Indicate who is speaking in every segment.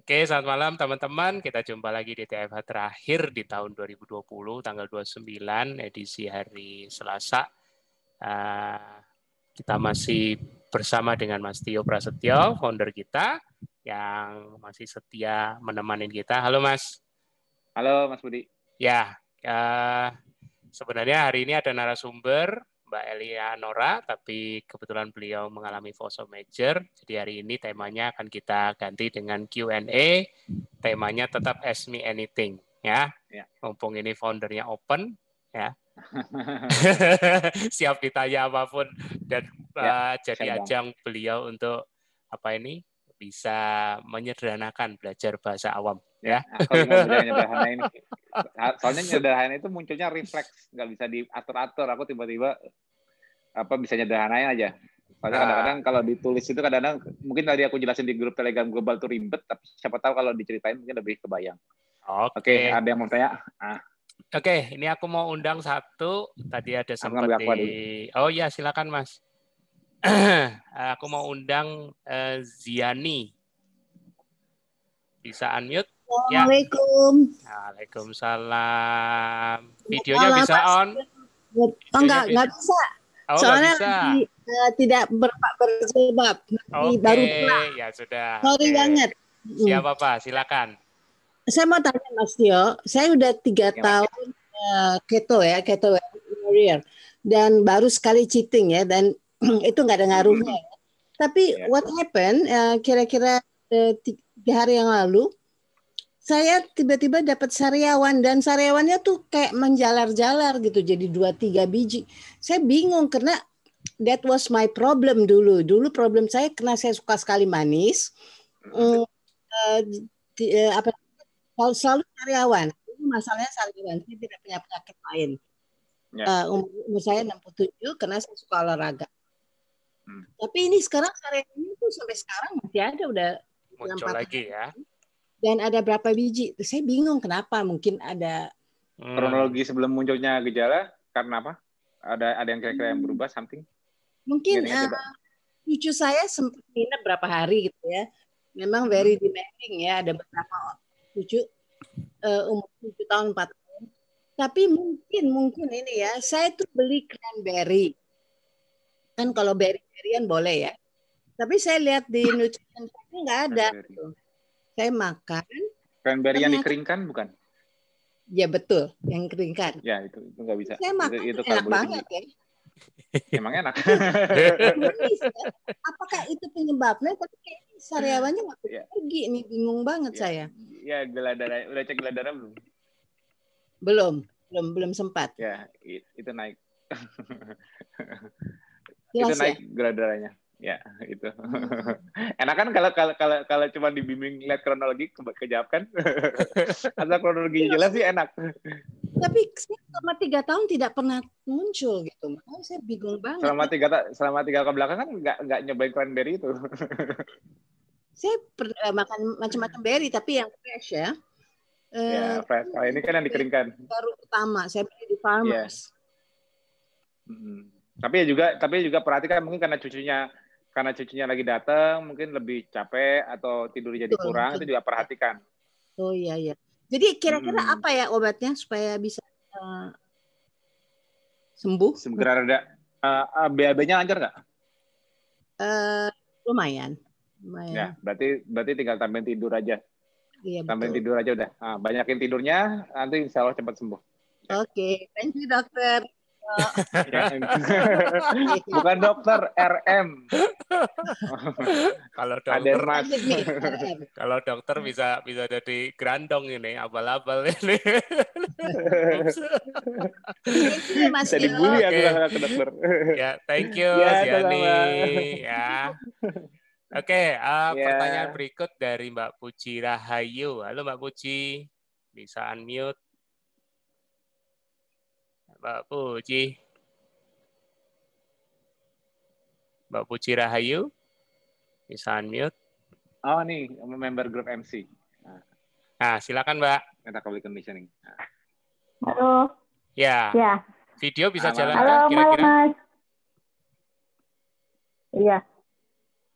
Speaker 1: Oke, selamat malam teman-teman. Kita jumpa lagi di TFH terakhir di tahun 2020, tanggal 29, edisi hari Selasa. Kita masih bersama dengan Mas Tio Prasetyo, founder kita, yang masih setia menemani kita. Halo Mas.
Speaker 2: Halo Mas Budi.
Speaker 1: Ya, sebenarnya hari ini ada narasumber, Mbak Elia Nora, tapi kebetulan beliau mengalami force majeure. Jadi hari ini temanya akan kita ganti dengan Q&A. Temanya tetap Ask Me Anything, ya. Mumpung ini foundernya open, ya. Siap ditanya apapun dan jadi ajang beliau untuk bisa menyederhanakan belajar bahasa awam. Ya.
Speaker 2: Aku mau bilang nyederhana ini. Soalnya nyederhana itu munculnya refleks, nggak bisa diatur-atur. Aku tiba-tiba bisa nyederhanain aja. Soalnya kadang-kadang kalau ditulis itu kadang-kadang mungkin tadi aku jelasin di grup Telegram global tuh ribet, tapi siapa tahu kalau diceritain mungkin lebih kebayang. Oke, ada yang mau tanya?
Speaker 1: Oke, ini aku mau undang satu. Tadi ada sempat Oh ya, silakan Mas. Aku mau undang Ziani. Bisa unmute?
Speaker 3: Assalamualaikum.
Speaker 1: Ya. Waalaikumsalam. Videonya bisa on?
Speaker 3: Enggak bisa.
Speaker 1: Oh,
Speaker 3: soalnya
Speaker 1: bisa.
Speaker 3: Tidak berjilbab. Baru pulang.
Speaker 1: Ya sudah.
Speaker 3: Sorry banget.
Speaker 1: Siapa Pak? Silakan.
Speaker 3: Saya mau tanya Mas Tio, saya udah 3 tahun keto warrior, dan baru sekali cheating ya, dan itu nggak ada ngaruhnya. Tapi what happened? Kira-kira 3 hari yang lalu, saya tiba-tiba dapat sariawan, dan sariawannya tuh kayak menjalar-jalar gitu, jadi 2-3 biji. Saya bingung karena that was my problem dulu. Dulu problem saya karena saya suka sekali manis. Selalu sariawan. Masalahnya sariawan, saya tidak punya penyakit lain. Umur saya 67 karena saya suka olahraga. Tapi ini sekarang sariawan itu sampai sekarang masih ada, udah
Speaker 1: muncul lagi ya.
Speaker 3: Dan ada berapa biji? Saya bingung kenapa. Mungkin ada
Speaker 2: kronologi sebelum munculnya gejala karena apa? Ada yang kira-kira yang berubah something?
Speaker 3: Mungkin cucu saya sempat nginep berapa hari gitu ya. Memang very demanding ya. Ada beberapa cucu umur 7 tahun 4 tahun. Tapi mungkin ini ya. Saya tuh beli cranberry. Kan kalau berry-berryan boleh ya. Tapi saya lihat di nutrition nggak ada. Gitu. Saya makan.
Speaker 2: Cranberry yang dikeringkan bukan?
Speaker 3: Ya betul, yang keringkan.
Speaker 2: Ya itu nggak bisa.
Speaker 3: Saya makan itu enak banget ya.
Speaker 2: Emang enak.
Speaker 3: Apakah itu penyebabnya? Tapi kayaknya sariawannya nggak pergi nih, bingung banget saya.
Speaker 2: Ya gula darah, udah cek gula darah belum?
Speaker 3: Belum sempat.
Speaker 2: Ya itu naik.
Speaker 3: Jelas,
Speaker 2: itu naik gula darahnya. Ya itu enak kan kalau cuma dibimbing lihat kronologi kejawab kan. Asal kronologi jelas sih enak.
Speaker 3: Tapi selama 3 tahun tidak pernah muncul gitu, makanya saya bingung banget.
Speaker 2: Selama 3 tahun belakang kan nggak nyobain cranberry itu.
Speaker 3: Saya makan macam-macam berry tapi yang fresh ya.
Speaker 2: Ya fresh. Kalau ini kan yang dikeringkan.
Speaker 3: Baru pertama saya beli di Farmers.
Speaker 2: Tapi juga perhatikan mungkin karena cucunya lagi datang, mungkin lebih capek atau tidurnya jadi kurang, itu juga perhatikan.
Speaker 3: Oh iya. Jadi kira-kira apa ya obatnya supaya bisa sembuh?
Speaker 2: Segera reda. BAB-nya lancar nggak?
Speaker 3: Lumayan.
Speaker 2: Ya, berarti tinggal tambahin tidur aja.
Speaker 3: Iya,
Speaker 2: tambahin tidur aja udah. Banyakin tidurnya, nanti insya Allah cepat sembuh.
Speaker 3: Oke, thank you dokter.
Speaker 2: Bukan dokter, RM.
Speaker 1: Kalau dokter bisa jadi grandong ini, abal-abal ini.
Speaker 2: Bisa dibully aku kalau ke dokter.
Speaker 1: Ya, thank you Ziani. Ya. Oke, pertanyaan berikut dari Mbak Puji Rahayu. Halo Mbak Puji, bisa unmute. Mbak Puji Rahayu, bisa unmute.
Speaker 2: Oh nih, member grup MC.
Speaker 1: Nah, silakan Mbak.
Speaker 2: Metabolik conditioning.
Speaker 4: Halo.
Speaker 1: Ya. Video bisa jalan
Speaker 4: kan kira-kira? Mas. Iya.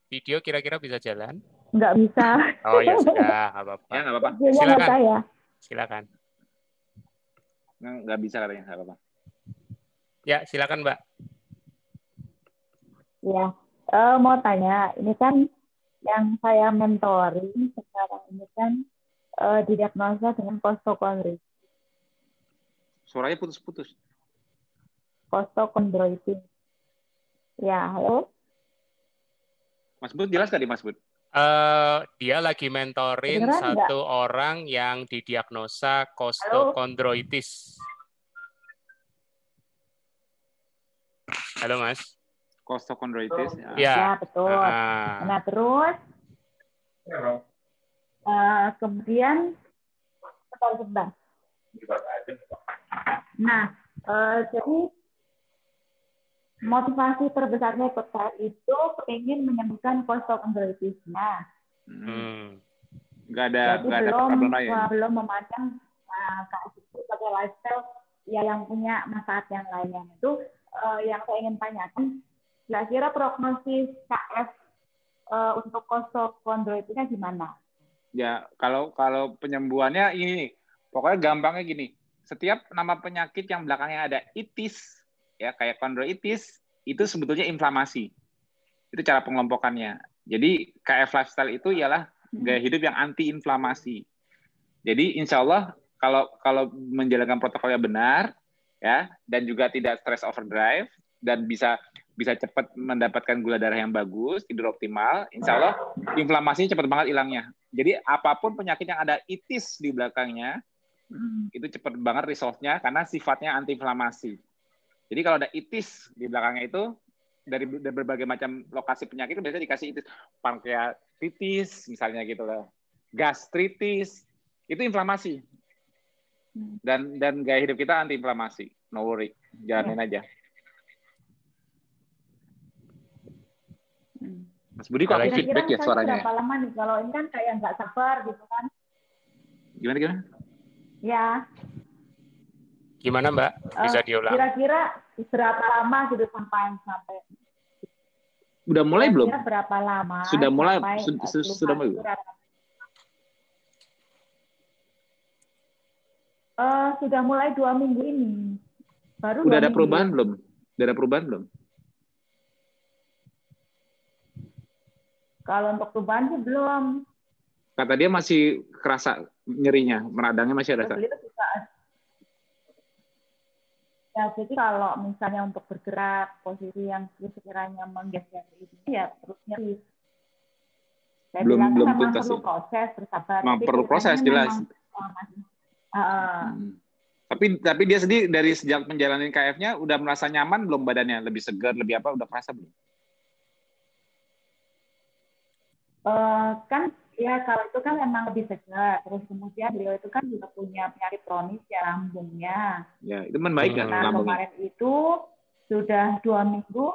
Speaker 1: Video kira-kira bisa jalan?
Speaker 4: nggak bisa.
Speaker 1: Oh ya sudah, nggak apa-apa.
Speaker 2: Ya nggak apa-apa.
Speaker 4: Dia nggak
Speaker 1: Silakan.
Speaker 4: saya.
Speaker 1: Silakan.
Speaker 2: Nggak bisa katanya, nggak apa-apa.
Speaker 1: Ya, silakan Mbak.
Speaker 4: Ya, mau tanya, ini kan yang saya mentoring sekarang ini kan didiagnosa dengan kostokondroitis.
Speaker 2: Suaranya putus-putus.
Speaker 4: Kostokondroitis. Ya, halo?
Speaker 2: Mas Bud, jelas tadi Mas Bud?
Speaker 1: Dia lagi mentorin
Speaker 4: Kedengeran nggak?
Speaker 1: satu orang yang didiagnosa kostokondroitis. Halo Mas.
Speaker 2: Kostokondroitis.
Speaker 1: Ya.
Speaker 4: Ya, betul. Nah, terus kemudian sebentar. Nah, jadi motivasi terbesarnya ikut saya itu ingin menyembuhkan kostokondroitisnya.
Speaker 2: Nggak ada problem lain.
Speaker 4: Belum memandang KF itu sebagai lifestyle yang punya manfaat yang lainnya. Itu yang saya ingin tanyakan, kira-kira prognosis KF untuk kostokondroitisnya gimana?
Speaker 2: Ya, kalau penyembuhannya ini, pokoknya gampangnya gini. Setiap nama penyakit yang belakangnya ada itis, ya kayak kondroitis, itu sebetulnya inflamasi. Itu cara pengelompokannya. Jadi KF lifestyle itu ialah gaya hidup yang anti-inflamasi. Jadi insya Allah kalau menjalankan protokolnya benar, ya, dan juga tidak stress overdrive dan bisa cepat mendapatkan gula darah yang bagus, tidur optimal, insya Allah inflamasinya cepat banget hilangnya. Jadi apapun penyakit yang ada itis di belakangnya, itu cepat banget resolve-nya karena sifatnya anti-inflamasi. Jadi kalau ada itis di belakangnya itu, dari berbagai macam lokasi penyakit itu biasanya dikasih itis, pankreatitis misalnya gitu loh, gastritis, itu inflamasi. Dan gaya hidup kita anti-inflamasi, no worry, jalanin aja. Mas Budi kok aku feedback ya suaranya?
Speaker 4: Berapa lama nih? Kalau ini kan kayak nggak sabar gitu kan?
Speaker 2: Gimana?
Speaker 4: Ya.
Speaker 1: Gimana Mbak? Bisa diulang?
Speaker 4: Kira-kira berapa lama gitu sampai?
Speaker 2: Udah mulai belum?
Speaker 4: Berapa lama?
Speaker 2: Sudah mulai. Sudah mulai.
Speaker 4: Sudah mulai 2 minggu ini. Baru
Speaker 2: udah ada perubahan belum? Udah ada perubahan belum?
Speaker 4: Kalau untuk perubahan sih belum.
Speaker 2: Kata dia masih kerasa nyerinya, meradangnya masih ada.
Speaker 4: Ya, jadi kalau misalnya untuk bergerak posisi yang sekiranya menggeser ini ya terus nyeri.
Speaker 2: Belum
Speaker 4: memang
Speaker 2: tuntas
Speaker 4: perlu proses, bersabar.
Speaker 2: Memang perlu proses jelas. Tapi dia sendiri dari sejak menjalani KF-nya udah merasa nyaman belum badannya? Lebih segar, lebih apa? Udah merasa belum?
Speaker 4: Kan ya kalau itu kan memang lebih segar. Terus kemudian beliau itu kan juga punya penyakit kronis ya lambungnya.
Speaker 2: Ya itu membaik kan lambungnya?
Speaker 4: Kemarin itu sudah 2 minggu.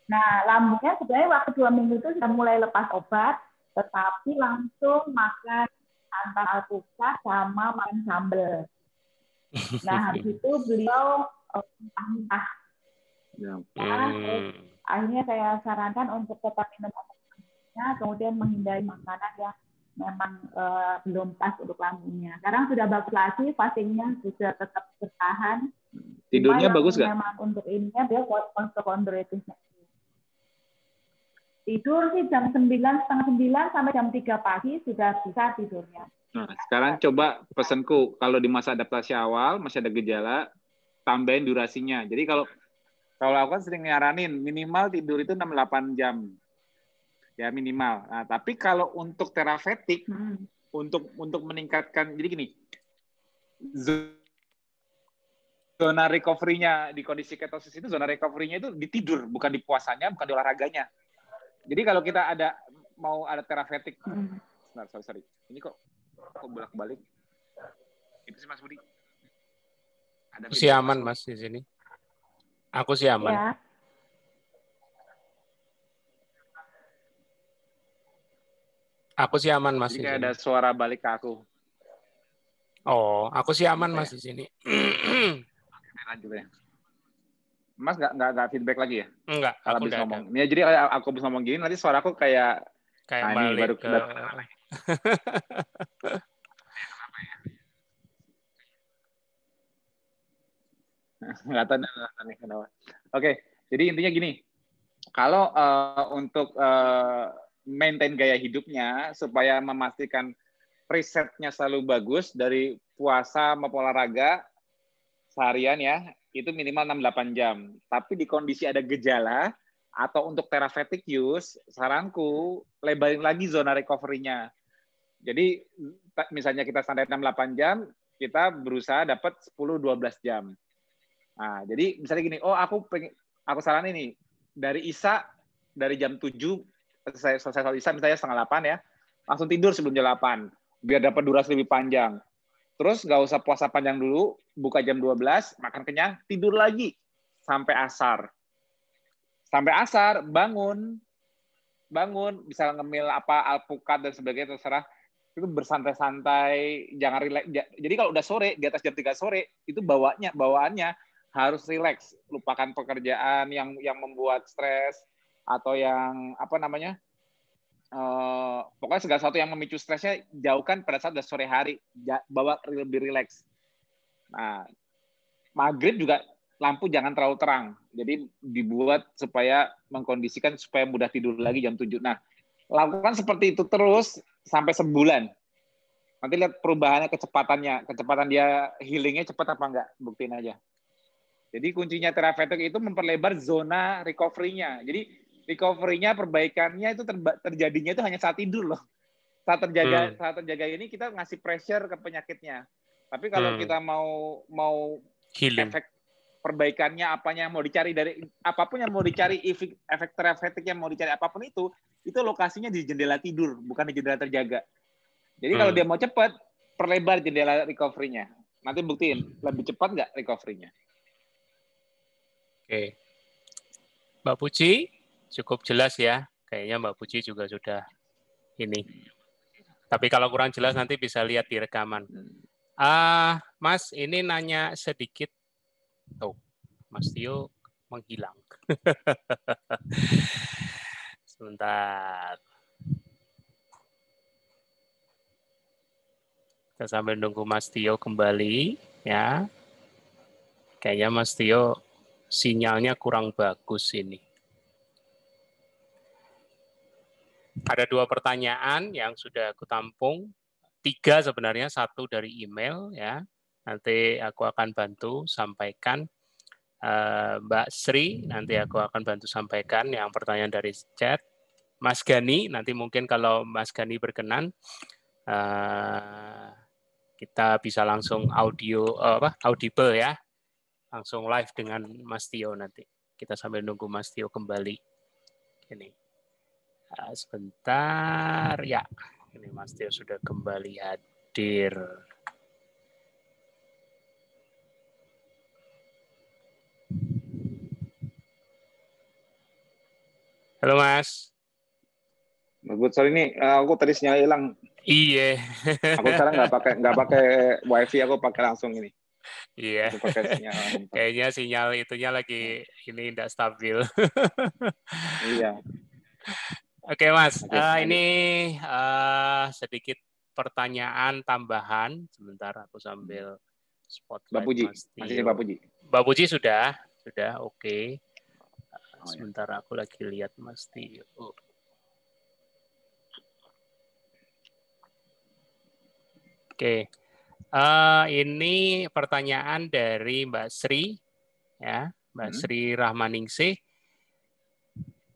Speaker 4: Nah lambungnya sebenarnya waktu 2 minggu itu sudah mulai lepas obat, tetapi langsung makan santan alpukat sama makan sambal. Nah habis itu beliau muntah. Akhirnya saya sarankan untuk tetap minum obatnya, kemudian menghindari makanan yang memang belum pas untuk lambungnya. Sekarang sudah bagus lagi, fastingnya sudah tetap bertahan.
Speaker 2: Tidurnya bagus nggak?
Speaker 4: Memang untuk ininya dia kostokondroitisnya. Tidur sih jam 9, setengah 9 sampai jam 3 pagi sudah bisa tidurnya.
Speaker 2: Nah, sekarang coba pesanku, kalau di masa adaptasi awal masih ada gejala, tambahin durasinya. Jadi kalau aku kan sering nyaranin minimal tidur itu 6-8 jam. Ya minimal. Nah, tapi kalau untuk terapeutik, untuk meningkatkan, jadi gini, zona recovery-nya di kondisi ketosis itu, zona recovery-nya itu di tidur, bukan di puasanya, bukan di olahraganya. Jadi kalau kita mau ada terapeutik, sorry. Ini kok bolak-balik? Itu sih Mas Budi.
Speaker 1: Aku sih aman Mas di sini. Aku sih aman.
Speaker 4: Ya.
Speaker 1: Aku sih aman Mas.
Speaker 2: Jadi ada suara balik ke aku.
Speaker 1: Oh, aku sih aman Mas di sini.
Speaker 2: Lanjut ya. Mas nggak feedback lagi ya?
Speaker 1: Enggak,
Speaker 2: kalau habis ngomong. Ya, jadi aku habis ngomong gini, nanti suara aku kayak
Speaker 1: Kayak
Speaker 2: ini
Speaker 1: balik
Speaker 2: baru
Speaker 1: ke
Speaker 2: nggak tahu nih kenapa. Oke, jadi intinya gini, kalau untuk maintain gaya hidupnya supaya memastikan presetnya selalu bagus dari puasa maupun olahraga seharian ya, itu minimal 6-8 jam. Tapi di kondisi ada gejala atau untuk therapeutic use, saranku lebarin lagi zona recovery-nya. Jadi misalnya kita standar 6-8 jam, kita berusaha dapat 10-12 jam. Nah, jadi misalnya gini, aku saranin nih, dari jam 7, selesai sholat Isya misalnya 7:30 ya, langsung tidur sebelum jam 8, biar dapat durasi lebih panjang. Terus nggak usah puasa panjang dulu, buka jam 12, makan kenyang, tidur lagi sampai asar. Sampai asar, bangun, bisa ngemil alpukat dan sebagainya, terserah. Itu bersantai-santai, jangan relax. Jadi kalau udah sore, di atas jam 3 sore, itu bawaannya harus relax, lupakan pekerjaan yang membuat stres atau yang pokoknya segala sesuatu yang memicu stresnya jauhkan pada saat udah sore hari, bawa lebih relax. Nah, maghrib juga lampu jangan terlalu terang, jadi dibuat supaya mengkondisikan supaya mudah tidur lagi jam 7. Nah, lakukan seperti itu terus sampai sebulan. Nanti lihat perubahannya, kecepatan dia healingnya cepat apa enggak, buktiin aja. Jadi kuncinya terapeutik itu memperlebar zona recovery-nya. Jadi recovery-nya, perbaikannya itu terjadinya itu hanya saat tidur loh. Saat terjaga ini kita ngasih pressure ke penyakitnya. Tapi kalau kita mau
Speaker 1: healing,
Speaker 2: efek perbaikannya apanya mau dicari dari apapun yang mau dicari, efek terapeutik yang mau dicari apapun itu lokasinya di jendela tidur, bukan di jendela terjaga. Jadi kalau dia mau cepat, perlebar jendela recovery-nya. Nanti buktiin lebih cepat nggak recovery-nya.
Speaker 1: Oke. Mbak Puji, cukup jelas ya. Kayaknya Mbak Puji juga sudah ini. Tapi kalau kurang jelas nanti bisa lihat di rekaman. Mas, ini nanya sedikit. Oh, Mas Tio menghilang. Sebentar. Kita sambil nunggu Mas Tio kembali, ya. Kayaknya Mas Tio sinyalnya kurang bagus ini. Ada 2 pertanyaan yang sudah aku tampung, 3 sebenarnya, 1 dari email ya. Nanti aku akan bantu sampaikan. Mbak Sri, nanti aku akan bantu sampaikan yang pertanyaan dari chat. Mas Gani, nanti mungkin kalau Mas Gani berkenan, kita bisa langsung audible ya, langsung live dengan Mas Tio nanti. Kita sambil nunggu Mas Tio kembali. Ini. Sebentar, ya. Ini Mas Tio sudah kembali hadir. Halo Mas.
Speaker 2: Sorry ini aku tadi sinyal hilang.
Speaker 1: Iya.
Speaker 2: Aku sekarang nggak pakai wifi, aku pakai langsung ini.
Speaker 1: Iya.
Speaker 2: Aku pakai sinyal.
Speaker 1: Kayaknya sinyal itunya lagi ini tidak stabil.
Speaker 2: Iya.
Speaker 1: Oke Mas, ini sedikit pertanyaan tambahan. Sebentar aku sambil spotlight Mas Tio.
Speaker 2: Masih Mbak Puji.
Speaker 1: Mbak Puji sudah oke. Sebentar aku lagi lihat Mas Tio. Oke, ini pertanyaan dari Mbak Sri, ya, Mbak Sri Rahmaningsih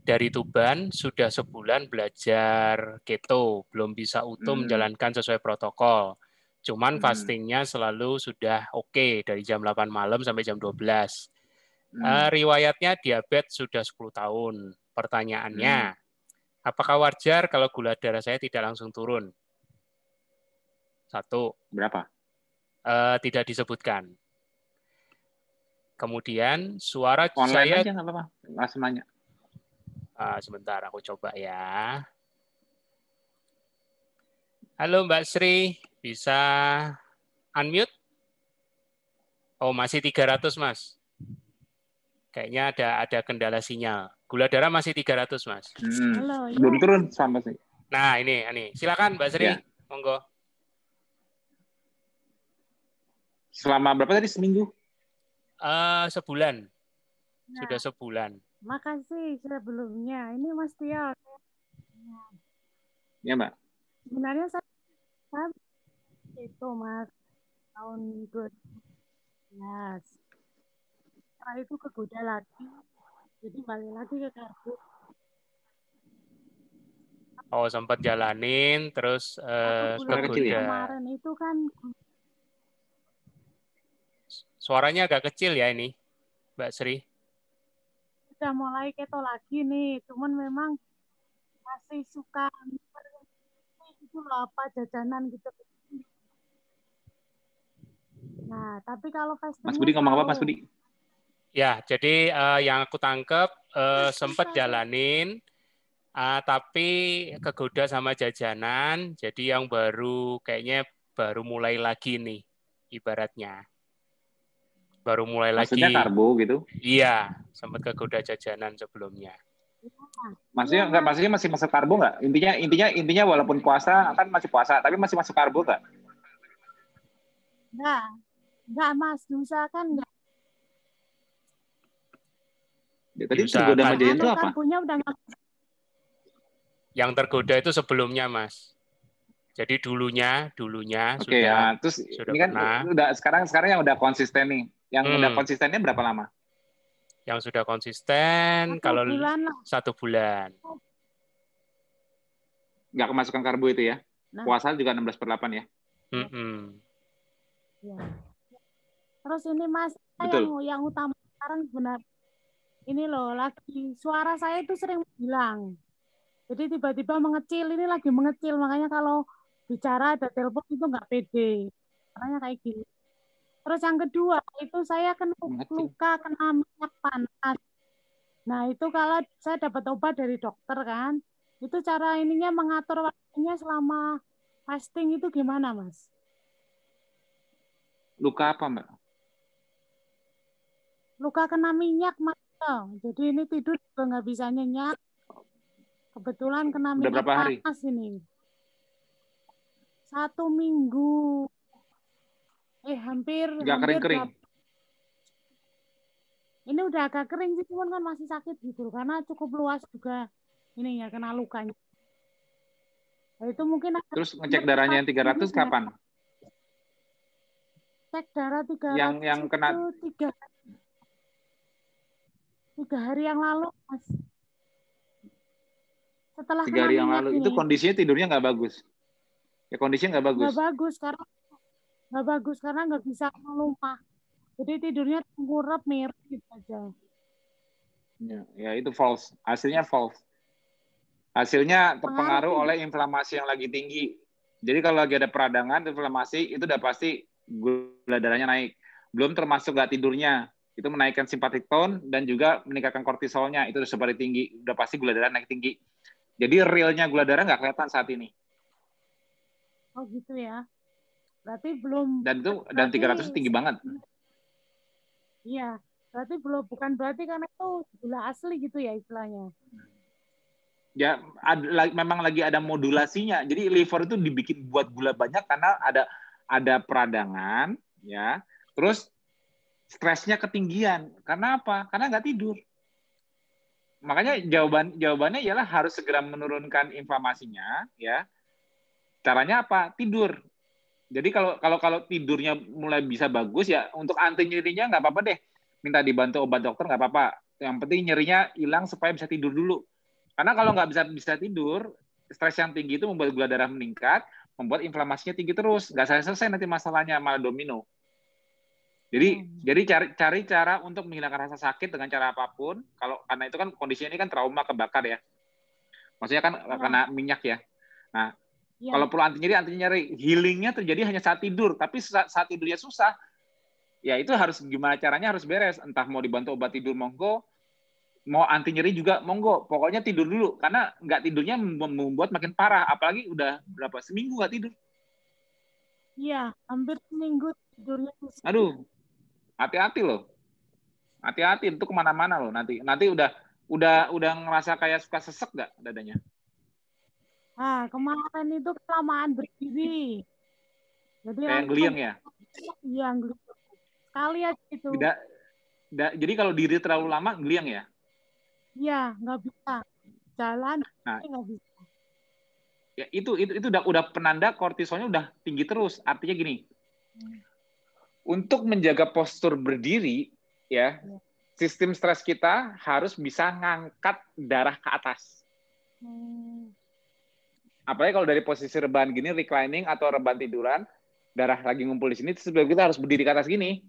Speaker 1: dari Tuban, sudah sebulan belajar keto, belum bisa utuh menjalankan sesuai protokol. Cuman fastingnya selalu sudah oke, dari jam 8 malam sampai jam 12. Riwayatnya diabetes sudah 10 tahun. Pertanyaannya, apakah wajar kalau gula darah saya tidak langsung turun? 1.
Speaker 2: Berapa?
Speaker 1: Tidak disebutkan. Kemudian suara
Speaker 2: online
Speaker 1: saya...
Speaker 2: aja nggak apa-apa, nggak semuanya.
Speaker 1: Sebentar, aku coba ya. Halo Mbak Sri, bisa unmute? Oh, masih 300 Mas. Kayaknya ada kendala sinyal. Gula darah masih 300 Mas.
Speaker 4: Halo,
Speaker 2: belum turun sama sih.
Speaker 1: Nah, ini. Silakan Mbak Sri,
Speaker 2: Ya.
Speaker 1: monggo.
Speaker 2: Selama berapa tadi, seminggu?
Speaker 1: Sebulan.
Speaker 4: Nah,
Speaker 1: Sudah sebulan.
Speaker 4: makasih sebelumnya. Ini Mas Tio.
Speaker 2: Ya, Mbak.
Speaker 4: Sebenarnya saya itu Mas tahun 2011. Setelah itu kegoda lagi. Jadi balik lagi ke karbo.
Speaker 1: Oh, sempat jalanin, terus
Speaker 4: Satu bulan
Speaker 2: kecil ya?
Speaker 1: kegoda.
Speaker 4: kemarin itu kan
Speaker 1: Suaranya agak kecil ya ini, Mbak Sri.
Speaker 4: udah mulai keto lagi nih. Cuman memang masih suka itu loh, apa jajanan gitu. Nah, tapi kalau fastingnya
Speaker 2: Mas Budi ngomong apa, Mas Budi?
Speaker 1: Ya, jadi yang aku tangkap sempat jalanin, tapi kegoda sama jajanan. Jadi yang kayaknya baru mulai lagi nih, ibaratnya. Baru mulai
Speaker 2: Maksudnya
Speaker 1: lagi.
Speaker 2: karbo gitu?
Speaker 1: Iya, sempat kegoda jajanan sebelumnya.
Speaker 2: Maksudnya nggak, maksudnya masih masuk karbo nggak? Intinya walaupun puasa kan masih puasa, tapi masih masuk karbo nggak?
Speaker 4: Enggak Mas, diusahakan enggak.
Speaker 2: Ya, tadi tergoda sama jajan itu apa?
Speaker 4: Karbonya udah enggak.
Speaker 1: Yang tergoda itu sebelumnya, Mas. Jadi dulunya
Speaker 2: Oke,
Speaker 1: sudah
Speaker 2: terus
Speaker 1: sudah
Speaker 2: ini kan
Speaker 1: pernah.
Speaker 2: udah sekarang yang udah konsisten nih. Yang udah konsistennya berapa lama?
Speaker 1: Yang sudah konsisten 1 bulan.
Speaker 2: Nggak kemasukan karbo itu ya?
Speaker 4: Nah.
Speaker 2: Puasa juga 16/8 ya?
Speaker 4: Ya. Terus ini Mas, yang utama sekarang benar ini loh, lagi suara saya itu sering hilang. Jadi tiba-tiba mengecil, ini lagi mengecil, makanya kalau bicara ada telepon itu nggak pede. Caranya kayak gini. Terus yang kedua, itu saya kena luka, kena minyak panas. Nah, itu kalau saya dapat obat dari dokter kan, itu cara ininya mengatur waktunya selama fasting itu gimana, Mas?
Speaker 2: Luka apa, Mbak?
Speaker 4: Luka kena minyak, Mas. Jadi ini tidur juga nggak bisa nyenyak. Kebetulan kena minyak panas ini. 1 minggu. Hampir.
Speaker 2: Nggak kering-kering?
Speaker 4: Ini udah agak kering sih, cuman kan masih sakit gitu. Karena cukup luas juga ini ya, kena lukanya. Nah, itu mungkin
Speaker 2: terus ngecek darahnya yang 300 kapan?
Speaker 4: Cek darah 300
Speaker 2: yang kena
Speaker 4: 3 hari yang lalu, Mas. Setelah
Speaker 2: 3 hari yang lalu, itu kondisinya tidurnya nggak bagus? Ya kondisinya nggak bagus?
Speaker 4: Nggak bagus karena nggak bisa melumpah. Jadi tidurnya tengkurap, mirip gitu aja.
Speaker 2: Ya itu false. Hasilnya false. Hasilnya terpengaruh oleh inflamasi yang lagi tinggi. Jadi kalau lagi ada peradangan, inflamasi, itu udah pasti gula darahnya naik. Belum termasuk nggak tidurnya. Itu menaikkan sympathetic tone dan juga meningkatkan kortisolnya. Itu udah seperti tinggi. Udah pasti gula darah naik tinggi. Jadi realnya gula darah nggak kelihatan saat ini.
Speaker 4: Oh gitu ya. Berarti belum.
Speaker 2: Dan 300 itu tinggi banget.
Speaker 4: Iya. Berarti bukan berarti karena itu gula asli gitu ya istilahnya.
Speaker 2: Ya, memang lagi ada modulasinya. Jadi liver itu dibikin buat gula banyak karena ada peradangan, ya. Terus stresnya ketinggian. Karena apa? Karena nggak tidur. Makanya jawabannya ialah harus segera menurunkan inflamasinya, ya. Caranya apa? Tidur. Jadi kalau tidurnya mulai bisa bagus, ya untuk anti nyerinya nggak apa-apa deh. Minta dibantu obat dokter nggak apa-apa. Yang penting nyerinya hilang supaya bisa tidur dulu. Karena kalau nggak bisa tidur, stres yang tinggi itu membuat gula darah meningkat, membuat inflamasinya tinggi terus. Nggak selesai nanti masalahnya, malah domino. Jadi cari cara untuk menghilangkan rasa sakit dengan cara apapun. Karena itu kan kondisinya ini kan trauma kebakar ya. Maksudnya kan kena minyak ya. Nah, kalau perlu anti nyeri, healingnya terjadi hanya saat tidur. Tapi saat tidurnya susah, ya itu harus gimana caranya harus beres. Entah mau dibantu obat tidur monggo, mau anti nyeri juga monggo. Pokoknya tidur dulu. Karena nggak tidurnya membuat makin parah. Apalagi udah seminggu nggak tidur.
Speaker 4: Iya, hampir seminggu tidurnya.
Speaker 2: Aduh, hati-hati loh. Hati-hati itu kemana-mana loh. Nanti udah ngerasa kayak suka sesek nggak dadanya?
Speaker 5: Kemarin itu kelamaan berdiri. Jadi
Speaker 2: Kayak geliang ya?
Speaker 5: Iya, sekali aja itu.
Speaker 2: Jadi kalau diri terlalu lama geliang ya?
Speaker 5: Iya, nggak bisa. Jalan nggak bisa.
Speaker 2: Ya, itu udah penanda kortisolnya udah tinggi terus. Artinya gini, untuk menjaga postur berdiri, ya, sistem stres kita harus bisa ngangkat darah ke atas. Apalagi kalau dari posisi rebahan gini, reclining atau rebahan tiduran, darah lagi ngumpul di sini, sebelum kita harus berdiri ke atas gini.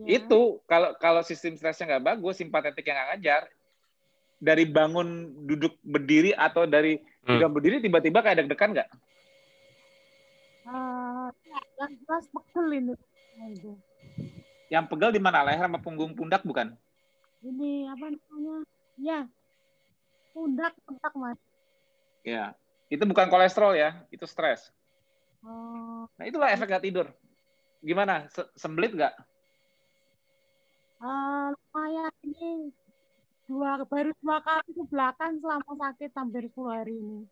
Speaker 2: Itu kalau sistem stresnya nggak bagus, simpatetik yang nggak ngajar, dari bangun duduk berdiri atau dari pegang berdiri tiba-tiba kayak deg-degan nggak?
Speaker 5: Yang jelas pegel ini.
Speaker 2: Yang pegal di mana? Leher sama punggung pundak bukan?
Speaker 5: Ini apa namanya? Ya, pundak Mas.
Speaker 2: Ya, itu bukan kolesterol ya, itu stres.
Speaker 5: Nah,
Speaker 2: itulah efek nggak tidur. Gimana? Sembelit nggak?
Speaker 5: Lumayan ini. Baru 2 kali ke belakang selama sakit hampir 10 hari ini.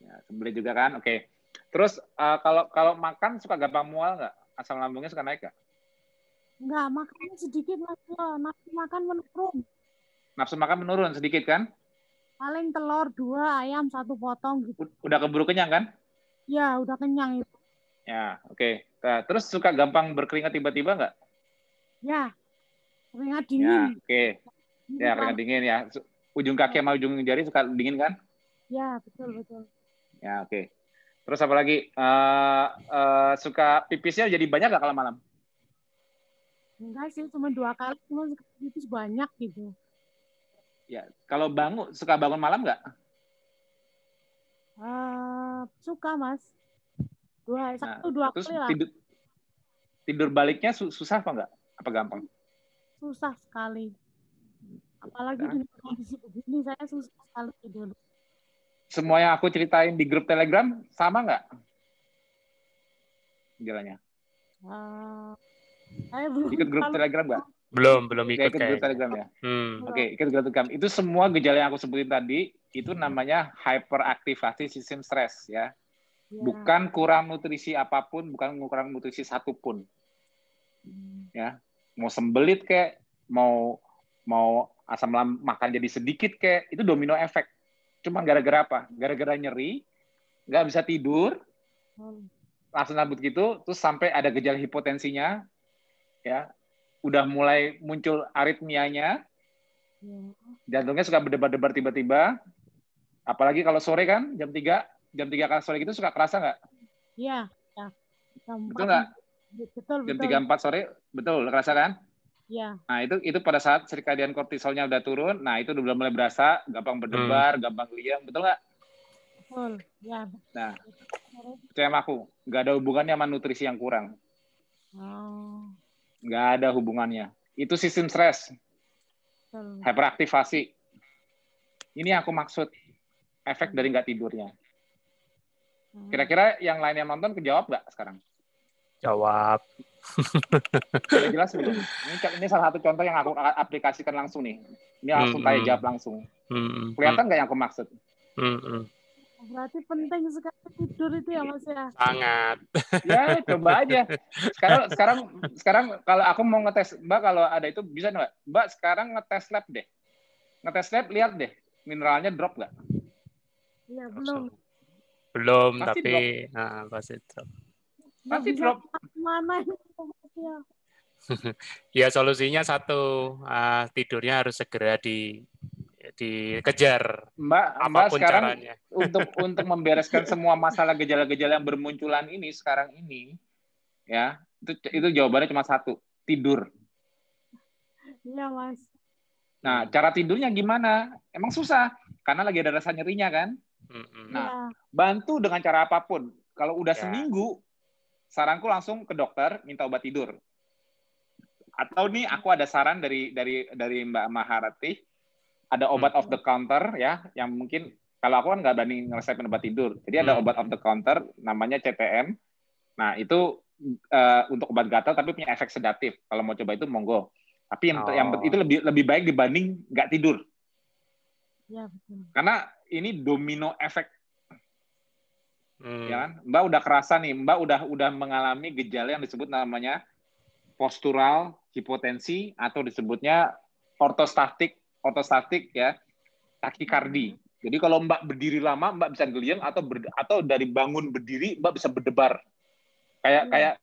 Speaker 2: Ya, sembelit juga kan? Oke. Terus kalau makan suka gampang mual nggak? Asam lambungnya suka naik nggak?
Speaker 5: Nggak, makannya sedikit Mas. Nafsu makan menurun.
Speaker 2: Nafsu makan menurun sedikit kan?
Speaker 5: Paling telur 2, ayam 1 potong gitu.
Speaker 2: Udah keburu kenyang kan?
Speaker 5: Ya, udah kenyang itu.
Speaker 2: Ya, oke. Nah, terus suka gampang berkeringat tiba-tiba nggak?
Speaker 5: Ya, keringat dingin.
Speaker 2: Ya, oke. Ya, keringat dingin ya. Ujung kaki sama ujung jari suka dingin kan?
Speaker 5: Ya, betul.
Speaker 2: Ya, oke. Terus apa lagi? Suka pipisnya jadi banyak nggak kalau malam?
Speaker 5: Enggak sih, cuma 2 kali, cuma pipis banyak gitu.
Speaker 2: Ya, kalau suka bangun malam nggak?
Speaker 5: Suka Mas. 2
Speaker 2: terus
Speaker 5: kali lah.
Speaker 2: Tidur baliknya susah apa nggak? Apa gampang?
Speaker 5: Susah sekali. Apalagi di kondisi begini saya susah sekali tidur.
Speaker 2: Semua yang aku ceritain di grup Telegram sama nggak gejalanya?
Speaker 5: Saya belum
Speaker 2: ikut grup Telegram nggak?
Speaker 1: Belum ikut
Speaker 2: grup Telegram ya. Oke, ikut grup Telegram. Itu semua gejala yang aku sebutin tadi itu namanya hyperaktivasi sistem stres ya. Bukan kurang nutrisi apapun, bukan kurang nutrisi satupun. Ya, mau sembelit kayak, mau asam lambung makan jadi sedikit kayak, itu domino efek. Cuma gara-gara apa? Gara-gara nyeri, nggak bisa tidur, langsung rambut gitu, terus sampai ada gejala hipotensinya, ya, udah mulai muncul aritmianya, jantungnya suka berdebar-debar tiba-tiba, apalagi kalau sore kan, jam 3 kan sore gitu suka kerasa nggak?
Speaker 5: Iya.
Speaker 2: Betul nggak?
Speaker 5: Betul.
Speaker 2: Jam 3-4 sore, betul, kerasa kan?
Speaker 5: Iya.
Speaker 2: Nah, itu pada saat sirkadian kortisolnya udah turun, nah itu udah mulai berasa, gampang berdebar, gampang liang, betul nggak?
Speaker 5: Betul, ya.
Speaker 2: Nah, percaya sama aku, nggak ada hubungannya sama nutrisi yang kurang. Nggak ada hubungannya. Itu sistem stres. Hyperaktivasi. Ini yang aku maksud, efek dari nggak tidurnya. Kira-kira yang lain yang nonton kejawab nggak sekarang?
Speaker 1: Jawab.
Speaker 2: Udah jelas belum? Ini salah satu contoh yang aku aplikasikan langsung nih. Ini langsung tanya jawab langsung. Kelihatan nggak yang aku maksud?
Speaker 5: Berarti penting sekali tidur itu ya Mas ya?
Speaker 1: Sangat.
Speaker 2: Ya, coba aja. Sekarang kalau aku mau ngetes, Mbak, kalau ada itu bisa nggak? Mbak, sekarang ngetes lab deh. Ngetes lab, lihat deh. Mineralnya drop nggak?
Speaker 5: Iya, belum.
Speaker 1: Pasti tapi drop. Pasti drop.
Speaker 2: Pasti drop.
Speaker 5: Mana
Speaker 2: ya?
Speaker 1: Ya solusinya satu, tidurnya harus segera dikejar.
Speaker 2: Mbak sekarang caranya. untuk membereskan semua masalah gejala-gejala yang bermunculan ini sekarang ini, ya itu jawabannya cuma satu, tidur.
Speaker 5: Iya Mas.
Speaker 2: Nah, cara tidurnya gimana? Emang susah karena lagi ada rasa nyerinya kan. Nah, bantu dengan cara apapun. Kalau udah seminggu, saranku langsung ke dokter minta obat tidur. Atau nih aku ada saran dari Mbak Maharati, ada obat off the counter ya, yang mungkin kalau aku kan nggak berani ngeresepin obat tidur. Jadi ada obat off the counter namanya CTM. Nah, itu untuk obat gatal tapi punya efek sedatif. Kalau mau coba itu monggo. Tapi yang itu lebih baik dibanding nggak tidur.
Speaker 5: Ya, betul.
Speaker 2: Karena ini domino efek Ya kan? Mbak udah kerasa nih, Mbak udah mengalami gejala yang disebut namanya postural hipotensi atau disebutnya ortostatik ya, takikardi. Jadi kalau Mbak berdiri lama, Mbak bisa geliang atau dari bangun berdiri Mbak bisa berdebar. Kayak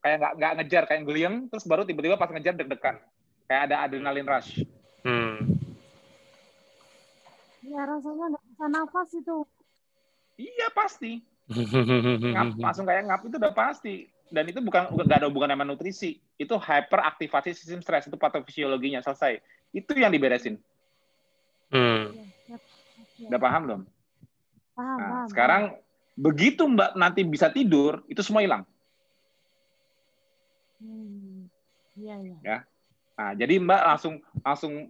Speaker 2: nggak ngejar, kayak geliang terus baru tiba-tiba pas ngejar deg-degan. Kayak ada adrenalin rush.
Speaker 5: Ya rasanya nggak bisa nafas itu.
Speaker 2: Iya pasti. Langsung kayak ngap itu udah pasti. Dan itu nggak ada hubungan sama nutrisi. Itu hyperaktivasi sistem stres, itu patofisiologinya selesai. Itu yang diberesin. Udah paham belum?
Speaker 5: Paham.
Speaker 2: Sekarang begitu Mbak nanti bisa tidur, itu semua hilang.
Speaker 5: Iya.
Speaker 2: Ya. Nah, jadi Mbak langsung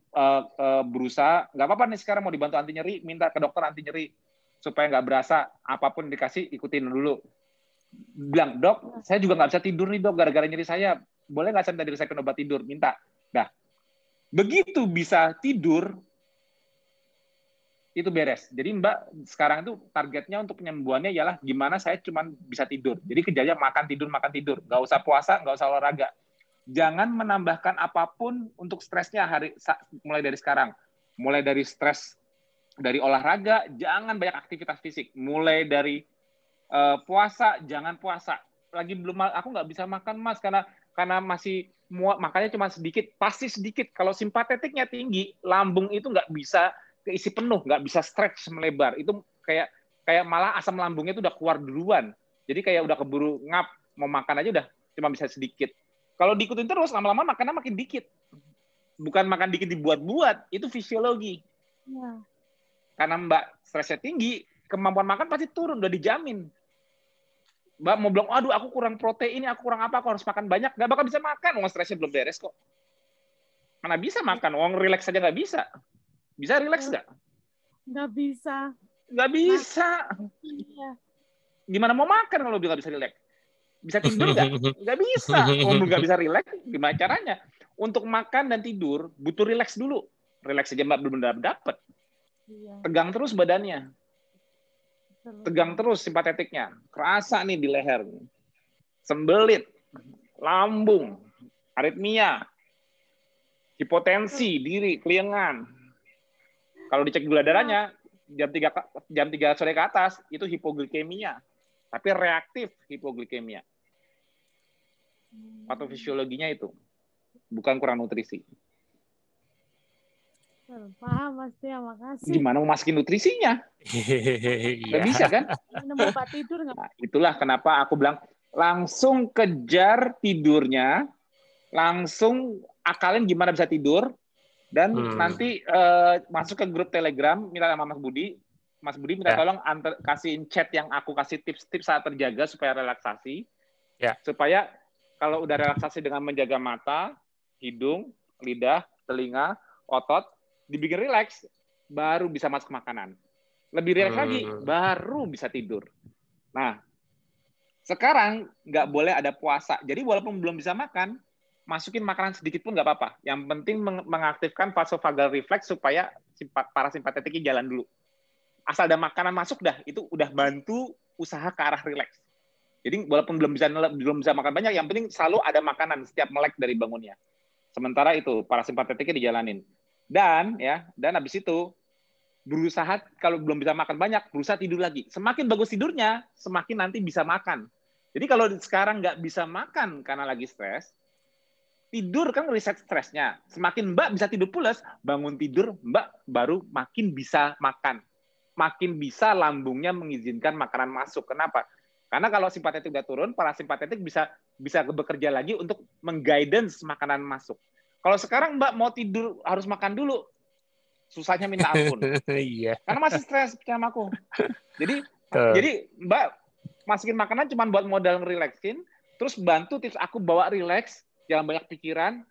Speaker 2: berusaha, nggak apa-apa nih sekarang mau dibantu anti nyeri, minta ke dokter anti nyeri supaya nggak berasa, apapun dikasih ikutin dulu. Bilang, dok, saya juga nggak bisa tidur nih dok, gara-gara nyeri saya. Boleh nggak saya minta diresepkan obat tidur? Minta. Nah, begitu bisa tidur, itu beres. Jadi Mbak sekarang itu targetnya untuk penyembuhannya ialah gimana saya cuma bisa tidur. Jadi kerjanya makan tidur. Nggak usah puasa, nggak usah olahraga. Jangan menambahkan apapun untuk stresnya mulai dari sekarang. Mulai dari stres dari olahraga, jangan banyak aktivitas fisik. Mulai dari puasa, jangan puasa. Aku nggak bisa makan mas karena masih makannya cuma sedikit. Pasti sedikit. Kalau simpatetiknya tinggi, lambung itu nggak bisa keisi penuh, nggak bisa stretch melebar. Itu kayak malah asam lambungnya itu udah keluar duluan. Jadi kayak udah keburu ngap, mau makan aja udah cuma bisa sedikit. Kalau diikutin terus, lama-lama makannya makin dikit. Bukan makan dikit dibuat-buat, itu fisiologi.
Speaker 5: Ya.
Speaker 2: Karena Mbak stresnya tinggi, kemampuan makan pasti turun, udah dijamin. Mbak mau bilang, aduh aku kurang protein, aku kurang apa, aku harus makan banyak. Nggak bakal bisa makan, uang stresnya belum beres kok. Mana bisa makan, uang relax saja nggak bisa. Bisa relax nggak?
Speaker 5: Nggak bisa.
Speaker 2: Nggak bisa.
Speaker 5: Iya.
Speaker 2: Gimana mau makan kalau nggak bisa relax? Bisa tidur nggak? Nggak bisa. Nggak bisa relax, gimana caranya? Untuk makan dan tidur, butuh relax dulu. Relax aja Mbak belum dapat.
Speaker 5: Iya.
Speaker 2: Tegang terus badannya. Tegang terus simpatetiknya. Kerasa nih di leher. Sembelit. Lambung. Aritmia. Hipotensi, diri, keliengan. Kalau dicek gula darahnya, jam 3 sore ke atas, itu hipoglikemia. Tapi reaktif hipoglikemia. Patofisiologinya itu. Bukan kurang nutrisi.
Speaker 5: Paham Mas Tia, makasih.
Speaker 2: Gimana mau masukin nutrisinya? Nggak bisa kan?
Speaker 5: Minum obat tidur nggak?
Speaker 2: Nah, itulah kenapa aku bilang langsung kejar tidurnya, langsung akalin gimana bisa tidur, dan nanti masuk ke grup Telegram, minta sama Mas Budi. Mas Budi minta tolong kasihin chat yang aku kasih tips-tips saat terjaga supaya relaksasi. Supaya kalau udah relaksasi dengan menjaga mata, hidung, lidah, telinga, otot, dibikin rileks, baru bisa masuk makanan. Lebih rileks lagi, baru bisa tidur. Nah, sekarang nggak boleh ada puasa. Jadi walaupun belum bisa makan, masukin makanan sedikit pun nggak apa-apa. Yang penting mengaktifkan vasovagal reflex supaya parasimpatetiknya jalan dulu. Asal ada makanan masuk itu udah bantu usaha ke arah rileks. Jadi walaupun belum bisa makan banyak, yang penting selalu ada makanan setiap melek dari bangunnya. Sementara itu parasimpatetiknya dijalanin. Dan habis itu berusaha kalau belum bisa makan banyak, berusaha tidur lagi. Semakin bagus tidurnya, semakin nanti bisa makan. Jadi kalau sekarang nggak bisa makan karena lagi stres, tidur kan reset stresnya. Semakin Mbak bisa tidur pulas, bangun tidur Mbak baru makin bisa makan. Makin bisa lambungnya mengizinkan makanan masuk. Kenapa? Karena kalau simpatetik udah turun, parasimpatetik bisa bekerja lagi untuk mengguidance makanan masuk. Kalau sekarang Mbak mau tidur harus makan dulu, susahnya minta ampun. Karena masih stres sama aku. Jadi Mbak masukin makanan cuma buat modal ngerileksin, terus bantu tips aku bawa rileks, jangan banyak pikiran,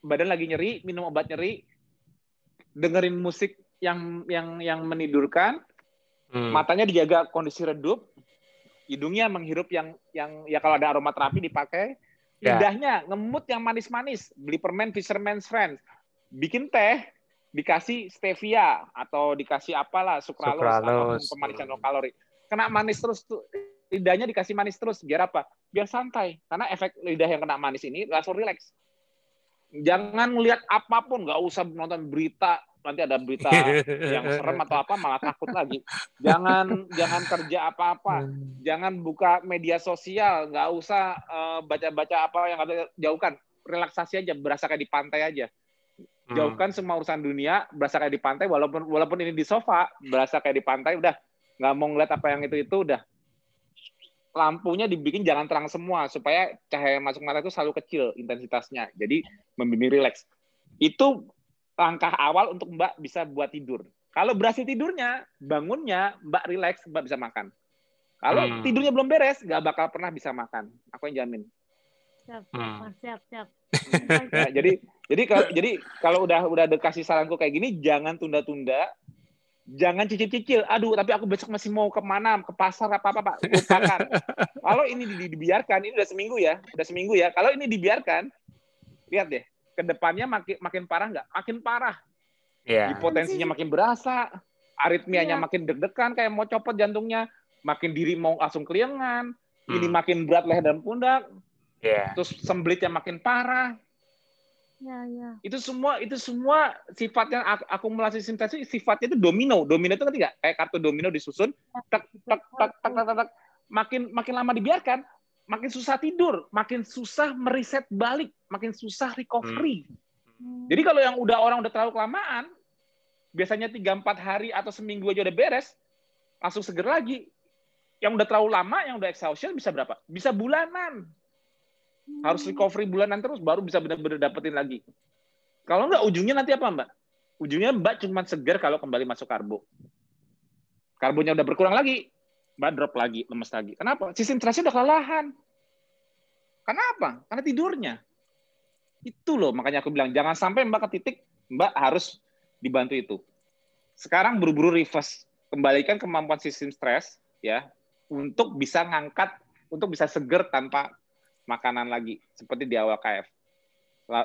Speaker 2: badan lagi nyeri, minum obat nyeri, dengerin musik yang menidurkan, matanya dijaga kondisi redup, hidungnya menghirup yang kalau ada aromaterapi dipakai, lidahnya ngemut yang manis-manis, beli permen Fisherman's Friends, bikin teh, dikasih stevia atau dikasih apalah sukralose apapun pemanis low kalori. kena manis terus tuh, lidahnya dikasih manis terus, biar apa? Biar santai. Karena efek lidah yang kena manis ini langsung rileks. Jangan ngelihat apapun, nggak usah nonton berita, nanti ada berita yang serem atau apa malah takut lagi. Jangan kerja apa-apa, jangan buka media sosial, nggak usah baca-baca apa yang ada, jauhkan. Relaksasi aja, berasa kayak di pantai aja. Jauhkan semua urusan dunia, berasa kayak di pantai, walaupun ini di sofa, berasa kayak di pantai, udah nggak mau ngeliat apa yang itu udah. Lampunya dibikin jangan terang semua supaya cahaya masuk mata itu selalu kecil intensitasnya. Jadi membimbing rileks. Itu langkah awal untuk Mbak bisa buat tidur. Kalau berhasil tidurnya, bangunnya Mbak rileks, Mbak bisa makan. Kalau tidurnya belum beres, nggak bakal pernah bisa makan. Aku yang jamin.
Speaker 5: Siap.
Speaker 2: Ya, jadi kalau udah dikasih saranku kayak gini, jangan tunda-tunda. Jangan cicil-cicil. Aduh, tapi aku besok masih mau kemana? Ke pasar apa-apa, Pak. Lupakan. Kalau ini dibiarkan, ini udah seminggu ya. Kalau ini dibiarkan, lihat deh, ke depannya makin parah nggak? Makin parah.
Speaker 1: Yeah.
Speaker 2: Hipotensinya makin berasa, aritmianya makin deg-degan, kayak mau copot jantungnya, makin diri mau langsung keliengan, ini makin berat leher dan pundak, terus semblitnya makin parah.
Speaker 5: Ya.
Speaker 2: Itu semua sifatnya akumulasi sintesis, sifatnya itu domino. Domino itu kan tidak kayak kartu domino disusun, tak. Makin lama dibiarkan, makin susah tidur, makin susah mereset balik, makin susah recovery. Jadi kalau yang orang udah terlalu kelamaan, biasanya 3-4 hari atau seminggu aja udah beres, langsung seger lagi. Yang udah terlalu lama, yang udah exhaustion bisa berapa? Bisa bulanan. Harus recovery bulanan terus, baru bisa benar-benar dapetin lagi. Kalau nggak, ujungnya nanti apa, Mbak? Ujungnya Mbak cuma segar kalau kembali masuk karbo. Karbonya udah berkurang lagi, Mbak drop lagi, lemes lagi. Kenapa? Sistem stresnya udah kelelahan. Kenapa? Karena tidurnya. Itu loh, makanya aku bilang, jangan sampai Mbak ke titik, Mbak harus dibantu itu. Sekarang buru-buru reverse. Kembalikan kemampuan sistem stres, ya, untuk bisa ngangkat, untuk bisa segar tanpa makanan lagi, seperti di awal KF,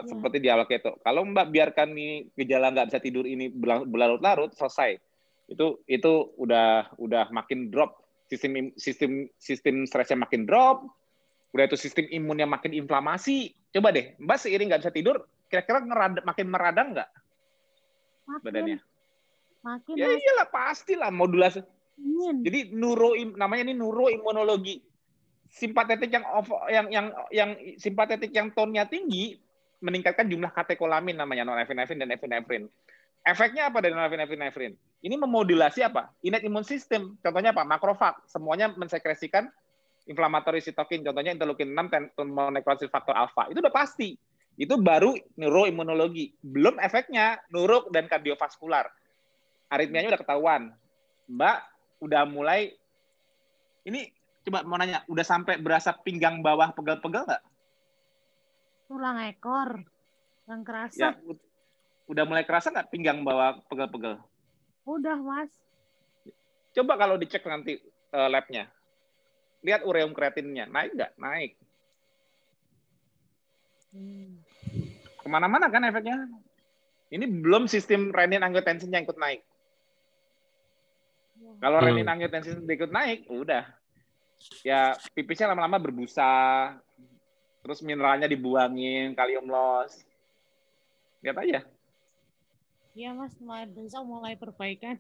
Speaker 2: seperti di awal keto. Kalau Mbak biarkan nih gejala nggak bisa tidur ini berlarut-larut, selesai. Itu udah makin drop, sistem stresnya makin drop, udah itu sistem imunnya makin inflamasi. Coba deh, Mbak seiring nggak bisa tidur, kira-kira makin meradang nggak badannya?
Speaker 5: Makin.
Speaker 2: Ya iyalah, pastilah modulasi. Jadi namanya ini neuroimunologi. Simpatetik yang simpatetik yang tone-nya tinggi meningkatkan jumlah katekolamin, namanya norepinefrin dan epinefrin. Efeknya apa dari norepinefrin? Ini memodulasi apa? Innate immune system. Contohnya apa? Makrofag. Semuanya mensekresikan inflammatory cytokine. Contohnya interleukin 6 dan monoclonal faktor alfa. Itu udah pasti. Itu baru neuroimunologi. Belum efeknya neuro dan kardiovaskular. Aritmianya udah ketahuan. Mbak udah mulai ini. Coba mau nanya, udah sampai berasa pinggang bawah pegel-pegel nggak?
Speaker 5: Tulang ekor yang kerasa.
Speaker 2: Ya, udah mulai kerasa nggak pinggang bawah pegel-pegel?
Speaker 5: Udah, Mas.
Speaker 2: Coba kalau dicek nanti labnya, lihat ureum kreatinnya, naik nggak? Naik. Kemana-mana kan efeknya? Ini belum sistem renin-angiotensinnya ikut naik. Kalau renin-angiotensin ikut naik, udah. Ya pipisnya lama-lama berbusa, terus mineralnya dibuangin, kalium loss. Lihat aja.
Speaker 5: Iya Mas, besok mulai perbaikan.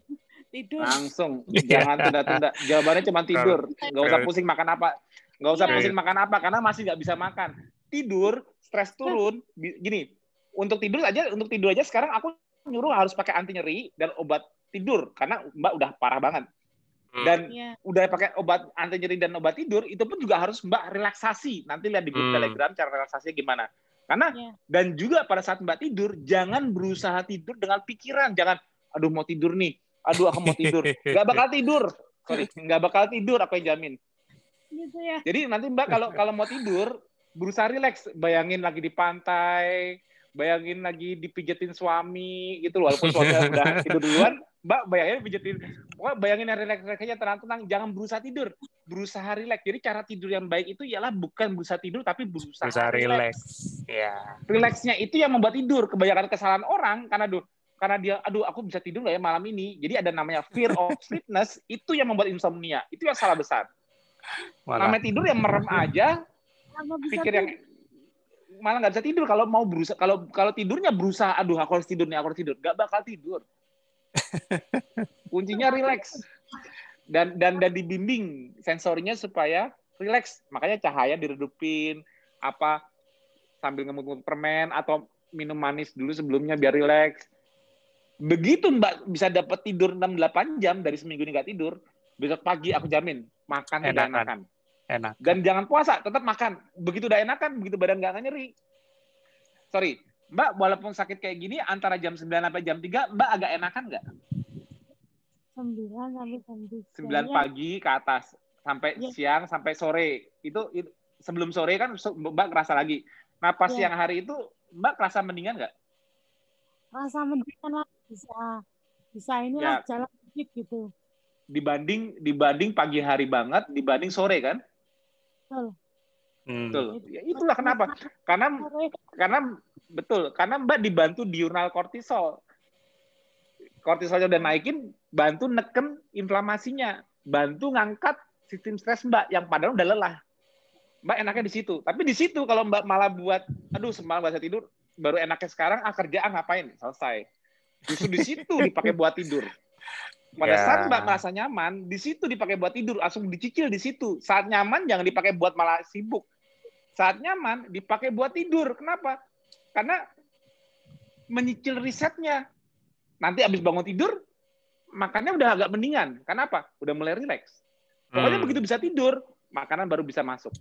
Speaker 5: Tidur.
Speaker 2: Langsung, jangan tunda-tunda. Jawabannya cuma tidur. Nggak usah pusing makan apa. Nggak usah pusing makan apa, karena masih nggak bisa makan. Tidur, stres turun. Gini, untuk tidur aja sekarang aku nyuruh harus pakai anti nyeri dan obat tidur, karena Mbak udah parah banget. Dan udah pakai obat anti nyeri dan obat tidur, itu pun juga harus Mbak relaksasi. Nanti lihat di grup Telegram cara relaksasinya gimana. Karena dan juga pada saat Mbak tidur, jangan berusaha tidur dengan pikiran. Jangan, aduh mau tidur nih, aduh aku mau tidur. Nggak bakal tidur. Nggak bakal tidur, aku yang jamin.
Speaker 5: Gitu ya.
Speaker 2: Jadi nanti Mbak kalau mau tidur, berusaha rileks. Bayangin lagi di pantai, bayangin lagi dipijetin suami, gitu. Walaupun suaminya udah tidur duluan, Mbak bayangin pijetin. Pokoknya bayangin yang rileks aja, tenang-tenang. Jangan berusaha tidur, berusaha rileks. Jadi cara tidur yang baik itu ialah bukan berusaha tidur, tapi berusaha rileks.
Speaker 1: Ya.
Speaker 2: Rileksnya itu yang membuat tidur. Kebanyakan kesalahan orang karena karena dia, aduh aku bisa tidur nggak ya malam ini. Jadi ada namanya fear of sleepness, itu yang membuat insomnia. Itu yang salah besar. Namanya tidur yang merem aja, pikir yang malah nggak bisa tidur. Kalau mau berusaha, kalau tidurnya berusaha, aduh aku harus tidur nih, aku harus tidur, nggak bakal tidur. Kuncinya relax dan dibimbing sensorinya supaya relax. Makanya cahaya diredupin, apa sambil ngemut-ngemut permen atau minum manis dulu sebelumnya biar relax. Begitu Mbak bisa dapat tidur 6-8 jam dari seminggu ini nggak tidur, besok pagi aku jamin makan udah enakan.
Speaker 1: Enak.
Speaker 2: Dan jangan puasa, tetap makan. Begitu udah enakan, begitu badan nggak nyeri. Sorry, Mbak, walaupun sakit kayak gini, antara jam 9 sampai jam 3, Mbak agak enakan nggak?
Speaker 5: 9 sampai jam
Speaker 2: 9 pagi ke atas, sampai siang, sampai sore. Itu sebelum sore kan Mbak kerasa lagi. Nah, pas siang hari itu, Mbak kerasa mendingan nggak?
Speaker 5: Rasa mendingan lah, bisa inilah jalan dikit gitu.
Speaker 2: Dibanding pagi hari banget, dibanding sore kan? Betul. Ya, itulah kenapa. Karena Mbak dibantu diurnal kortisol. Kortisolnya udah naikin, bantu neken inflamasinya, bantu ngangkat sistem stres Mbak yang padahal udah lelah. Mbak enaknya di situ. Tapi di situ kalau Mbak malah buat, aduh semalam nggak bisa tidur, baru enaknya sekarang, kerjaan ngapain? Selesai. Justru di situ dipakai buat tidur. Pada saat Mbak merasa nyaman, di situ dipakai buat tidur, langsung dicicil di situ. Saat nyaman jangan dipakai buat malah sibuk. Saat nyaman dipakai buat tidur. Kenapa? Karena menyicil risetnya. Nanti habis bangun tidur, makannya udah agak mendingan. Kenapa? Udah mulai rileks. Pokoknya begitu bisa tidur, makanan baru bisa masuk.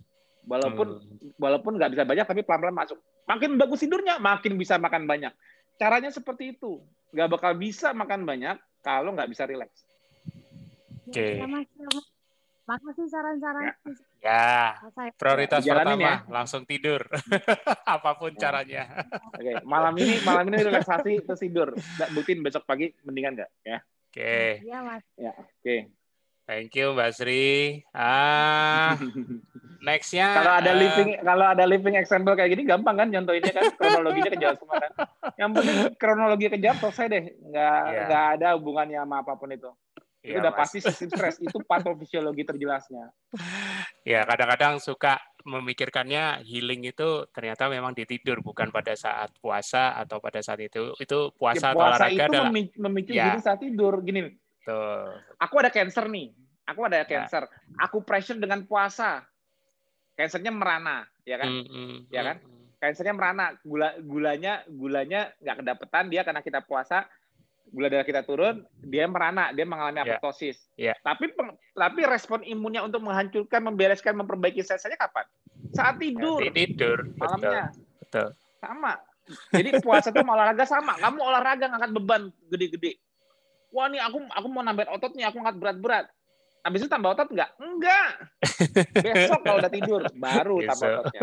Speaker 2: Walaupun nggak bisa banyak, tapi pelan-pelan masuk. Makin bagus tidurnya, makin bisa makan banyak. Caranya seperti itu. Nggak bakal bisa makan banyak kalau nggak bisa rileks.
Speaker 1: Oke.
Speaker 5: Makasih saran-saran.
Speaker 1: Ya, prioritas pertama langsung tidur. Apapun caranya.
Speaker 2: Oke, malam ini relaksasi terus tidur. Buktiin besok pagi mendingan nggak? Ya.
Speaker 1: Oke.
Speaker 5: Iya, Mas.
Speaker 2: Ya, oke.
Speaker 1: Thank you, Mbak Sri. Next-nya
Speaker 2: kalau ada living example kayak gini gampang kan nyontoinnya kan, kronologinya kejawab semua kan. Yang penting kronologi kejawab selesai deh, nggak ada hubungannya sama apapun itu. Itu udah pasti sistem stres, itu patofisiologi terjelasnya.
Speaker 1: Ya, kadang-kadang suka memikirkannya healing itu ternyata memang di tidur, bukan pada saat puasa atau pada saat itu puasa atau olahraga
Speaker 2: itu adalah memicu healing saat tidur. Gini, aku ada cancer nih, aku pressure dengan puasa, cancernya merana, ya kan, ya kan, cancernya merana, gulanya nggak kedapetan dia karena kita puasa. Gula darah kita turun, dia merana, dia mengalami apoptosis. Tapi respon imunnya untuk menghancurkan, membereskan, memperbaiki sel-selnya kapan? Saat tidur. Malamnya.
Speaker 1: Betul.
Speaker 2: Sama. Jadi puasa itu sama olahraga sama. Kamu olahraga ngangkat beban gede-gede. Wah nih aku mau nambah otot nih, aku ngangkat berat-berat. Habis itu tambah otot nggak? Enggak. Besok kalau udah tidur baru tambah ototnya.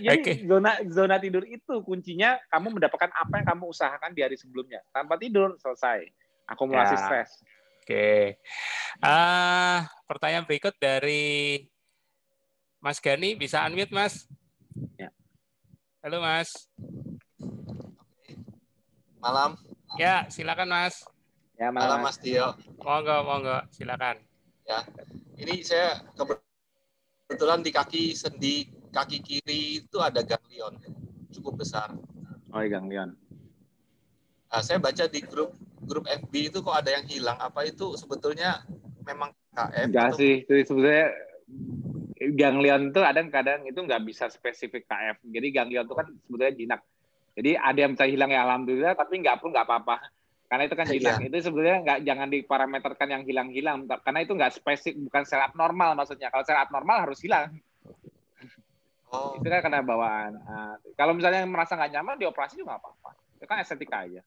Speaker 2: Jadi zona tidur itu kuncinya kamu mendapatkan apa yang kamu usahakan di hari sebelumnya. Tanpa tidur selesai. Akumulasi stres.
Speaker 1: Oke. Pertanyaan berikut dari Mas Gani, bisa unmute Mas?
Speaker 2: Ya.
Speaker 1: Halo Mas.
Speaker 6: Malam.
Speaker 1: Ya, silakan Mas.
Speaker 2: Ya,
Speaker 6: malam Mas Tio.
Speaker 1: Monggo, silakan.
Speaker 6: Ya, ini saya kebetulan di kaki sendi kaki kiri itu ada ganglion cukup besar.
Speaker 2: Oh, ganglion.
Speaker 6: Saya baca di grup FB itu kok ada yang hilang. Apa itu sebetulnya memang KF?
Speaker 2: Enggak sih, itu sebetulnya ganglion itu kadang-kadang itu nggak bisa spesifik KF. Jadi ganglion itu kan sebetulnya jinak. Jadi ada yang bisa hilang ya alhamdulillah, tapi nggak apa-apa. Karena itu kan jinak. Itu sebetulnya jangan diparameterkan yang hilang-hilang. Karena itu nggak spesifik, bukan sel abnormal maksudnya. Kalau sel abnormal harus hilang. Itu kan karena bawaan. Kalau misalnya merasa nggak nyaman, dioperasi juga nggak apa-apa. Itu kan estetika aja.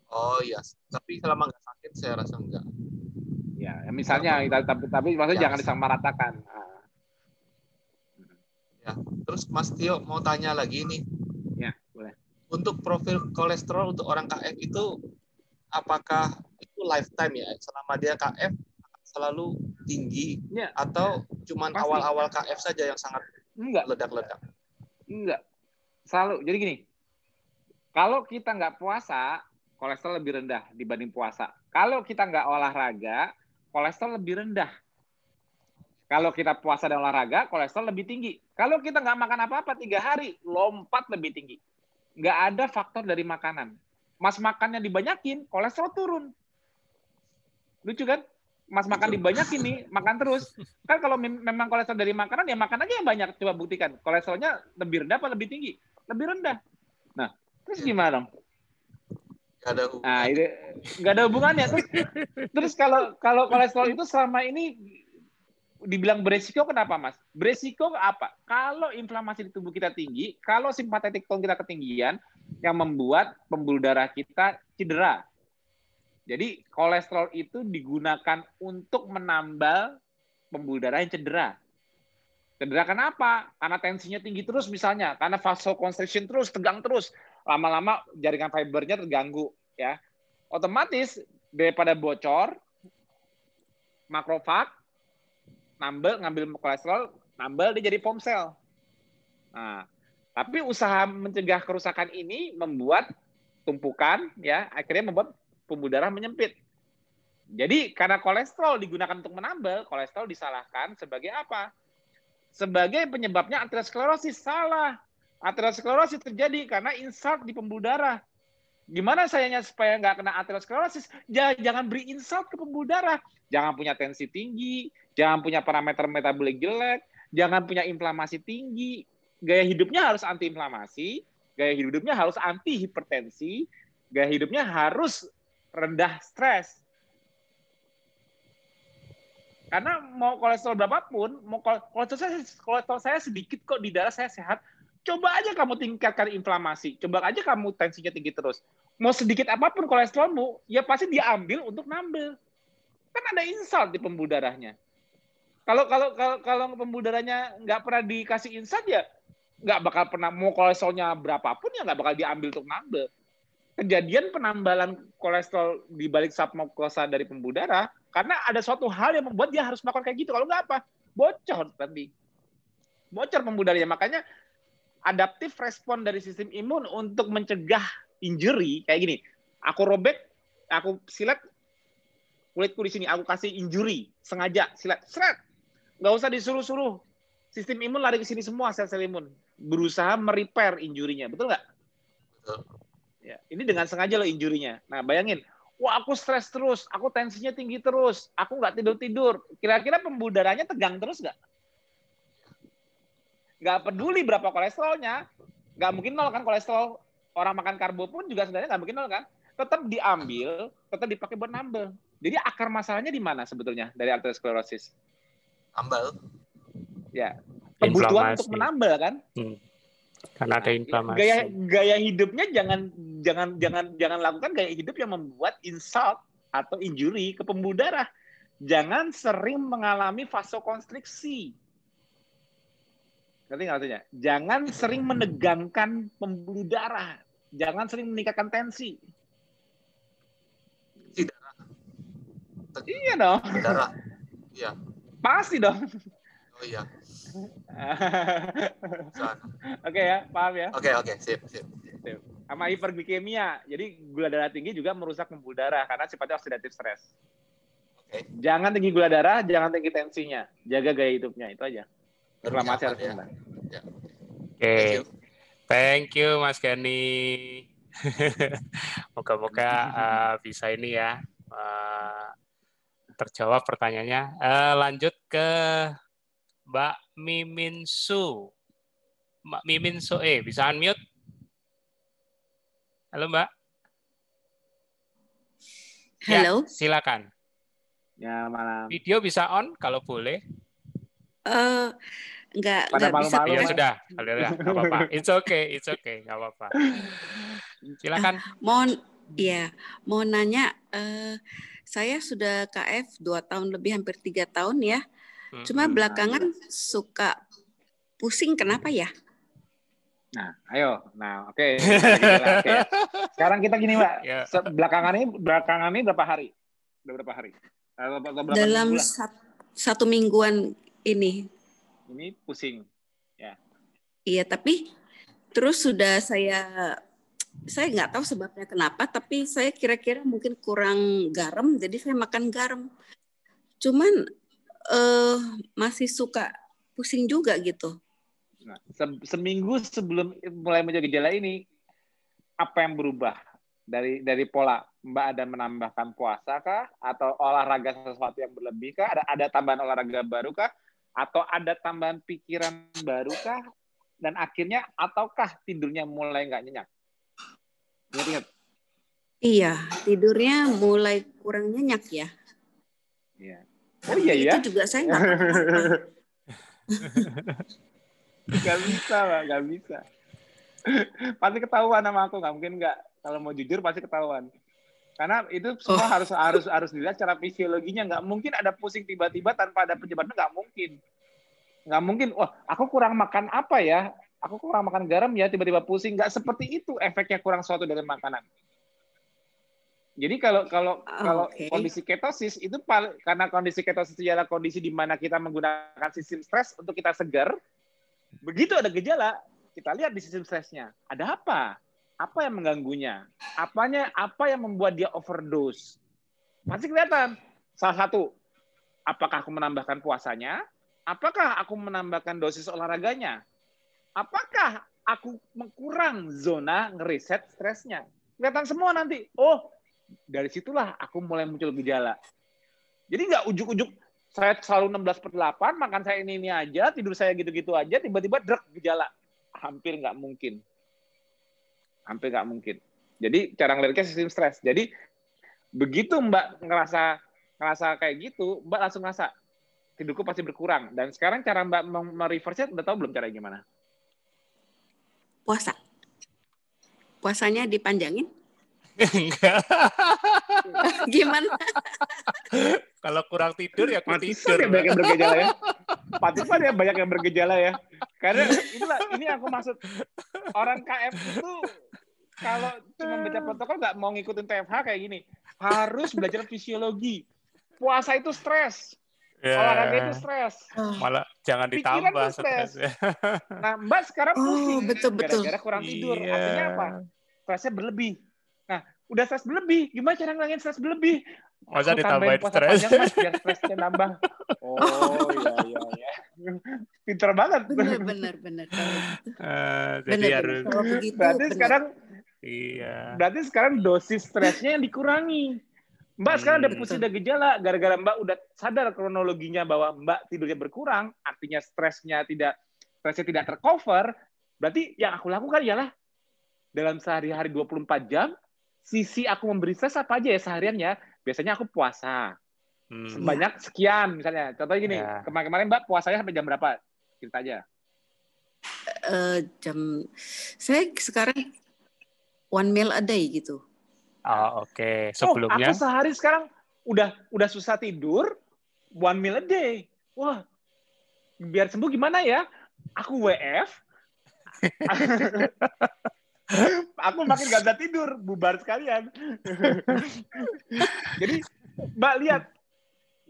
Speaker 6: Oh iya, tapi selama nggak sakit saya rasa enggak.
Speaker 2: Ya misalnya, tapi maksudnya jangan disamaratakan.
Speaker 6: Ya, terus Mas Tio mau tanya lagi nih.
Speaker 2: Ya, boleh.
Speaker 6: Untuk profil kolesterol untuk orang KF itu apakah itu lifetime ya? Selama dia KF selalu tinggi atau cuman awal-awal KF saja yang sangat ledak-ledak?
Speaker 2: Enggak. Selalu. Jadi gini, kalau kita nggak puasa, kolesterol lebih rendah dibanding puasa. Kalau kita nggak olahraga, kolesterol lebih rendah. Kalau kita puasa dan olahraga, kolesterol lebih tinggi. Kalau kita nggak makan apa-apa 3 hari, lompat lebih tinggi. Nggak ada faktor dari makanan. Mas makannya dibanyakin, kolesterol turun. Lucu kan? Mas makan dibanyakin nih, makan terus. Kan kalau memang kolesterol dari makanan, ya makan aja yang banyak. Coba buktikan. Kolesterolnya lebih rendah apa lebih tinggi? Lebih rendah. Nah, terus gimana dong? Nggak ada hubungannya. Terus kalau kolesterol itu selama ini dibilang beresiko, kenapa Mas? Beresiko apa? Kalau inflamasi di tubuh kita tinggi, kalau simpatetik tone kita ketinggian, yang membuat pembuluh darah kita cedera. Jadi kolesterol itu digunakan untuk menambal pembuluh darah yang cedera. Cedera kenapa? Karena tensinya tinggi terus misalnya, karena vasoconstriction terus, tegang terus, lama-lama jaringan fibernya terganggu, ya. Otomatis daripada bocor, makrofag ngambil kolesterol, nambal dia jadi foam cell. Nah, tapi usaha mencegah kerusakan ini membuat tumpukan, ya, akhirnya membuat pembuluh darah menyempit. Jadi karena kolesterol digunakan untuk menambal, kolesterol disalahkan sebagai apa? Sebagai penyebabnya aterosklerosis. Salah. Aterosklerosis terjadi karena insult di pembuluh darah. Gimana sayangnya supaya nggak kena aterosklerosis? Jangan beri insult ke pembuluh darah. Jangan punya tensi tinggi, jangan punya parameter metabolik jelek, jangan punya inflamasi tinggi. Gaya hidupnya harus anti-inflamasi, gaya hidupnya harus anti-hipertensi, gaya hidupnya harus rendah stres. Karena mau kolesterol berapapun, mau kolesterol saya sedikit kok, di darah saya sehat, coba aja kamu tingkatkan inflamasi, coba aja kamu tensinya tinggi terus. Mau sedikit apapun kolesterolmu, ya pasti diambil untuk nambel. Kan ada insult di pembuluh darahnya. Kalau pembuluh darahnya nggak pernah dikasih insult, ya nggak bakal pernah, mau kolesterolnya berapapun ya nggak bakal diambil untuk nambel. Kejadian penambalan kolesterol di balik submukosa dari pembuluh darah karena ada suatu hal yang membuat dia harus melakukan kayak gitu. Kalau nggak apa? Bocor nanti. Bocor pembuluh darahnya. Makanya adaptif respon dari sistem imun untuk mencegah injury kayak gini. Aku robek, aku silet kulitku di sini, aku kasih injury sengaja, silet, seret. Nggak usah disuruh-suruh. Sistem imun lari ke sini semua, sel-sel imun berusaha merepair injurinya, betul nggak?
Speaker 6: Betul.
Speaker 2: Ya, ini dengan sengaja loh injurinya. Nah, bayangin, wah aku stres terus, aku tensinya tinggi terus, aku nggak tidur-tidur. Kira-kira pembuluh darahnya tegang terus nggak? Nggak peduli berapa kolesterolnya, nggak mungkin nol kan kolesterol. Orang makan karbo pun juga sebenarnya nggak mungkin nol kan. Tetap diambil, tetap dipakai buat nambel. Jadi akar masalahnya di mana sebetulnya dari aterosklerosis?
Speaker 6: Ambal.
Speaker 2: Ya, kebutuhan
Speaker 1: Inflamasi.
Speaker 2: untuk menambal kan?
Speaker 1: Karena ada inflamasi.
Speaker 2: Gaya hidupnya jangan lakukan gaya hidup yang membuat insult atau injury ke pembuluh darah. Jangan sering mengalami vasokonstriksi. Ngerti nggak maksudnya? Jangan sering menegangkan pembuluh darah. Jangan sering meningkatkan tensi.
Speaker 6: Darah.
Speaker 2: Iya dong.
Speaker 6: Darah. Iya.
Speaker 2: Pasti dong.
Speaker 6: Oh iya.
Speaker 2: Oke ya, paham ya?
Speaker 6: Oke, sip.
Speaker 2: Sama hiperglikemia. Jadi gula darah tinggi juga merusak pembuluh darah karena sifatnya oksidatif stres.
Speaker 6: Oke.
Speaker 2: Jangan tinggi gula darah, jangan tinggi tensinya. Jaga gaya hidupnya, itu aja. Inflamasi harus rendah.
Speaker 6: Ya.
Speaker 1: Oke. Thank you Mas Gani. Moga-moga bisa ini ya terjawab pertanyaannya. Lanjut ke Mbak Miminsu. Mbak Miminsu, bisa unmute? Halo Mbak.
Speaker 7: Halo.
Speaker 1: Ya, silakan.
Speaker 2: Ya, malam.
Speaker 1: Video bisa on kalau boleh.
Speaker 7: Enggak
Speaker 2: bisa.
Speaker 7: Ya
Speaker 1: sudah, nggak apa-apa. It's okay, nggak apa-apa. Silakan.
Speaker 7: Mau nanya, saya sudah KF 2 tahun lebih, hampir 3 tahun ya. Cuma belakangan suka pusing, kenapa ya?
Speaker 2: Nah, ayo. Nah, oke. Sekarang kita gini, Mbak.
Speaker 1: Ya.
Speaker 2: Belakangan ini berapa hari? Udah berapa hari?
Speaker 7: Dalam 1 mingguan ini.
Speaker 2: Ini pusing. Ya.
Speaker 7: Iya, tapi terus sudah saya saya nggak tahu sebabnya kenapa, tapi saya kira-kira mungkin kurang garam, jadi saya makan garam. Cuman masih suka pusing juga gitu.
Speaker 2: Nah, seminggu sebelum mulai muncul gejala ini, apa yang berubah dari pola? Mbak ada menambahkan puasa kah? Atau olahraga sesuatu yang berlebih kah? Ada tambahan olahraga baru kah? Atau ada tambahan pikiran baru kah? Dan akhirnya, ataukah tidurnya mulai nggak nyenyak? Ingat-ingat.
Speaker 7: Iya, tidurnya mulai kurang nyenyak ya.
Speaker 2: Iya. Oh iya ya?
Speaker 7: Itu juga saya nggak tahu kenapa.
Speaker 2: Gak bisa, Pak. Gak bisa. Pasti ketahuan sama aku. Nggak mungkin nggak. Kalau mau jujur pasti ketahuan. Karena itu semua harus dilihat secara fisiologinya. Nggak mungkin ada pusing tiba-tiba tanpa ada penyebabnya. Nggak mungkin. Nggak mungkin. Wah, aku kurang makan apa ya? Aku kurang makan garam ya, tiba-tiba pusing. Nggak seperti itu efeknya kurang suatu dari makanan. Jadi kalau kondisi ketosis itu karena kondisi ketosis adalah kondisi di mana kita menggunakan sistem stres untuk kita segar. Begitu ada gejala, kita lihat di sistem stresnya. Ada apa? Apa yang mengganggunya? Apa yang membuat dia overdose? Pasti kelihatan. Salah satu, apakah aku menambahkan puasanya? Apakah aku menambahkan dosis olahraganya? Apakah aku kurang zona ngeriset stresnya? Kelihatan semua nanti. Oh, dari situlah aku mulai muncul gejala. Jadi nggak ujuk-ujuk saya selalu 16/8, makan saya ini aja, tidur saya gitu-gitu aja, tiba-tiba drek gejala. Hampir nggak mungkin. Hampir nggak mungkin. Jadi cara ngelihatnya sistem stres. Jadi begitu Mbak ngerasa kayak gitu, Mbak langsung ngerasa tidurku pasti berkurang. Dan sekarang cara Mbak mereverse udah tahu belum cara gimana?
Speaker 7: Puasa. Puasanya dipanjangin?
Speaker 1: Enggak.
Speaker 7: Gimana?
Speaker 1: Kalau kurang tidur ya aku tidur.
Speaker 2: Ya banyak yang bergejala ya. Pantesan ya banyak yang bergejala ya. Karena ini aku maksud orang KF itu kalau cuma baca protokol nggak mau ngikutin TFH kayak gini. Harus belajar fisiologi. Puasa itu stres. Olahraga itu stres.
Speaker 1: Malah jangan ditambah stresnya.
Speaker 2: Nah, Mbak sekarang pusing.
Speaker 7: Betul.
Speaker 2: Gara-gara kurang tidur. Artinya apa? Stresnya berlebih. Nah, udah stres berlebih. Gimana cara ngilangin stres berlebih?
Speaker 1: Masa
Speaker 2: Aku
Speaker 1: ditambahin
Speaker 2: puasa
Speaker 1: stres?
Speaker 2: panjang, Mas, biar stresnya nambah. Oh, iya. Pinter banget.
Speaker 7: Benar.
Speaker 1: Jadi harus.
Speaker 2: Berarti sekarang dosis stresnya yang dikurangi. Mbak sekarang ada pusing, ada gejala. Gara-gara Mbak udah sadar kronologinya bahwa Mbak tidurnya berkurang, artinya stresnya tidak tercover. Berarti yang aku lakukan ialah dalam sehari-hari 24 jam, sisi aku memberi stres apa aja ya sehariannya. Biasanya aku puasa. Sebanyak sekian misalnya. Contohnya gini, kemarin Mbak puasanya sampai jam berapa? Cerita aja.
Speaker 7: Saya sekarang 1 meal a day gitu.
Speaker 1: Oh, oke. Sebelumnya?
Speaker 2: Aku sehari sekarang udah susah tidur, 1 meal a day. Wah, biar sembuh gimana ya? Aku WF. Aku makin gak bisa tidur, bubar sekalian. Jadi Mbak lihat,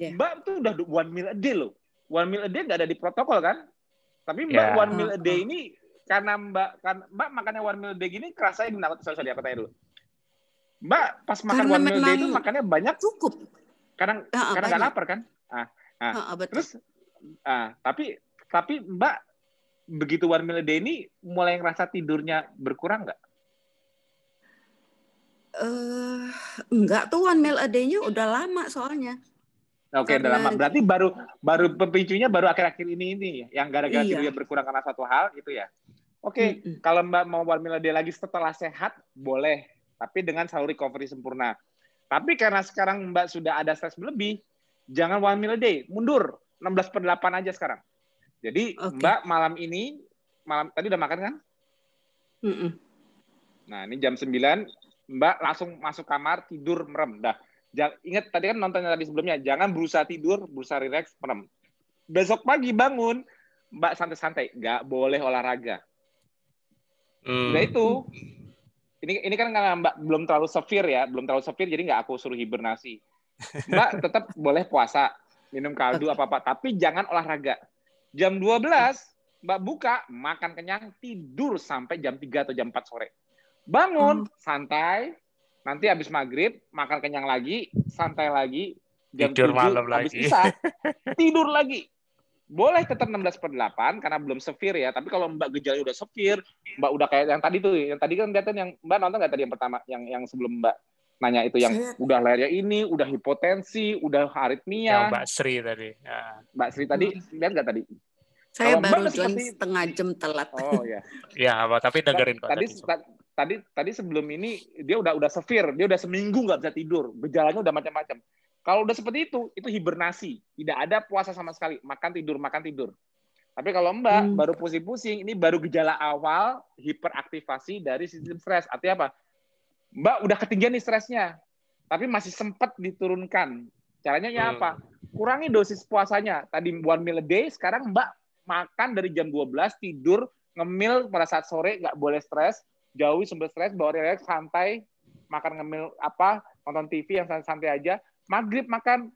Speaker 2: Mbak tuh udah 1 meal a day loh. 1 meal a day nggak ada di protokol kan? Tapi Mbak 1 meal a day ini karena Mbak makannya 1 meal a day gini kerasa gimana? Sorry, aku tanya dulu. Mbak pas makan 1 meal a day itu makannya banyak?
Speaker 7: Cukup.
Speaker 2: Karena nggak lapar kan? Terus, tapi Mbak begitu 1 meal a day ini mulai ngerasa tidurnya berkurang nggak?
Speaker 7: Enggak tuh 1 meal a day-nya udah lama soalnya.
Speaker 2: Oke, udah lama. Berarti baru pemicunya baru akhir-akhir ini yang gara-gara tidurnya berkurang karena satu hal itu ya. Oke, kalau Mbak mau 1 meal a day lagi setelah sehat boleh, tapi dengan selalu recovery sempurna. Tapi karena sekarang Mbak sudah ada stres berlebih, jangan 1 meal a day, mundur 16/8 aja sekarang. Jadi Mbak malam tadi udah makan kan? Nah, ini jam 9 Mbak langsung masuk kamar, tidur, merem. Dah. Ingat tadi kan nontonnya tadi sebelumnya, jangan berusaha tidur, berusaha relax, merem. Besok pagi bangun, Mbak santai-santai, nggak boleh olahraga. Udah itu. Ini kan karena Mbak belum terlalu severe ya, jadi nggak aku suruh hibernasi. Mbak tetap boleh puasa, minum kaldu apa-apa, tapi jangan olahraga. Jam 12, Mbak buka, makan kenyang, tidur sampai jam 3 atau jam 4 sore. Bangun, santai, nanti habis maghrib, makan kenyang lagi, santai lagi, jam
Speaker 1: tidur
Speaker 2: 7,
Speaker 1: malam
Speaker 2: habis
Speaker 1: lagi.
Speaker 2: isya, tidur lagi. Boleh tetap 16/8 karena belum severe ya, tapi kalau Mbak gejalanya udah severe, Mbak udah kayak yang tadi tuh, yang tadi kan kelihatan yang Mbak nonton nggak tadi yang pertama, yang sebelum Mbak nanya itu yang udah lehernya ini, udah hipotensi, udah aritmia.
Speaker 1: Yang Mbak Sri tadi. Ya.
Speaker 2: Mbak Sri tadi lihat nggak tadi?
Speaker 7: Saya
Speaker 2: Kalau
Speaker 7: baru
Speaker 2: Mbak
Speaker 7: join
Speaker 2: seperti
Speaker 7: setengah jam telat.
Speaker 2: oh ya.
Speaker 1: Ya, tapi dengerin kok
Speaker 2: Tadi sebelum ini dia udah severe, dia udah seminggu nggak bisa tidur, gejalanya udah macam-macam. Kalau udah seperti itu hibernasi, tidak ada puasa sama sekali, makan tidur. Tapi kalau Mbak baru pusing-pusing, ini baru gejala awal hiperaktivasi dari sistem stres. Artinya apa? Mbak udah ketinggian nih stresnya, tapi masih sempat diturunkan. Caranya ya apa? Kurangi dosis puasanya. Tadi 1 meal a day, sekarang Mbak makan dari jam 12, tidur, ngemil pada saat sore, nggak boleh stres, jauhi sumber stres, bawa relax, santai, makan ngemil apa, nonton TV yang santai aja, maghrib makan,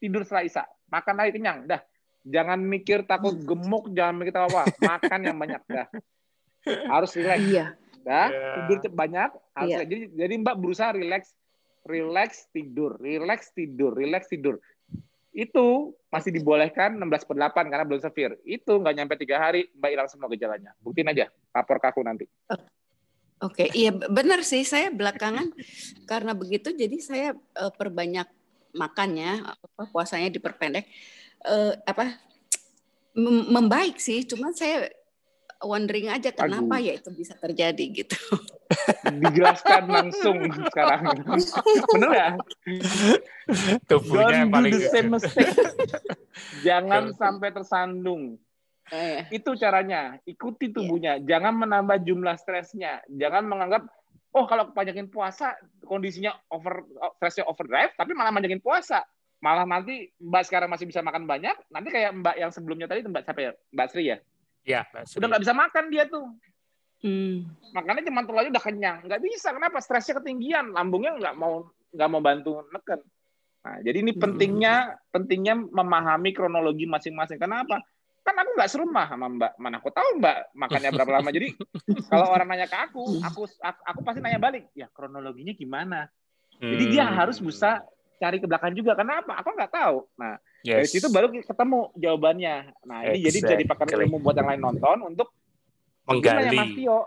Speaker 2: tidur setelah isya, makan lagi kenyang, dah. Jangan mikir takut gemuk, jangan mikir apa, makan yang banyak, dah. Harus relax.
Speaker 7: Iya.
Speaker 2: Dah, tidur banyak, harus jadi Mbak berusaha relax tidur. Itu masih dibolehkan 16/8 karena belum severe. Itu nggak nyampe 3 hari, Mbak hilang semua gejalanya. Buktiin aja, lapor ke aku nanti.
Speaker 7: Oke, iya benar sih. Saya belakangan karena begitu, jadi saya perbanyak makannya, puasanya diperpendek. Membaik sih, cuman saya wondering aja kenapa ya itu bisa terjadi gitu.
Speaker 2: Dijelaskan langsung sekarang. Bener ya?
Speaker 1: Tubuhnya yang paling
Speaker 2: do the same mistake. Jangan sampai tersandung. Itu caranya. Ikuti tubuhnya. Jangan menambah jumlah stresnya. Jangan menganggap, oh kalau kebanyakin puasa, kondisinya stresnya overdrive, tapi malah banyakin puasa. Malah nanti Mbak sekarang masih bisa makan banyak, nanti kayak Mbak yang sebelumnya tadi, Mbak siapa ya? Mbak Sri ya?
Speaker 1: Iya, Mbak Sri.
Speaker 2: Udah nggak bisa makan dia tuh. Makannya cuma telur aja udah kenyang. Nggak bisa, kenapa? Stresnya ketinggian, lambungnya nggak mau bantu neken. Nah, jadi ini pentingnya memahami kronologi masing-masing. Kenapa? Kan aku nggak serumah sama Mbak. Mana aku tahu Mbak makannya berapa lama. Jadi kalau orang nanya ke aku pasti nanya balik. Ya kronologinya gimana? Jadi dia harus bisa cari ke belakang juga. Kenapa? Aku nggak tahu. Nah, dari situ baru ketemu jawabannya. Nah, ini jadi bisa dipakai ilmu buat yang lain nonton untuk menggali. Mas Tio,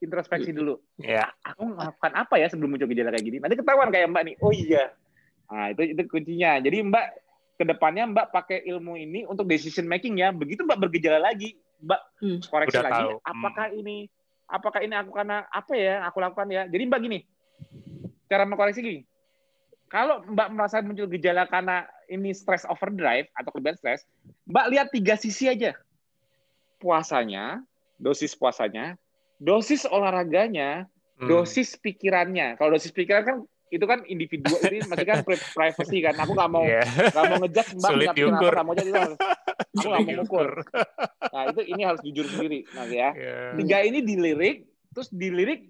Speaker 2: introspeksi dulu.
Speaker 1: Ya.
Speaker 2: Aku melakukan apa ya sebelum muncul gejala kayak gini? Nanti ketahuan kayak Mbak nih. Oh iya. Nah, itu kuncinya. Jadi Mbak kedepannya Mbak pakai ilmu ini untuk decision making ya. Begitu Mbak bergejala lagi, Mbak koreksi
Speaker 1: udah
Speaker 2: lagi.
Speaker 1: Tahu.
Speaker 2: Apakah ini aku karena apa ya aku lakukan ya? Jadi Mbak gini, cara mengkoreksi gini. Kalau Mbak merasa muncul gejala karena ini stress overdrive atau kelebihan stres, Mbak lihat 3 sisi aja. Puasanya, dosis puasanya, dosis olahraganya, dosis pikirannya. Kalau dosis pikiran kan itu kan individu, ini masih kan privacy kan. Aku nggak mau ngejudge Mbak nggak pikir apa, nggak mau jadi aku nggak mau mengukur. Nah ini harus jujur sendiri, nah ya. 3 ini dilirik, terus dilirik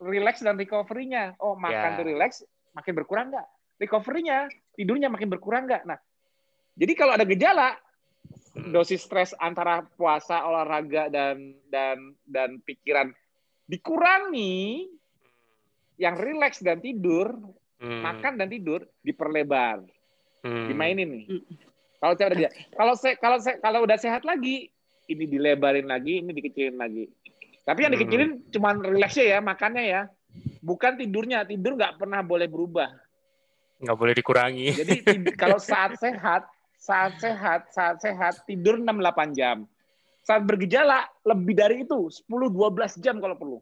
Speaker 2: relax dan recovery-nya. Oh makan tuh relax, makin berkurang nggak? Recovery-nya, tidurnya makin berkurang nggak? Nah, jadi kalau ada gejala dosis stres antara puasa, olahraga dan pikiran dikurangi, yang relax dan tidur, makan dan tidur diperlebar, dimainin nih. Kalau udah sehat lagi, ini dilebarin lagi, ini dikecilin lagi. Tapi yang dikecilin cuma relaxnya ya, makannya ya, bukan tidurnya. Tidur nggak pernah boleh berubah.
Speaker 1: Nggak boleh dikurangi.
Speaker 2: Jadi kalau saat sehat tidur 6-8 jam. Saat bergejala lebih dari itu, 10-12 jam kalau perlu.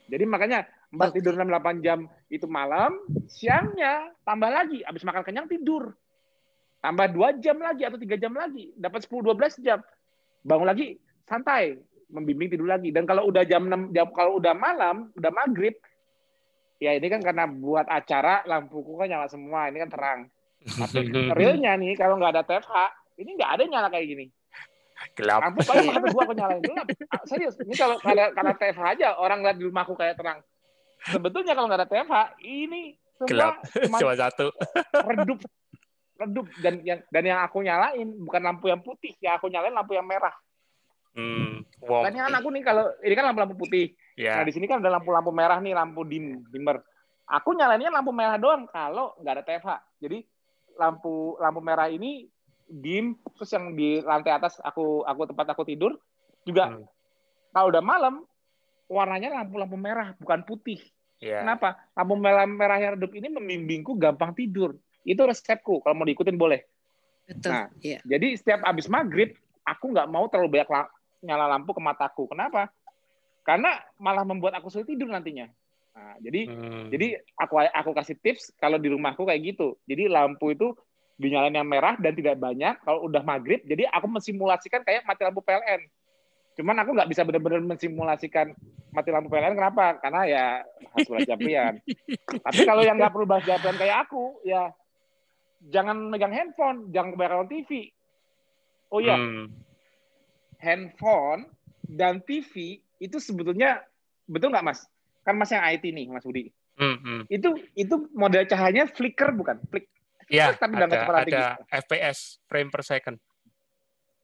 Speaker 2: Jadi makanya Mbak tidur 6-8 jam itu malam, siangnya tambah lagi, habis makan kenyang tidur. Tambah 2 jam lagi atau 3 jam lagi, dapat 10-12 jam. Bangun lagi santai, membimbing tidur lagi. Dan kalau udah kalau udah malam, udah maghrib, ya ini kan karena buat acara lampuku kan nyala semua, ini kan terang. Tapi realnya nih kalau nggak ada TFH, ini nggak ada nyala kayak gini.
Speaker 1: Gelap.
Speaker 2: Lampu paling HP gua aku nyalain gelap. Serius, ini kalau karena TFH aja orang lihat di rumahku kayak terang. Sebetulnya kalau nggak ada TFH, ini semua
Speaker 1: cuma satu.
Speaker 2: Redup dan yang aku nyalain bukan lampu yang putih, ya aku nyalain lampu yang merah. Makanya anakku nih kalau ini kan lampu putih,
Speaker 1: Yeah.
Speaker 2: Nah di sini kan ada lampu-lampu merah nih, lampu dimmer. Aku nyalainnya lampu merah doang kalau nggak ada TFH. Jadi lampu merah ini dim, terus yang di lantai atas tempat aku tidur juga kalau udah malam warnanya lampu-lampu merah bukan putih.
Speaker 1: Yeah.
Speaker 2: Kenapa? Lampu merah yang redup ini membimbingku gampang tidur. Itu resepku. Kalau mau diikutin boleh.
Speaker 7: Betul.
Speaker 2: Nah,
Speaker 7: Yeah.
Speaker 2: jadi setiap habis maghrib aku nggak mau terlalu banyak nyala lampu ke mataku. Kenapa? Karena malah membuat aku sulit tidur nantinya. Nah, jadi aku kasih tips kalau di rumahku kayak gitu. Jadi lampu itu dinyalain yang merah dan tidak banyak. Kalau udah maghrib, jadi aku mensimulasikan kayak mati lampu PLN. Cuman aku nggak bisa benar-benar mensimulasikan mati lampu PLN. Kenapa? Karena ya harus bahas japrian. Tapi kalau yang nggak perlu bahas japrian kayak aku, ya jangan megang handphone, jangan kebanyakan TV. Oh iya, handphone dan TV itu sebetulnya betul nggak Mas? Kan Mas yang IT nih, Mas Budi. Itu model cahayanya flicker bukan?
Speaker 1: Iya,
Speaker 2: tapi
Speaker 1: ada FPS, frame per second.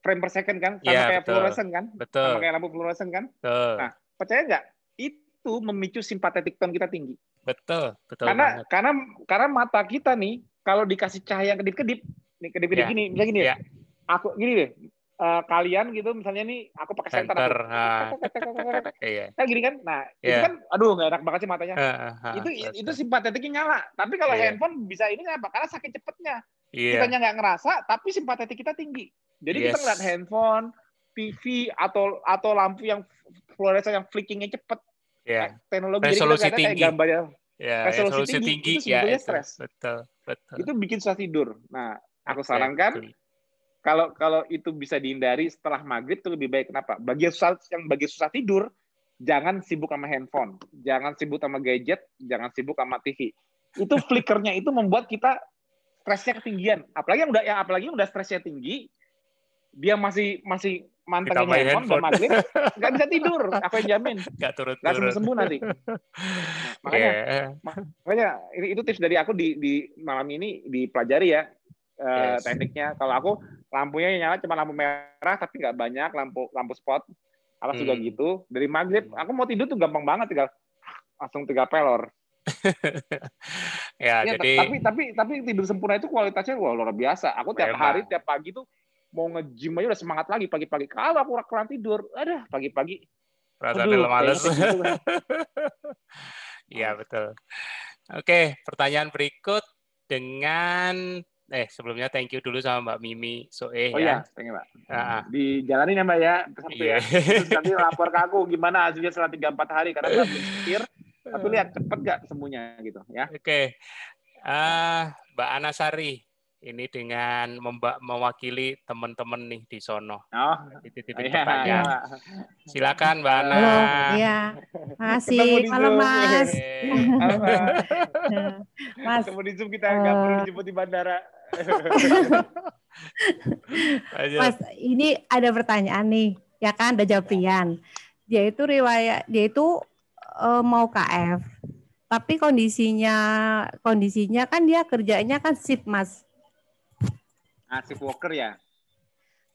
Speaker 2: Frame per second kan, sama kayak fluorescent kan,
Speaker 1: betul.
Speaker 2: Sama kayak lampu fluorescent kan.
Speaker 1: Betul.
Speaker 2: Nah, percaya nggak? Itu memicu simpatetik tone kita tinggi.
Speaker 1: Betul
Speaker 2: karena mata kita nih, kalau dikasih cahaya yang kedip-kedip, nih kedip-kedip gini, misalnya gini, aku gini deh, kalian gitu, misalnya nih, aku pakai senter, kan gini kan, nah itu kan, aduh nggak enak banget sih matanya. Itu simpatetiknya nyala. Tapi kalau handphone bisa ini kenapa? Karena saking cepetnya, kitanya nggak ngerasa, tapi simpatetik kita tinggi. Jadi kita ngeliat handphone, TV atau lampu yang fluorescent yang flickingnya cepet. Teknologi
Speaker 1: resolusi
Speaker 2: jadi kita
Speaker 1: tinggi.
Speaker 2: Kayak gambarnya
Speaker 1: resolusi tinggi
Speaker 2: itu sebetulnya stres.
Speaker 1: Betul.
Speaker 2: Itu bikin susah tidur. Nah, aku sarankan kalau itu bisa dihindari setelah maghrib itu lebih baik. Kenapa? Bagi susah tidur, jangan sibuk sama handphone, jangan sibuk sama gadget, jangan sibuk sama TV. Itu flickernya itu membuat kita stresnya ketinggian. Apalagi yang udah stresnya tinggi, dia masih mantengin handphone dan maghrib, nggak bisa tidur. Apa yang jamin?
Speaker 1: Nggak
Speaker 2: nggak sembuh nanti. Nah, makanya itu tips dari aku di malam ini dipelajari ya tekniknya. Kalau aku lampunya nyala cuma lampu merah tapi nggak banyak, lampu spot. Alas juga gitu. Dari maghrib aku mau tidur tuh gampang banget, langsung 3 pelor.
Speaker 1: Jadi
Speaker 2: tapi tidur sempurna itu kualitasnya luar biasa. Aku tiap hari tiap pagi tuh mau nge-gym aja udah semangat lagi pagi-pagi. Kalau aku kurang tidur, pagi-pagi
Speaker 1: rasanya males. Iya, betul. Oke, pertanyaan berikut dengan sebelumnya thank you dulu sama Mbak Mimi Soe
Speaker 2: ya. Thank you, Mbak. Dijalanin ya, Mbak ya. Terus nanti lapor ke aku gimana hasilnya setelah 3-4 hari karena Mbak belum setir. Tapi lihat cepet nggak sembuhnya gitu ya.
Speaker 1: Oke. Mbak Anasari ini dengan mewakili teman-teman nih di sono. Pertanyaan. Silakan Mbak Ana.
Speaker 5: Halo, iya. Makasih. Malam Mas.
Speaker 2: Mas. Ketemu di Zoom kita nggak perlu dijemput di bandara.
Speaker 5: Mas, ini ada pertanyaan nih, ya kan? Ada jawaban. Dia itu mau KF, tapi kondisinya kan dia kerjanya kan shift Mas.
Speaker 2: Shift worker ya?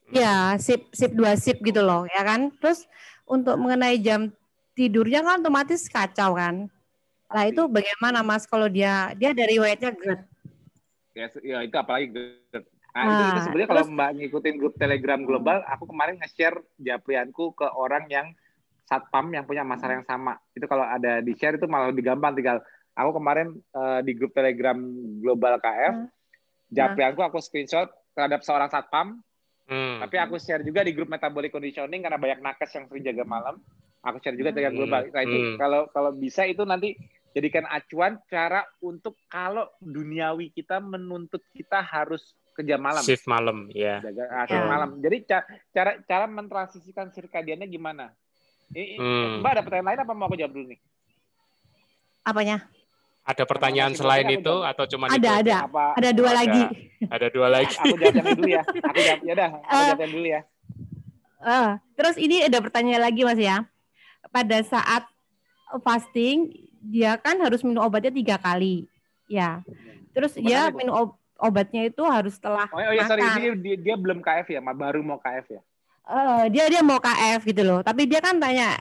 Speaker 5: Ya, shift 2 shift gitu loh, ya kan? Terus untuk mengenai jam tidurnya kan otomatis kacau kan? Nah itu bagaimana Mas kalau dia dari riwayatnya GERD?
Speaker 2: Ya itu apalagi GERD. Itu sebenarnya kalau Mbak ngikutin grup Telegram global, aku kemarin nge-share japrianku ke orang yang satpam yang punya masalah yang sama. Itu kalau ada di-share itu malah lebih gampang. Tinggal aku kemarin di grup Telegram global KF, japrianku aku screenshot terhadap seorang satpam, tapi aku share juga di grup metabolic conditioning karena banyak nakes yang sering jaga malam. Aku share juga Telegram global. Nah itu kalau bisa itu nanti jadikan acuan cara untuk kalau duniawi kita menuntut kita harus kerja malam.
Speaker 1: Shift malam, ya.
Speaker 2: Shift malam. Jadi cara mentransisikan sirkadiannya gimana? Mbak ada pertanyaan lain apa mau aku jawab dulu nih?
Speaker 5: Apanya?
Speaker 1: Ada pertanyaan selain itu atau cuma itu?
Speaker 5: Ada 2 lagi.
Speaker 1: Ada 2 lagi.
Speaker 2: Aku jawab yang dulu ya. Aku jawab yang dulu ya.
Speaker 5: Terus ini ada pertanyaan lagi Mas ya. Pada saat fasting dia kan harus minum obatnya 3 kali. Ya. Terus dia minum obatnya itu harus setelah makan.
Speaker 2: Sorry, ini dia belum KF ya, baru mau KF ya?
Speaker 5: Dia mau KF gitu loh. Tapi dia kan tanya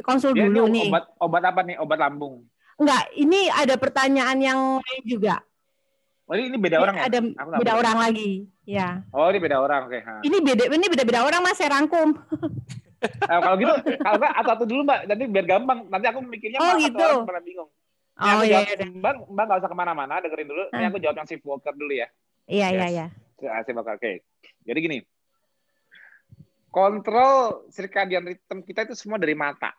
Speaker 5: konsul
Speaker 2: Dia
Speaker 5: dulu
Speaker 2: ini
Speaker 5: nih.
Speaker 2: Obat apa nih? Obat lambung.
Speaker 5: Enggak, ini ada pertanyaan yang lain juga.
Speaker 2: Oh, ini beda orang ya?
Speaker 5: Ada beda orang lagi. Ya.
Speaker 2: Oh, ini beda orang. Oke.
Speaker 5: Ini beda orang, Mas, saya rangkum.
Speaker 2: Kalau gitu, kalau enggak atau dulu Mbak, nanti biar gampang. Nanti aku mikirnya malah
Speaker 5: gitu.
Speaker 2: satu orang pernah bingung. Ini aku
Speaker 5: iya.
Speaker 2: jawab, Mbak nggak usah kemana-mana, dengerin dulu. Ini aku jawab yang shift worker dulu ya.
Speaker 5: Iya.
Speaker 2: Shift worker, oke. Jadi gini, kontrol circadian rhythm kita itu semua dari mata.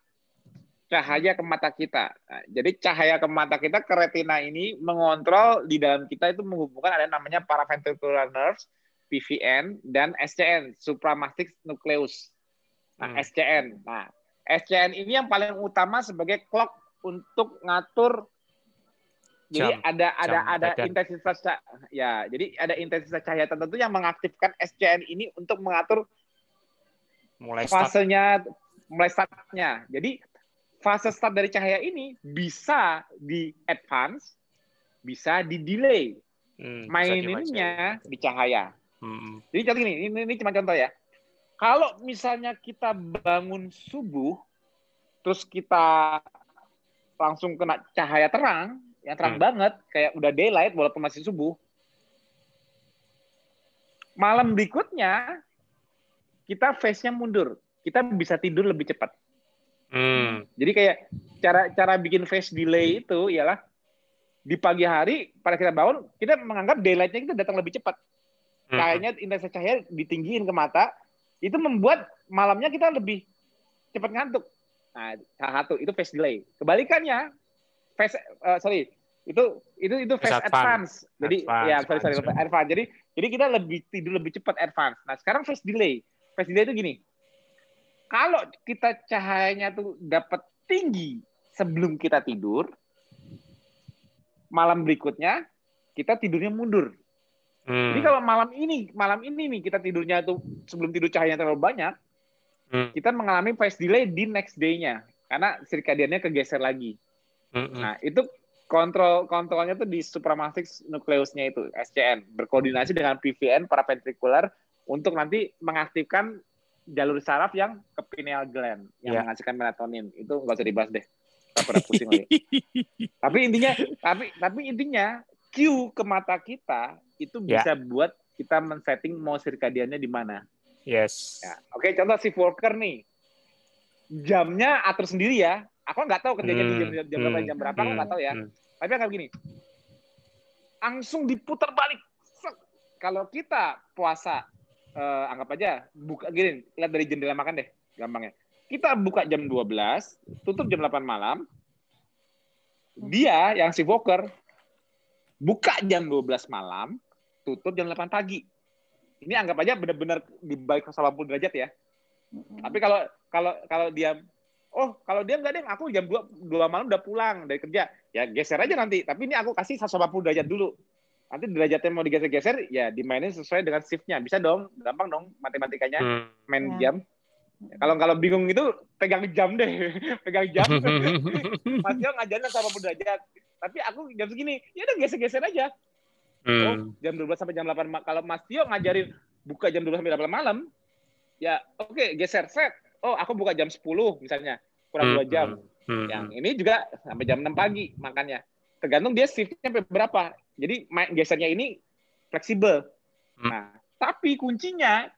Speaker 2: Cahaya ke mata kita. Nah, jadi cahaya ke mata kita ke retina ini mengontrol di dalam kita itu menghubungkan ada namanya paraventricular nerves, PVN, dan SCN, supramaxillary nucleus. Nah, SCN. Nah, SCN ini yang paling utama sebagai clock untuk ngatur. Jadi ada intensitas ya. Jadi ada intensitas cahaya tertentu yang mengaktifkan SCN ini untuk mengatur fasenya, mulai startnya. Jadi fase start dari cahaya ini bisa di advance, bisa di delay. Maininnya di cahaya. Jadi contoh ini cuma contoh ya. Kalau misalnya kita bangun subuh, terus kita langsung kena cahaya terang, yang terang banget, kayak udah daylight walaupun masih subuh. Malam berikutnya, kita phase-nya mundur. Kita bisa tidur lebih cepat. Jadi kayak cara bikin phase delay itu ialah di pagi hari pada kita bangun, kita menganggap daylight-nya kita datang lebih cepat. Kayaknya intensitas cahaya ditinggiin ke mata, itu membuat malamnya kita lebih cepat ngantuk. Nah, salah satu itu phase delay. Kebalikannya, phase itu phase advance. Jadi advance. Jadi kita tidur lebih cepat advance. Nah, sekarang phase delay. Phase delay itu gini. Kalau kita cahayanya tuh dapat tinggi sebelum kita tidur, malam berikutnya kita tidurnya mundur. Jadi kalau malam ini nih kita tidurnya tuh sebelum tidur cahayanya terlalu banyak, kita mengalami phase delay di next day-nya karena circadiannya kegeser lagi. Nah, itu kontrolnya tuh di supramaxillary nucleusnya itu SCN berkoordinasi dengan PVN paraventricular untuk nanti mengaktifkan jalur saraf yang ke pineal gland yang menghasilkan melatonin. Itu nggak usah dibahas deh. Tak pernah pusing lagi. Tapi intinya Q ke mata kita itu bisa buat kita men-setting mau circadiannya di mana.
Speaker 1: Yes.
Speaker 2: Ya, oke, contoh shift worker nih. Jamnya atur sendiri ya. Aku nggak tahu kerjanya di jam berapa, aku nggak tahu ya. Tapi anggap gini. Langsung diputar balik. Kalau kita puasa, anggap aja buka gini, lihat dari jendela makan deh, gampangnya. Kita buka jam 12, tutup jam 8 malam. Dia yang shift worker buka jam 12 malam, tutup jam 8 pagi. Ini anggap aja benar-benar di balik 180 derajat ya. Tapi kalau dia kalau dia enggak deh, aku jam 2 malam udah pulang dari kerja. Ya geser aja nanti. Tapi ini aku kasih 180 derajat dulu. Nanti derajatnya mau digeser-geser, ya dimainin sesuai dengan shift-nya. Bisa dong, gampang dong matematikanya, main jam. Kalau bingung itu, pegang jam deh. Pegang jam. Mas Tio ngajarin 180 derajat. Tapi aku jam segini, ya udah geser-geser aja. Jam 12 sampai jam 8. Kalau Mas Tio ngajarin buka jam 12 sampai 8 malam, ya oke, geser, set. Oh, aku buka jam 10 misalnya, kurang 2 jam. Yang ini juga sampai jam 6 pagi makannya. Tergantung dia shift-nya sampai berapa. Jadi gesernya ini fleksibel. Nah, tapi kuncinya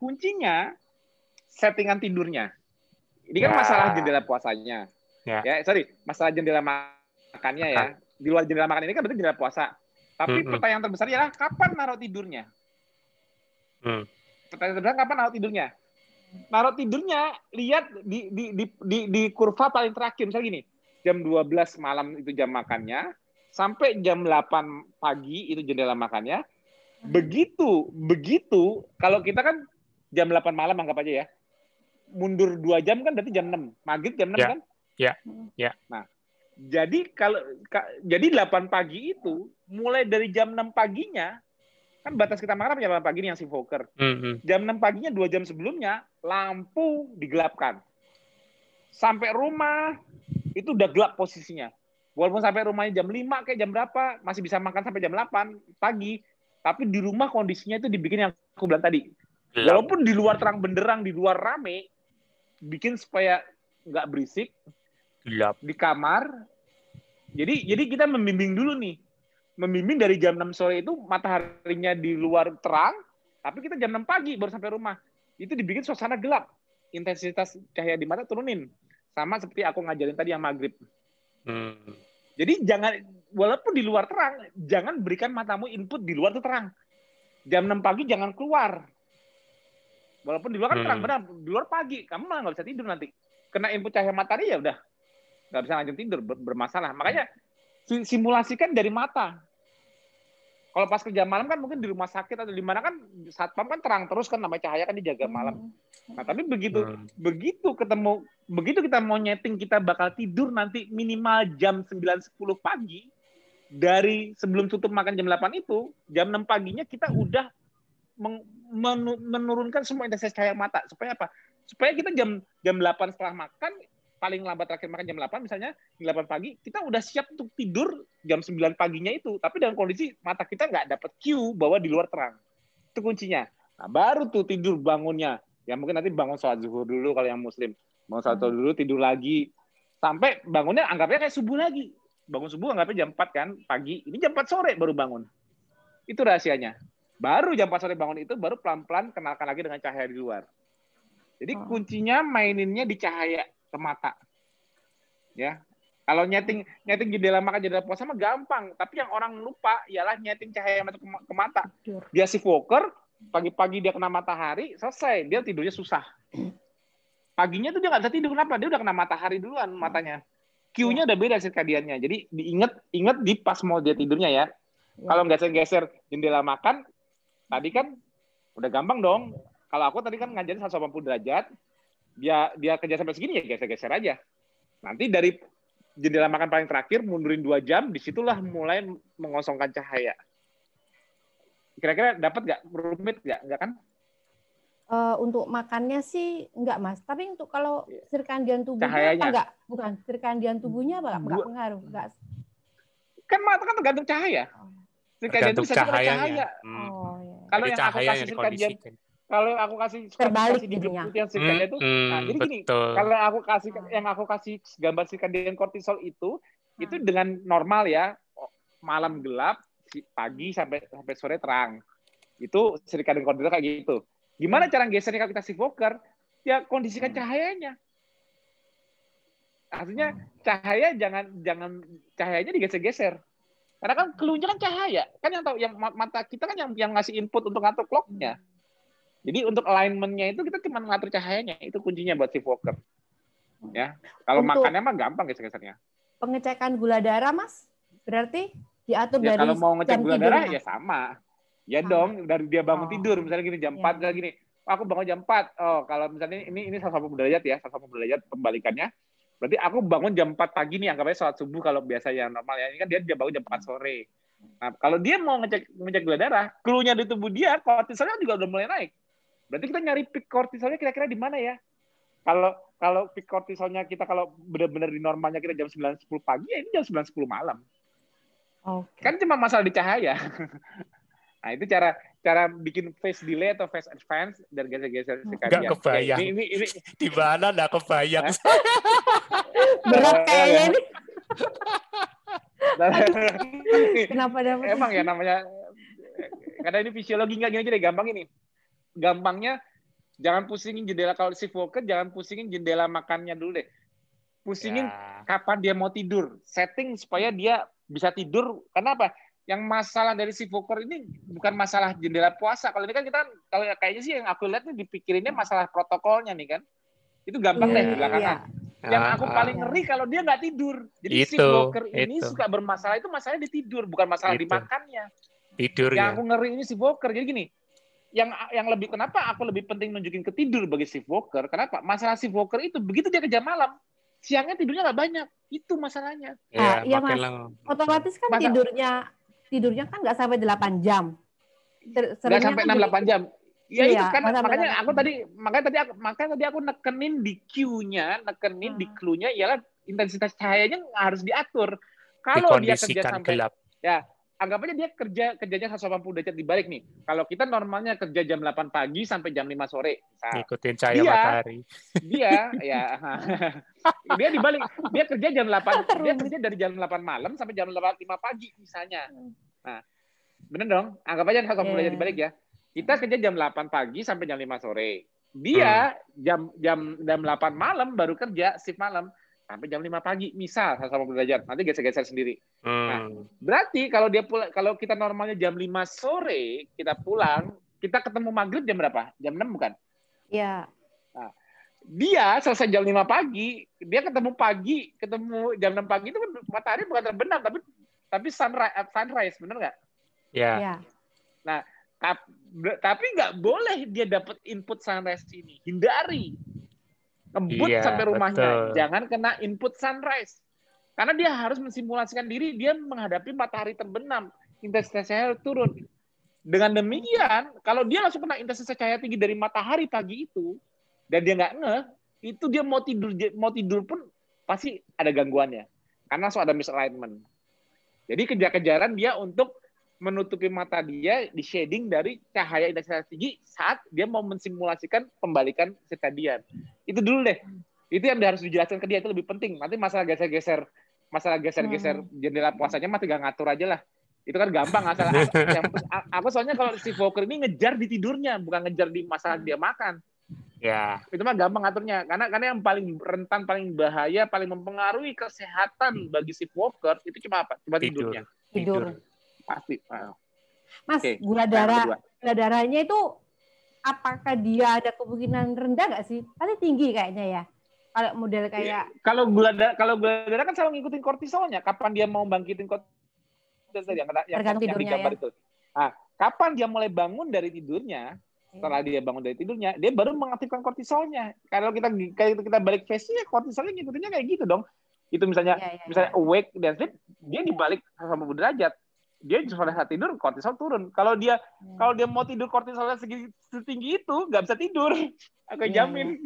Speaker 2: settingan tidurnya. Ini kan masalah jendela puasanya. Masalah jendela makannya ya. Di luar jendela makan ini kan berarti jendela puasa. Tapi pertanyaan terbesar adalah kapan naruh tidurnya? Pertanyaan terbesar kapan naruh tidurnya? Naruh tidurnya lihat di kurva paling terakhir. Misalnya gini, jam 12 malam itu jam makannya, sampai jam 8 pagi itu jendela makannya. Begitu kalau kita kan jam 8 malam anggap aja ya. Mundur 2 jam kan berarti jam 6. Maghrib jam 6 kan?
Speaker 1: Ya.
Speaker 2: Nah, jadi 8 pagi itu mulai dari jam 6 paginya kan batas kita makan jam 8 pagi nih yang shift worker. Jam 6 paginya 2 jam sebelumnya lampu digelapkan. Sampai rumah itu udah gelap posisinya. Walaupun sampai rumahnya jam 5 kayak jam berapa, masih bisa makan sampai jam 8 pagi. Tapi di rumah kondisinya itu dibikin yang aku bilang tadi. Walaupun di luar terang benderang, di luar rame, bikin supaya nggak berisik, di kamar. Jadi kita membimbing dulu nih. Membimbing dari jam 6 sore itu mataharinya di luar terang, tapi kita jam 6 pagi baru sampai rumah. Itu dibikin suasana gelap. Intensitas cahaya di mata turunin. Sama seperti aku ngajarin tadi yang maghrib. Jadi jangan, walaupun di luar terang, jangan berikan matamu input di luar itu terang. Jam 6 pagi jangan keluar. Walaupun di luar kan terang, benar. Di luar pagi, kamu malah nggak bisa tidur nanti. Kena input cahaya matahari ya udah. Nggak bisa lanjut tidur, bermasalah. Makanya simulasikan dari mata. Kalau pas kerja malam kan mungkin di rumah sakit atau di mana kan satpam kan terang terus kan, namanya cahaya kan dijaga malam. Nah tapi begitu kita mau nyeting kita bakal tidur nanti minimal jam 9-10 pagi, dari sebelum tutup makan jam 8 itu, jam 6 paginya kita udah menurunkan semua intensitas cahaya mata. Supaya apa? Supaya kita jam 8 setelah makan, paling lambat terakhir makan jam 8 misalnya, jam 8 pagi, kita udah siap untuk tidur jam 9 paginya itu. Tapi dalam kondisi mata kita nggak dapat cue bahwa di luar terang. Itu kuncinya. Nah, baru tuh tidur bangunnya. Ya mungkin nanti bangun sholat zuhur dulu kalau yang muslim. Bangun sholat zuhur dulu, tidur lagi. Sampai bangunnya anggapnya kayak subuh lagi. Bangun subuh anggapnya jam 4 kan, pagi. Ini jam 4 sore baru bangun. Itu rahasianya. Baru jam 4 sore bangun itu, baru pelan-pelan kenalkan lagi dengan cahaya di luar. Jadi kuncinya maininnya di cahaya ke mata, ya. Kalau nyeting jendela makan jendela puasa mah gampang, tapi yang orang lupa ialah nyeting cahaya mata ke mata. Dia shift worker, pagi-pagi dia kena matahari, selesai, dia tidurnya susah. Paginya tuh dia nggak bisa tidur, kenapa? Dia udah kena matahari duluan matanya. Q-nya udah beda sirkadiannya. Jadi ingat di pas mau dia tidurnya ya. Kalau geser jendela makan, tadi kan udah gampang dong. Kalau aku tadi kan ngajarin 180 derajat, dia kerja sampai segini ya geser-geser aja. Nanti dari jendela makan paling terakhir mundurin 2 jam, disitulah mulai mengosongkan cahaya. Kira-kira dapat nggak? Rumit nggak? Nggak kan?
Speaker 5: Untuk makannya sih enggak, Mas. Tapi untuk kalau sirkadian tubuhnya
Speaker 2: cahayanya.
Speaker 5: enggak, bukan sirkadian tubuhnya enggak pengaruh, enggak.
Speaker 2: Kan mata kan tergantung cahaya. Sirkadian itu cahaya. Kalau yang aku kasih sirkadian, kalau aku kasih yang sirkadian itu, nah jadi gini, kalau aku kasih gambar sirkadian kortisol itu dengan normal ya, malam gelap, pagi sampai sore terang. Itu sirkadian kortisol kayak gitu. Gimana cara gesernya kalau kita shift worker? Ya kondisikan cahayanya. Artinya cahaya jangan cahayanya digeser-geser. Karena kan clue-nya kan cahaya. Kan yang tahu yang mata kita kan yang ngasih input untuk ngatur clock-nya. Jadi untuk alignment-nya itu kita cuma ngatur cahayanya. Itu kuncinya buat shift worker. Ya. Kalau makannya mah gampang geser-gesernya.
Speaker 5: Pengecekan gula darah, Mas? Berarti diatur
Speaker 2: ya,
Speaker 5: dari
Speaker 2: kalau mau ngecek gula darah
Speaker 5: tidurnya.
Speaker 2: Ya sama. Ya dong, dari dia bangun tidur, misalnya gini jam 4 misalnya gini. Aku bangun jam 4. Oh, kalau misalnya ini 180 derajat ya, 180 derajat pembalikannya. Berarti aku bangun jam 4 pagi nih, anggapnya sholat subuh kalau biasa yang normal ya. Ini kan dia bangun jam 4 sore. Nah, kalau dia mau ngecek gula darah, clue-nya di tubuh dia, kortisolnya juga udah mulai naik. Berarti kita nyari peak kortisolnya kira-kira di mana ya? Kalau peak kortisolnya kita kalau benar-benar di normalnya kita jam 9-10 pagi, ya ini jam 9-10 malam. Kan cuma masalah di cahaya. Nah, itu cara bikin face delay atau face advance dan geser-geser sirkadian.
Speaker 1: Nggak kebayang.
Speaker 2: Ya, ini
Speaker 1: di mana nggak kebayang.
Speaker 5: Berat kayaknya ini. Kenapa dapat?
Speaker 2: Emang ya namanya, karena ini fisiologi nggak gini aja deh, gampang ini. Gampangnya jangan pusingin jendela kalau shift worker, jangan pusingin jendela makannya dulu deh. Pusingin kapan dia mau tidur. Setting supaya dia bisa tidur. Karena apa? Yang masalah dari shift worker ini bukan masalah jendela puasa. Kalau ini kan kita, kalau kayaknya sih yang aku lihat nih dipikirinnya masalah protokolnya nih kan. Itu gampang deh belakangan. Yang aku paling ngeri kalau dia nggak tidur. Jadi shift worker ini suka bermasalah, itu masalahnya di tidur, bukan masalah di makannya.
Speaker 1: Tidurnya.
Speaker 2: Yang aku ngeri ini shift worker. Jadi gini, yang lebih, kenapa aku lebih penting nunjukin ke tidur bagi shift worker? Kenapa? Masalah shift worker itu begitu dia kerja malam, siangnya tidurnya nggak banyak. Itu masalahnya.
Speaker 5: Iya, Mas. Otomatis kan tidurnya kan nggak sampai 8 jam.
Speaker 2: Nggak sampai 6-8 jam. Ya itu kan makanya tadi aku nekenin di Q-nya, nekenin di clue-nya ialah intensitas cahayanya harus diatur. Kalau dia kerja sampai gelap. Ya, anggap aja dia kerjanya 180 derajat dibalik nih. Kalau kita normalnya kerja jam 8 pagi sampai jam 5 sore.
Speaker 1: Ikutin cahaya matahari.
Speaker 2: Dia dia dibalik. Dia kerja jam 8, dia kerja dari jam 8 malam sampai jam 5 pagi misalnya. Nah, bener dong? Anggap aja 180 derajat dibalik ya. Kita kerja jam 8 pagi sampai jam 5 sore. Dia jam 8 malam baru kerja shift malam sampai jam 5 pagi, misal 180 derajat. Nanti geser-geser sendiri. Nah, berarti kalau kalau kita normalnya jam 5 sore kita pulang, kita ketemu maghrib jam berapa? Jam 6 bukan?
Speaker 5: Iya.
Speaker 2: Nah, dia selesai jam 5 pagi, dia ketemu jam 6 pagi itu matahari bukan terbenam tapi sunrise, benar nggak?
Speaker 1: Iya.
Speaker 2: Nah, tapi nggak boleh dia dapat input sunrise ini. Hindari. Ngebut sampai rumahnya. Betul. Jangan kena input sunrise. Karena dia harus mensimulasikan diri dia menghadapi matahari terbenam. Intensitas cahaya turun. Dengan demikian, kalau dia langsung kena intensitas cahaya tinggi dari matahari pagi itu, dan dia nggak ngeh, itu dia mau tidur pun pasti ada gangguannya. Karena langsung ada misalignment. Jadi kejar-kejaran dia untuk menutupi mata dia di shading dari cahaya intensitas tinggi saat dia mau mensimulasikan pembalikan sirkadian. Itu dulu deh. Itu yang harus dijelaskan ke dia, itu lebih penting. Nanti masalah geser-geser jendela puasanya mah tinggal ngatur aja lah. Itu kan gampang asal. Aku soalnya kalau si Walker ini ngejar di tidurnya, bukan ngejar di masalah dia makan.
Speaker 1: Ya.
Speaker 2: Itu mah gampang ngaturnya. Karena yang paling rentan, paling bahaya, paling mempengaruhi kesehatan bagi si Walker itu cuma apa? Cuma tidurnya.
Speaker 5: Tidur.
Speaker 2: Pasti.
Speaker 5: Mas, gula darahnya itu apakah dia ada kemungkinan rendah nggak sih? Pasti tinggi kayaknya ya. Kalau model kayak
Speaker 2: kalau gula darah kan selalu ngikutin kortisolnya. Kapan dia mau bangkitin kortisol yang digambar itu. Nah, kapan dia mulai bangun dari tidurnya? Setelah dia bangun dari tidurnya, dia baru mengaktifkan kortisolnya. Kalau kita balik phase-nya, kortisolnya ngikutinnya kayak gitu dong. Itu misalnya awake dan sleep, dia dibalik 180 derajat. Dia pada saat tidur kortisol turun. Kalau dia mau tidur kortisolnya setinggi itu nggak bisa tidur. Aku jamin.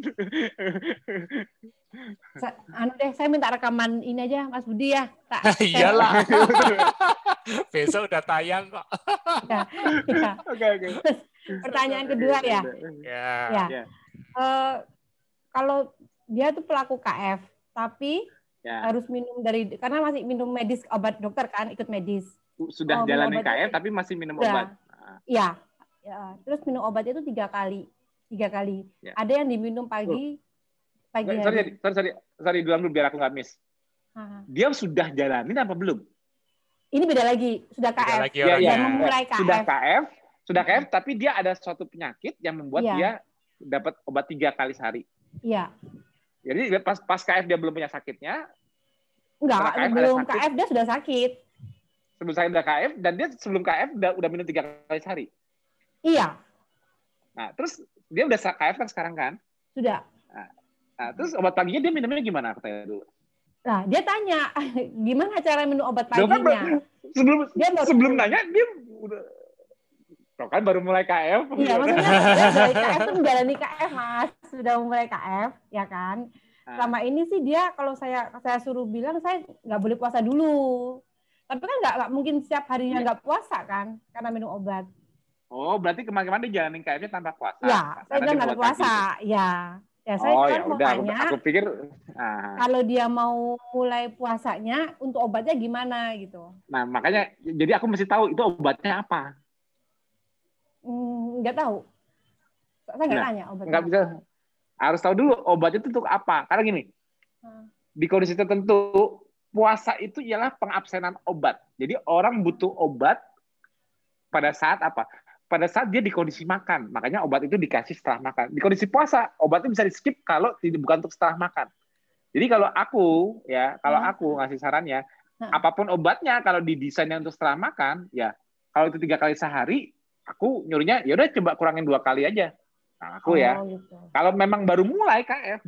Speaker 5: Saya minta rekaman ini aja Mas Budi ya.
Speaker 1: Iyalah. Besok udah tayang kok.
Speaker 2: Oke.
Speaker 5: Pertanyaan kedua ya.
Speaker 1: Ya.
Speaker 5: Kalau dia tuh pelaku KF, tapi harus minum karena masih minum medis, obat dokter kan, ikut medis.
Speaker 2: Sudah jalani KF tapi masih minum obat.
Speaker 5: Iya. Ya. Terus minum obatnya itu 3 kali. Ya. Ada yang diminum pagi hari.
Speaker 2: Sorry dulu biar aku nggak miss. Dia sudah jalanin apa belum?
Speaker 5: Ini beda lagi. Sudah KF. Memulai KF.
Speaker 2: Sudah KF tapi dia ada suatu penyakit yang membuat dia dapat obat 3 kali sehari.
Speaker 5: Iya.
Speaker 2: Jadi pas KF dia belum punya sakitnya.
Speaker 5: Enggak, belum KF dia sudah sakit.
Speaker 2: Sebelum saya udah KF dan dia sebelum KF udah minum 3 kali sehari.
Speaker 5: Iya.
Speaker 2: Nah, terus dia udah KF kan sekarang kan?
Speaker 5: Sudah.
Speaker 2: Nah, terus obat paginya dia minumnya gimana? Aku tanya dulu.
Speaker 5: Nah, dia tanya, gimana cara minum obat paginya?
Speaker 2: Sebelum nanya dia udah kan baru mulai KF.
Speaker 5: Iya, maksudnya dia dari KF tuh menjalani KF, Mas. Sudah mulai KF, ya kan? Selama ini sih dia kalau saya suruh bilang saya nggak boleh puasa dulu. Tapi kan nggak mungkin setiap harinya nggak puasa kan, karena minum obat.
Speaker 2: Oh, berarti kemarin-kemarin dia jalanin KF-nya tanpa puasa.
Speaker 5: Ya, saya bilang nggak ada puasa. Ya, saya kan mau tanya.
Speaker 2: Aku pikir
Speaker 5: kalau dia mau mulai puasanya untuk obatnya gimana gitu.
Speaker 2: Nah, makanya jadi aku mesti tahu itu obatnya apa.
Speaker 5: Nggak tahu. Saya nggak tanya obatnya.
Speaker 2: Nggak bisa. Harus tahu dulu obatnya itu untuk apa. Karena gini, di kondisi tertentu puasa itu ialah pengabsenan obat. Jadi orang butuh obat pada saat apa? Pada saat dia di kondisi makan. Makanya obat itu dikasih setelah makan. Di kondisi puasa, obat itu bisa di-skip kalau bukan untuk setelah makan. Jadi kalau aku ngasih sarannya, apapun obatnya kalau didesainnya untuk setelah makan, ya kalau itu 3 kali sehari, aku nyuruhnya ya udah coba kurangin 2 kali aja. Nah, aku gitu. Kalau memang baru mulai KF,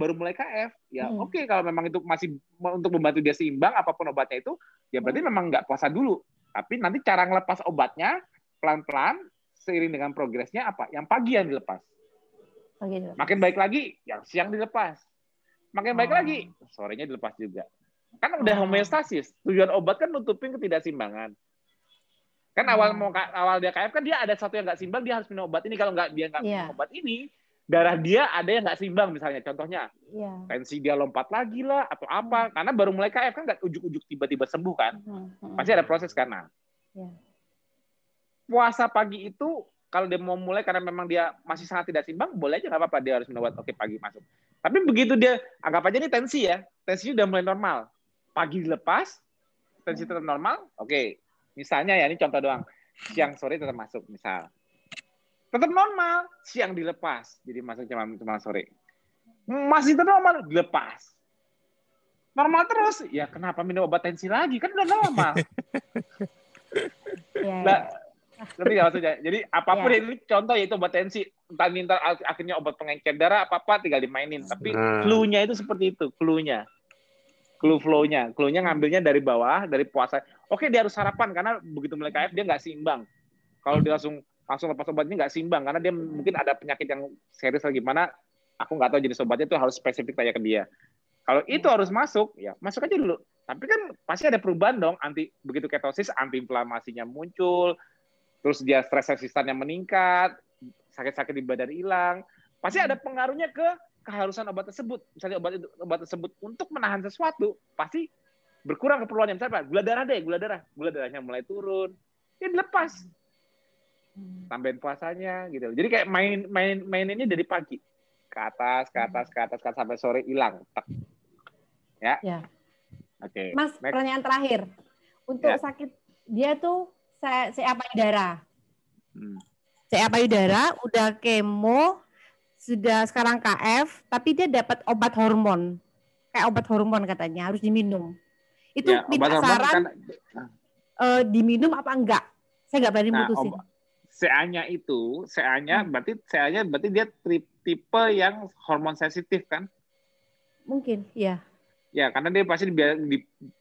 Speaker 2: ya oke. Kalau memang itu masih untuk membantu dia seimbang, apapun obatnya itu, ya berarti memang nggak puasa dulu. Tapi nanti cara ngelepas obatnya pelan-pelan, seiring dengan progresnya apa? Yang pagi yang dilepas. Makin baik lagi, yang siang dilepas. Makin baik lagi, sorenya dilepas juga. Kan udah homeostasis. Tujuan obat kan nutupin ketidakseimbangan. Kan awal dia KF kan dia ada satu yang nggak seimbang, dia harus minum obat ini. Kalau dia nggak minum obat ini, darah dia ada yang nggak seimbang misalnya. Contohnya, tensi dia lompat lagi lah atau apa. Karena baru mulai KF kan nggak ujuk-ujuk tiba-tiba sembuh kan. Pasti ada proses karena. Puasa pagi itu kalau dia mau mulai karena memang dia masih sangat tidak seimbang, boleh aja nggak apa-apa dia harus minum obat. Oke, pagi masuk. Tapi begitu dia anggap aja ini tensi ya, tensinya udah mulai normal. Pagi dilepas, tensi tetap normal. Oke. Misalnya ya, ini contoh doang. Siang sore tetap masuk, misal. Tetap normal, siang dilepas. Jadi masuk cuma sore. Masih tetap normal, dilepas. Normal terus. Ya kenapa minum obat tensi lagi? Kan udah normal. Ngerti nggak maksudnya? Jadi apapun ini contoh yaitu obat tensi. Entah akhirnya obat pengencer darah, apa-apa tinggal dimainin. Tapi clue-nya itu seperti itu, clue-nya. Clue flow-nya ngambilnya dari bawah, dari puasa. Oke, dia harus sarapan karena begitu mulai KF dia nggak seimbang. Kalau dia langsung lepas obatnya nggak seimbang karena dia mungkin ada penyakit yang serius lagi gimana, aku nggak tahu jenis obatnya itu harus spesifik tanya ke dia. Kalau itu harus masuk, ya masuk aja dulu. Tapi kan pasti ada perubahan dong, begitu ketosis antiinflamasinya muncul, terus dia stres resistannya meningkat, sakit-sakit di badan hilang, pasti ada pengaruhnya ke keharusan obat tersebut. Misalnya obat tersebut untuk menahan sesuatu, pasti berkurang keperluannya. Misalnya gula darahnya mulai turun, ya dilepas. Tambahin puasanya gitu. Jadi kayak main ini dari pagi ke atas sampai sore hilang. Ya. Oke.
Speaker 5: Mas, pertanyaan terakhir. Untuk sakit dia tuh CA payudara. CA payudara udah kemo, sudah sekarang KF, tapi dia dapat obat hormon. Kayak obat hormon katanya, harus diminum. Itu minta saran diminum apa enggak? Saya nggak berani mutusin.
Speaker 2: CA-nya berarti dia tipe yang hormon sensitif kan?
Speaker 5: Mungkin, iya.
Speaker 2: Ya, karena dia pasti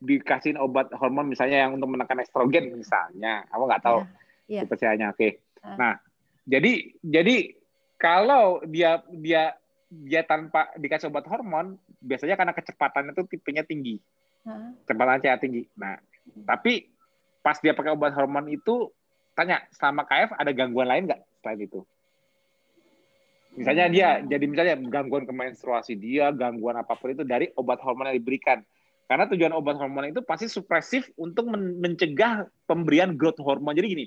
Speaker 2: dikasihin obat hormon misalnya yang untuk menekan estrogen misalnya. Aku nggak tahu tipe CA-nya. Oke. Nah, jadi kalau dia tanpa dikasih obat hormon, biasanya karena kecepatannya itu tipenya tinggi. Kecepatan CA tinggi. Nah, tapi pas dia pakai obat hormon itu, tanya, selama KF ada gangguan lain nggak selain itu? Misalnya misalnya gangguan ke menstruasi dia, gangguan apapun itu dari obat hormon yang diberikan. Karena tujuan obat hormon itu pasti supresif untuk mencegah pemberian growth hormon. Jadi gini,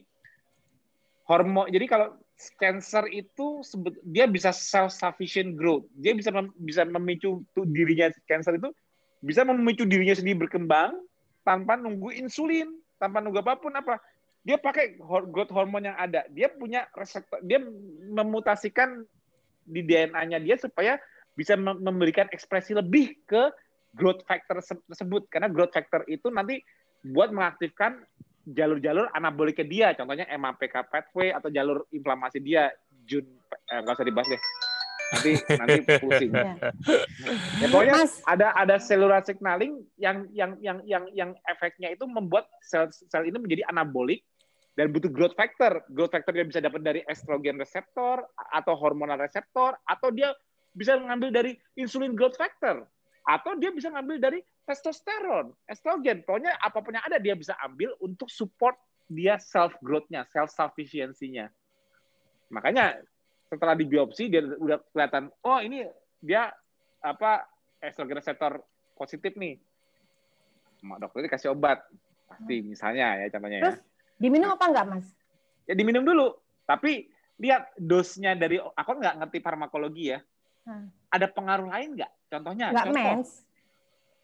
Speaker 2: jadi kalau cancer itu dia bisa self sufficient growth. Dia bisa memicu dirinya, cancer itu bisa memicu dirinya sendiri berkembang tanpa nunggu insulin, tanpa nunggu apapun apa. Dia pakai growth hormon yang ada. Dia punya reseptor, dia memutasikan di DNA-nya dia supaya bisa memberikan ekspresi lebih ke growth factor tersebut. Karena growth factor itu nanti buat mengaktifkan jalur-jalur anaboliknya dia, contohnya MAPK pathway atau jalur inflamasi dia. Nggak usah dibahas deh. Nanti pusing. Ya pokoknya ada cellular signaling yang efeknya itu membuat sel ini menjadi anabolik dan butuh growth factor. Growth factor dia bisa dapat dari estrogen reseptor atau hormonal reseptor, atau dia bisa mengambil dari insulin growth factor, atau dia bisa ngambil dari testosteron, estrogen. Pokoknya apapun yang ada dia bisa ambil untuk support dia self growth-nya, self sufficiency-nya. Makanya setelah di biopsi dia udah kelihatan, oh ini dia estrogen reseptor positif nih. Dokter ini kasih obat. Pasti misalnya ya contohnya.
Speaker 5: Terus diminum apa enggak, Mas?
Speaker 2: Ya diminum dulu. Tapi lihat dosnya dari, aku nggak ngerti farmakologi ya. Ada pengaruh lain nggak? Contohnya?
Speaker 5: Nggak mens.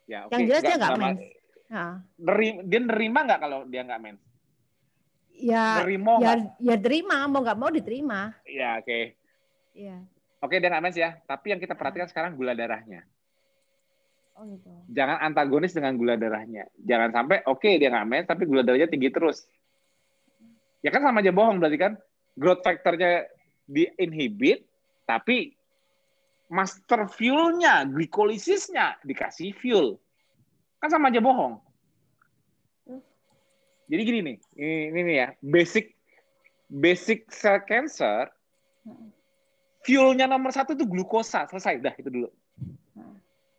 Speaker 2: Ya,
Speaker 5: yang jelas dia nggak mens.
Speaker 2: Dia nerima nggak kalau dia nggak mens?
Speaker 5: Ya terima, mau nggak mau diterima.
Speaker 2: Ya, oke.
Speaker 5: Iya.
Speaker 2: Oke, dia nggak mens ya. Tapi yang kita perhatikan sekarang gula darahnya.
Speaker 5: Oh gitu.
Speaker 2: Jangan antagonis dengan gula darahnya. Jangan sampai dia nggak mens tapi gula darahnya tinggi terus. Ya kan sama aja bohong berarti kan. Growth factor-nya di-inhibit, tapi master fuel-nya, glikolisis-nya dikasih fuel. Kan sama aja bohong. Jadi gini nih, ini ya, basic cell cancer, fuel-nya nomor 1 itu glukosa, selesai, dah itu dulu.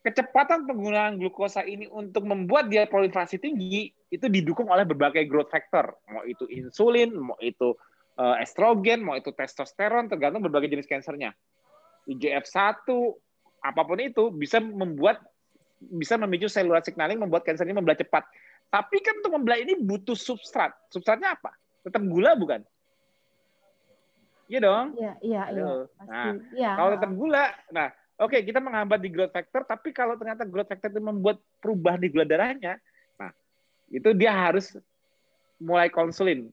Speaker 2: kecepatan penggunaan glukosa ini untuk membuat dia proliferasi tinggi itu didukung oleh berbagai growth factor, mau itu insulin, mau itu estrogen, mau itu testosteron, tergantung berbagai jenis kansernya. IGF-1, apapun itu bisa memicu cellular signaling, membuat kanser ini membelah cepat. Tapi kan untuk membelah ini butuh substrat. Substratnya apa? Tetap gula bukan? Iya dong?
Speaker 5: Iya.
Speaker 2: Nah, kalau tetap gula, nah oke, kita menghambat di growth factor, tapi kalau ternyata growth factor itu membuat perubahan di gula darahnya, nah itu dia harus mulai konsulin.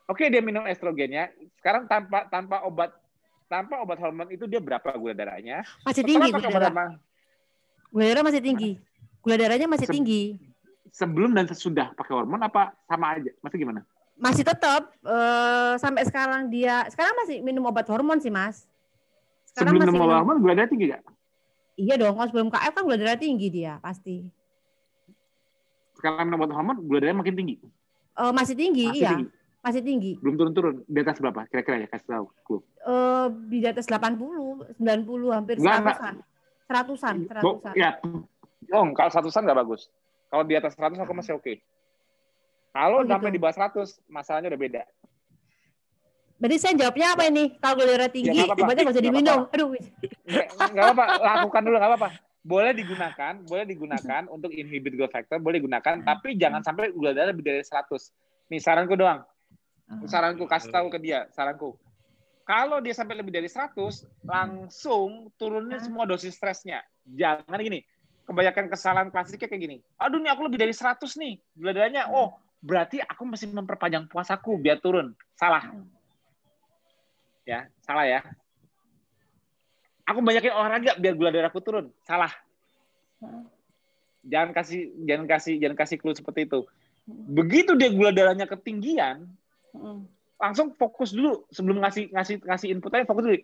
Speaker 2: Oke, dia minum estrogennya. Sekarang tanpa obat hormon itu dia berapa gula darahnya?
Speaker 5: Masih tinggi gula darah. Gula darah masih tinggi. Gula darahnya masih tinggi.
Speaker 2: Sebelum dan sesudah pakai hormon apa sama aja? Masih gimana?
Speaker 5: Masih tetap sampai sekarang masih minum obat hormon sih, Mas. Sekarang
Speaker 2: sebelum minum hormon gula darah tinggi nggak?
Speaker 5: Iya dong, kalau sebelum KF kan gula darah tinggi dia pasti.
Speaker 2: Sekarang minum obat hormon gula darah makin tinggi.
Speaker 5: Masih tinggi. Masih tinggi.
Speaker 2: Belum turun-turun. Di atas berapa? Kira-kira ya kasih tahu.
Speaker 5: Di atas 80, 90 hampir 100-an. 100-an.
Speaker 2: Ya. Kalau 100-an nggak bagus. Kalau di atas 100 aku masih oke. Kalau sampai di bawah 100, masalahnya udah beda.
Speaker 5: Berarti saya jawabnya apa ini? Kalau gula darah tinggi, obatnya nggak usah diminum. Aduh.
Speaker 2: Nggak apa-apa, lakukan dulu nggak apa-apa. Boleh digunakan untuk inhibit growth factor, boleh digunakan, tapi jangan sampai gula darah lebih dari 100. Nih saranku doang. Saranku kasih tahu ke dia, saranku. Kalau dia sampai lebih dari 100, langsung turunin semua dosis stresnya. Jangan gini. Kebanyakan kesalahan klasiknya kayak gini. Aduh nih aku lebih dari 100 nih gula darahnya. Oh, berarti aku mesti memperpanjang puasaku biar turun. Salah. Ya, salah ya. Aku banyakin olahraga biar gula darahku turun. Salah. Jangan kasih clue seperti itu. Begitu dia gula darahnya ketinggian, langsung fokus dulu sebelum ngasih input aja, fokus dulu.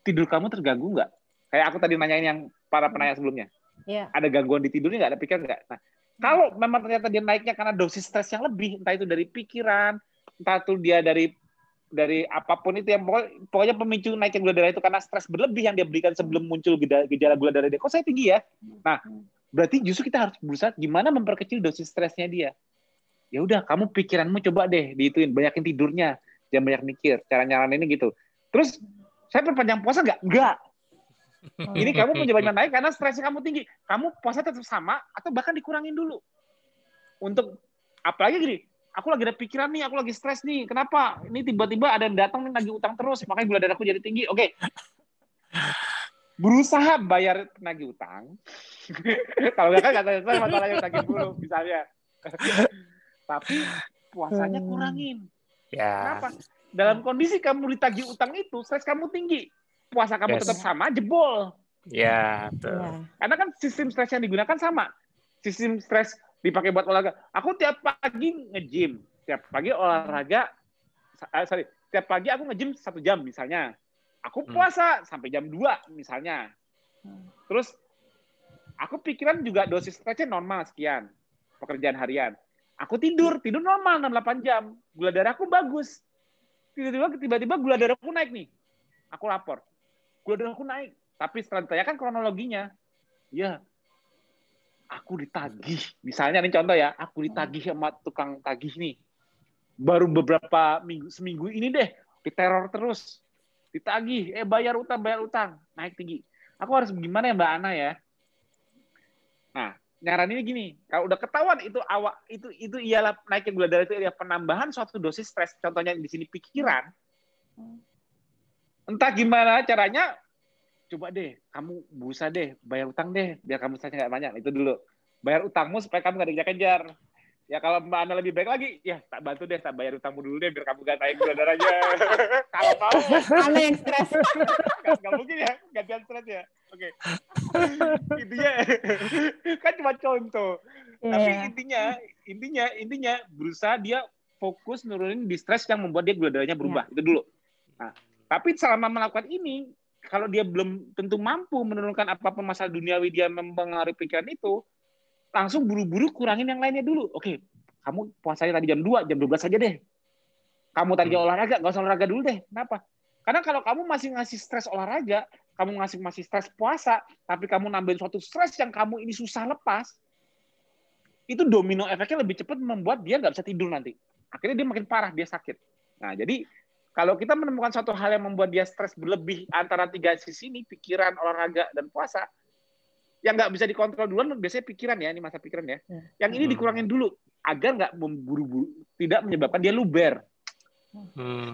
Speaker 2: Tidur kamu terganggu nggak? Kayak aku tadi nanyain yang para penanya sebelumnya.
Speaker 5: Yeah.
Speaker 2: Ada gangguan di tidurnya nggak? Ada pikiran nggak? Nah, kalau memang ternyata dia naiknya karena dosis stres yang lebih, entah itu dari pikiran, entah itu dia dari apapun itu, yang pokoknya pemicu naiknya gula darah itu karena stres berlebih yang dia berikan sebelum muncul gejala gula darah dia. Kok saya tinggi ya? Nah, berarti justru kita harus berusaha gimana memperkecil dosis stresnya dia. Ya udah, kamu pikiranmu coba deh diituin, banyakin tidurnya, jangan banyak mikir. Cara nyaranin ini gitu. Terus saya perpanjang puasa nggak? Nggak. Ini kamu punya banyak naik karena stresnya kamu tinggi. Kamu puasa tetap sama atau bahkan dikurangin dulu. Untuk apalagi gini, aku lagi ada pikiran nih, aku lagi stres nih. Kenapa? Ini tiba-tiba ada yang datang nih lagi utang terus, makanya gula darahku jadi tinggi. Oke. Berusaha bayar penagih utang. Kalau nggak kan nggak selesai masalahnya utangin dulu misalnya. Tapi puasanya kurangin.
Speaker 1: Ya.
Speaker 2: Kenapa? Dalam kondisi kamu ditagih utang itu, stres kamu tinggi. Puasa kamu tetap sama, jebol.
Speaker 1: Ya, betul.
Speaker 2: Karena kan sistem stres yang digunakan sama. Sistem stres dipakai buat olahraga. Aku tiap pagi nge-gym. Tiap pagi olahraga, tiap pagi aku nge-gym 1 jam misalnya. Aku puasa sampai jam 2 misalnya. Terus aku pikiran juga dosis stresnya normal sekian. Pekerjaan harian. Aku tidur normal 6-8 jam. Gula darahku bagus. Tiba-tiba gula darahku naik nih. Aku lapor. Gula darahku naik. Tapi setelah ditanyakan kronologinya, ya aku ditagih. Misalnya ini contoh ya, aku ditagih sama tukang tagih nih. Baru beberapa seminggu ini deh, diteror terus. Ditagih, bayar utang, naik tinggi. Aku harus gimana ya Mbak Ana ya? Nah, nyaraninnya gini, kalau udah ketahuan itu ialah naiknya gula darah itu ialah penambahan suatu dosis stres. Contohnya di sini pikiran. Entah gimana caranya, coba deh, kamu berusaha deh, bayar utang deh, biar kamu stresnya nggak banyak. Itu dulu. Bayar utangmu supaya kamu nggak dikejar-kejar. Ya kalau Mbak Ana lebih baik lagi, ya tak bantu deh, tak bayar utangmu dulu deh, biar kamu nggak naik gula darahnya. Kalau mau.
Speaker 5: Ana yang stres.
Speaker 2: Nggak mungkin ya, gantian stres ya. Oke. Intinya, kan cuma contoh. Tapi intinya berusaha dia fokus nurunin di stres yang membuat dia gula darahnya berubah. Itu dulu. Nah, tapi selama melakukan ini, kalau dia belum tentu mampu menurunkan apapun masalah duniawi dia mempengaruhi pikiran itu, langsung buru-buru kurangin yang lainnya dulu. Oke, kamu puasanya tadi jam 2, jam 12 saja deh. Kamu tadi olahraga, nggak usah olahraga dulu deh. Kenapa? Karena kalau kamu masih ngasih stres olahraga, kamu masih stres puasa, tapi kamu nambahin suatu stres yang kamu ini susah lepas, itu domino efeknya lebih cepat membuat dia nggak bisa tidur nanti. Akhirnya dia makin parah, dia sakit. Nah, jadi kalau kita menemukan satu hal yang membuat dia stres berlebih antara 3 sisi ini, pikiran, olahraga, dan puasa, yang nggak bisa dikontrol duluan biasanya pikiran ya, ini masa pikiran ya. Yang ini dikurangin dulu agar nggak memburu-buru, tidak menyebabkan dia luber.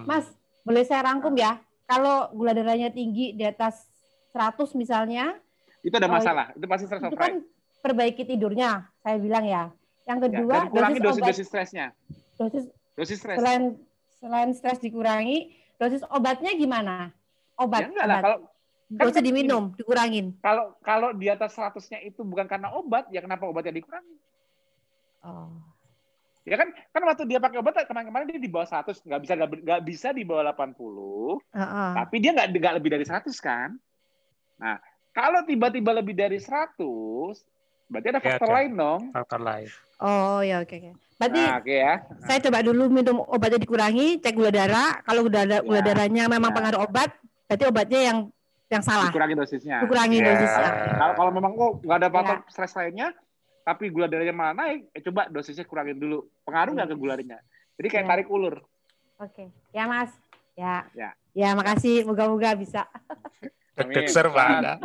Speaker 5: Mas, boleh saya rangkum ya? Kalau gula darahnya tinggi di atas 100 misalnya,
Speaker 2: itu ada masalah. Itu pasti stres
Speaker 5: itu kan perbaiki tidurnya, saya bilang ya. Yang kedua,
Speaker 2: kurangi dosis stresnya. Dosis stres.
Speaker 5: Selain stres dikurangi, dosis obatnya gimana? Obat.
Speaker 2: Ya enggak lah, kalau
Speaker 5: nggak usah diminum, dikurangin.
Speaker 2: Kalau di atas 100-nya itu bukan karena obat, ya kenapa obatnya dikurangi?
Speaker 5: Oh.
Speaker 2: Ya kan waktu dia pakai obat kemarin dia di bawah 100, nggak bisa di bawah 80, tapi dia nggak lebih dari 100 kan? Nah, kalau tiba-tiba lebih dari 100, berarti ada faktor lain dong.
Speaker 1: Faktor lain.
Speaker 5: Oh ya, oke. Berarti
Speaker 2: ya.
Speaker 5: Saya coba dulu minum obatnya dikurangi, cek gula darah. Kalau gula darahnya memang pengaruh obat, berarti obatnya yang salah.
Speaker 2: Dikurangi dosisnya.
Speaker 5: Dosisnya.
Speaker 2: Kalau memang nggak ada faktor stres lainnya, tapi gula darahnya malah naik, coba dosisnya kurangin dulu. Pengaruh nggak ke gula darahnya? Jadi kayak tarik ulur.
Speaker 5: Oke. Ya Mas. Ya makasih. Moga-moga bisa.
Speaker 1: Deg-deg Pak.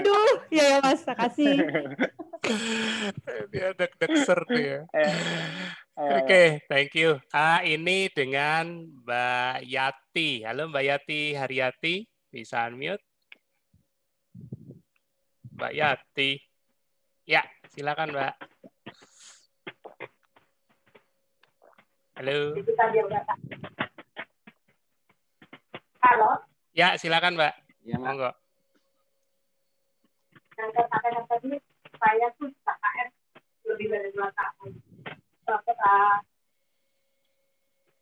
Speaker 5: Aduh, ya Mas, makasih.
Speaker 1: Dia deg-deg dia. Oke, thank you. Ini dengan Mbak Yati. Halo Mbak Yati Haryati, bisa unmute? Mbak Yati. Ya, silakan Mbak. Halo.
Speaker 4: Halo.
Speaker 1: Ya, silakan Mbak.
Speaker 2: Ya,
Speaker 1: monggo.
Speaker 4: Yang katakan tadi, saya tuh KKR lebih dari 2 tahun.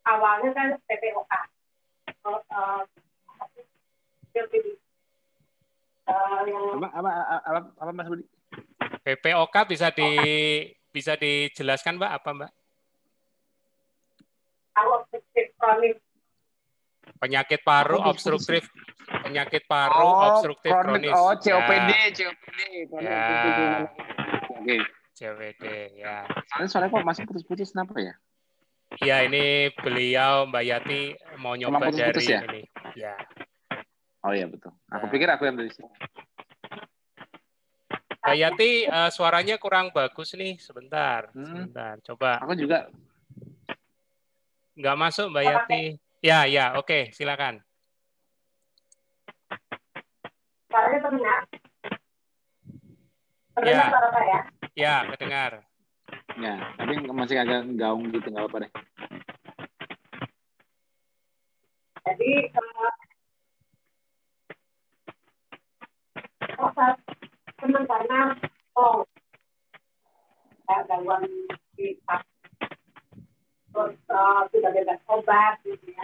Speaker 4: Awalnya kan PPOK.
Speaker 2: Apa Mas Budi?
Speaker 1: PPOK bisa dijelaskan Mbak apa Mbak? Penyakit paru obstruktif kronis.
Speaker 2: Oh, COPD. Oke.
Speaker 1: COPD ya.
Speaker 2: Soalnya kok masih putus-putus kenapa ya?
Speaker 1: Ya, ini beliau Mbak Yati mau nyoba dari
Speaker 2: ya?
Speaker 1: ini. Ya.
Speaker 2: Oh iya betul. Aku pikir aku yang dari sini.
Speaker 1: Mbak Yati suaranya kurang bagus nih. Sebentar. Coba.
Speaker 2: Aku juga.
Speaker 1: Nggak masuk Mbak Yati. Ya, oke, silakan.
Speaker 4: Suaranya terdengar? Terdengar suara saya?
Speaker 1: Ya, kedengar.
Speaker 2: Ya, tapi masih agak gaung gitu, nggak apa-apa deh.
Speaker 4: Jadi, senang karena gangguan di terus sudah bebas obat gitu ya.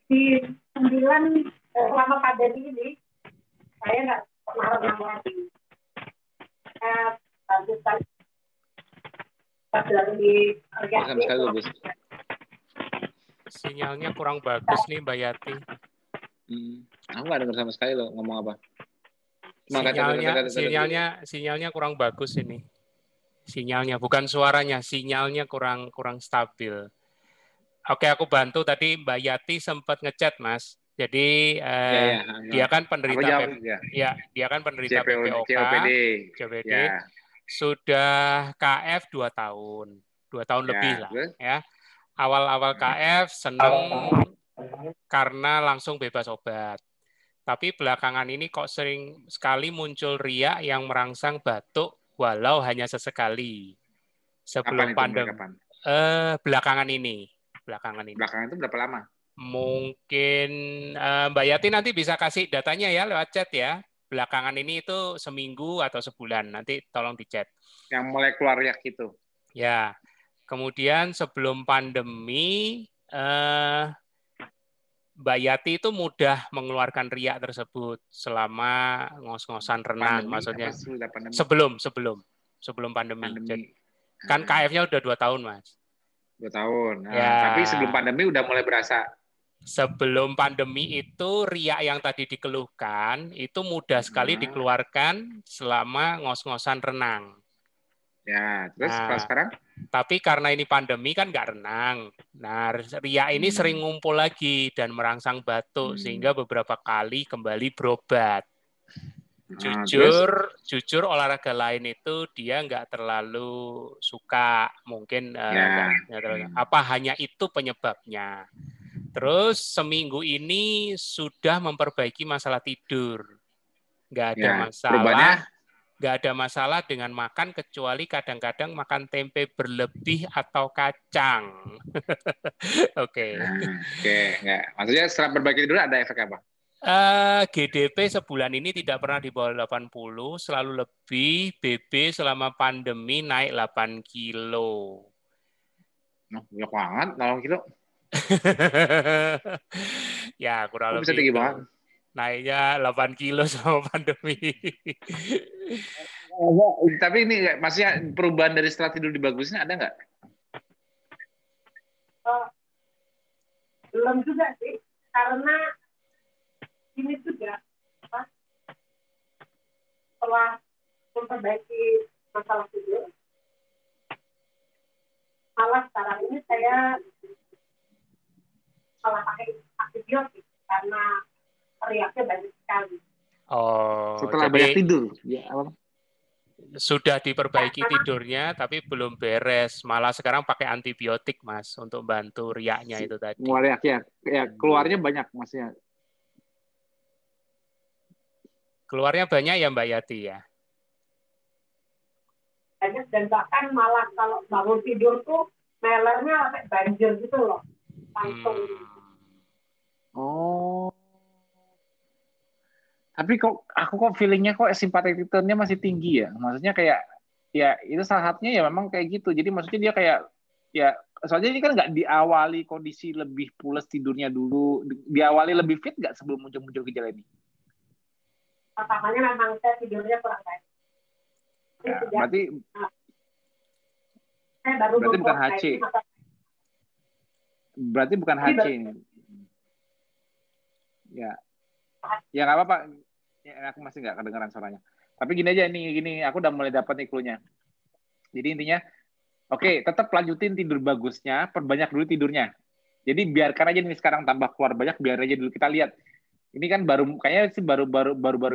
Speaker 4: Di 9 selama pandemi ini saya nggak pernah renang lagi. Lanjutkan di kerja.
Speaker 1: Sinyalnya kurang bagus nih Mbak Yati.
Speaker 2: Aku nggak dengar sama sekali loh ngomong apa.
Speaker 1: Sinyalnya kurang bagus ini. Sinyalnya bukan suaranya, sinyalnya kurang stabil. Oke, aku bantu tadi Mbak Yati sempat ngechat, Mas. Jadi dia kan penderita dia kan penderita PPOK, COPD. Ya. Sudah KF 2 tahun. 2 tahun lebih lah ya. Awal-awal KF senang karena langsung bebas obat. Tapi belakangan ini kok sering sekali muncul riak yang merangsang batuk walau hanya sesekali. Sebelum pandemi. Belakangan ini.
Speaker 2: Belakangan itu berapa lama?
Speaker 1: Mungkin Mbak Yati nanti bisa kasih datanya ya lewat chat ya. Belakangan ini itu seminggu atau sebulan. Nanti tolong di chat.
Speaker 2: Yang mulai keluar riak itu.
Speaker 1: Ya. Kemudian sebelum pandemi Mbak Yati itu mudah mengeluarkan riak tersebut selama ngos-ngosan renang, maksudnya sebelum pandemi. Jadi, kan KF-nya udah 2 tahun, Mas.
Speaker 2: 2 tahun. Nah, ya. Tapi sebelum pandemi udah mulai berasa.
Speaker 1: sebelum pandemi itu riak yang tadi dikeluhkan itu mudah sekali dikeluarkan selama ngos-ngosan renang.
Speaker 2: Ya, terus kalau sekarang?
Speaker 1: Tapi karena ini pandemi kan nggak renang. Nah, riak ini sering ngumpul lagi dan merangsang batuk sehingga beberapa kali kembali berobat. Jujur olahraga lain itu dia nggak terlalu suka, mungkin nggak terlalu. Apa hanya itu penyebabnya? Terus seminggu ini sudah memperbaiki masalah tidur, nggak ada masalah dengan makan kecuali kadang-kadang makan tempe berlebih atau kacang. Oke.
Speaker 2: Nggak. Maksudnya setelah perbaiki tidur ada efek apa?
Speaker 1: GDP sebulan ini tidak pernah di bawah 80, selalu lebih. BB selama pandemi naik 8 kilo.
Speaker 2: Banyak banget, 8 kilo.
Speaker 1: Ya, kurang
Speaker 2: bisa
Speaker 1: lebih
Speaker 2: tinggi banget.
Speaker 1: Naiknya 8 kilo sama pandemi.
Speaker 2: Tapi ini maksudnya perubahan dari setelah tidur dibagusnya ada nggak?
Speaker 4: Belum juga sih, karena ini juga setelah memperbaiki masalah tidur, malah sekarang ini saya malah pakai antibiotik karena riaknya banyak sekali.
Speaker 2: Setelah banyak tidur, ya.
Speaker 1: Sudah diperbaiki tidurnya, tapi belum beres. Malah sekarang pakai antibiotik, Mas, untuk bantu riaknya itu tadi.
Speaker 2: Riak ya, keluarnya banyak, maksudnya.
Speaker 1: Keluarnya banyak ya, Mbak Yati ya?
Speaker 4: Banyak, dan bahkan malah kalau bangun tidur tuh melernya sampai banjir gitu loh. Langsung.
Speaker 2: Tapi aku feelingnya simpatik returnnya masih tinggi ya. Maksudnya kayak ya itu salah satunya ya memang kayak gitu. Jadi maksudnya dia kayak ya soalnya ini kan nggak diawali kondisi lebih pules tidurnya dulu, diawali lebih fit nggak sebelum muncul gejala ini?
Speaker 4: Pertamanya memang saya tidurnya kurang baik.
Speaker 2: Ya, berarti bukan HC. Berarti bukan HC ini. Ya nggak apa-apa. Ya, aku masih nggak kedengeran suaranya. Tapi gini aja, gini aku udah mulai dapat nih clue-nya. Jadi intinya, oke, tetap lanjutin tidur bagusnya, perbanyak dulu tidurnya. Jadi biarkan aja nih sekarang tambah keluar banyak, biar aja dulu kita lihat. Ini kan kayaknya sih baru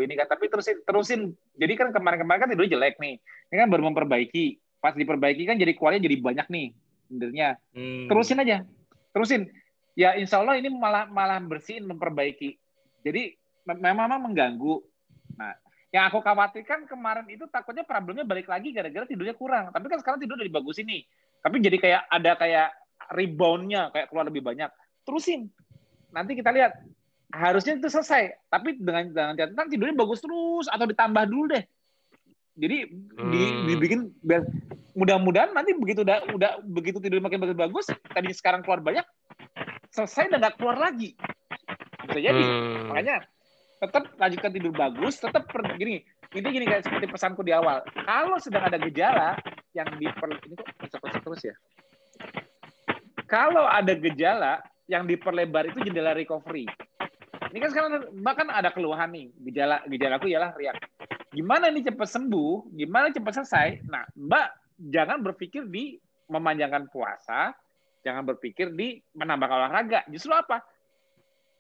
Speaker 2: ini kan, tapi terusin. Jadi kan kemarin kan tidur jelek nih. Ini kan baru memperbaiki. Pas diperbaiki kan jadi keluarnya jadi banyak nih tidurnya. Terusin aja. Terusin. Ya insya Allah ini malah bersihin, memperbaiki. Jadi memang mengganggu. Nah, yang aku khawatirkan kemarin itu takutnya problemnya balik lagi gara-gara tidurnya kurang. Tapi kan sekarang tidur udah dibagusin nih. Tapi jadi kayak rebound-nya, kayak keluar lebih banyak. Terusin. Nanti kita lihat. Harusnya itu selesai. Tapi dengan catatan tidurnya bagus terus atau ditambah dulu deh. Jadi dibikin mudah-mudahan nanti begitu tidur makin bagus, tadi sekarang keluar banyak, selesai dan nggak keluar lagi. Bisa jadi. Makanya tetap lanjutkan tidur bagus, tetap gini kayak seperti pesanku di awal. Kalau sedang ada gejala yang ini kok bisa terus ya. Kalau ada gejala yang diperlebar itu jendela recovery. Ini kan sekarang bahkan ada keluhan nih, gejalaku ialah riak. Gimana ini cepat sembuh? Gimana cepat selesai? Nah, Mbak jangan berpikir di memanjangkan puasa, jangan berpikir di menambah olahraga. Justru apa?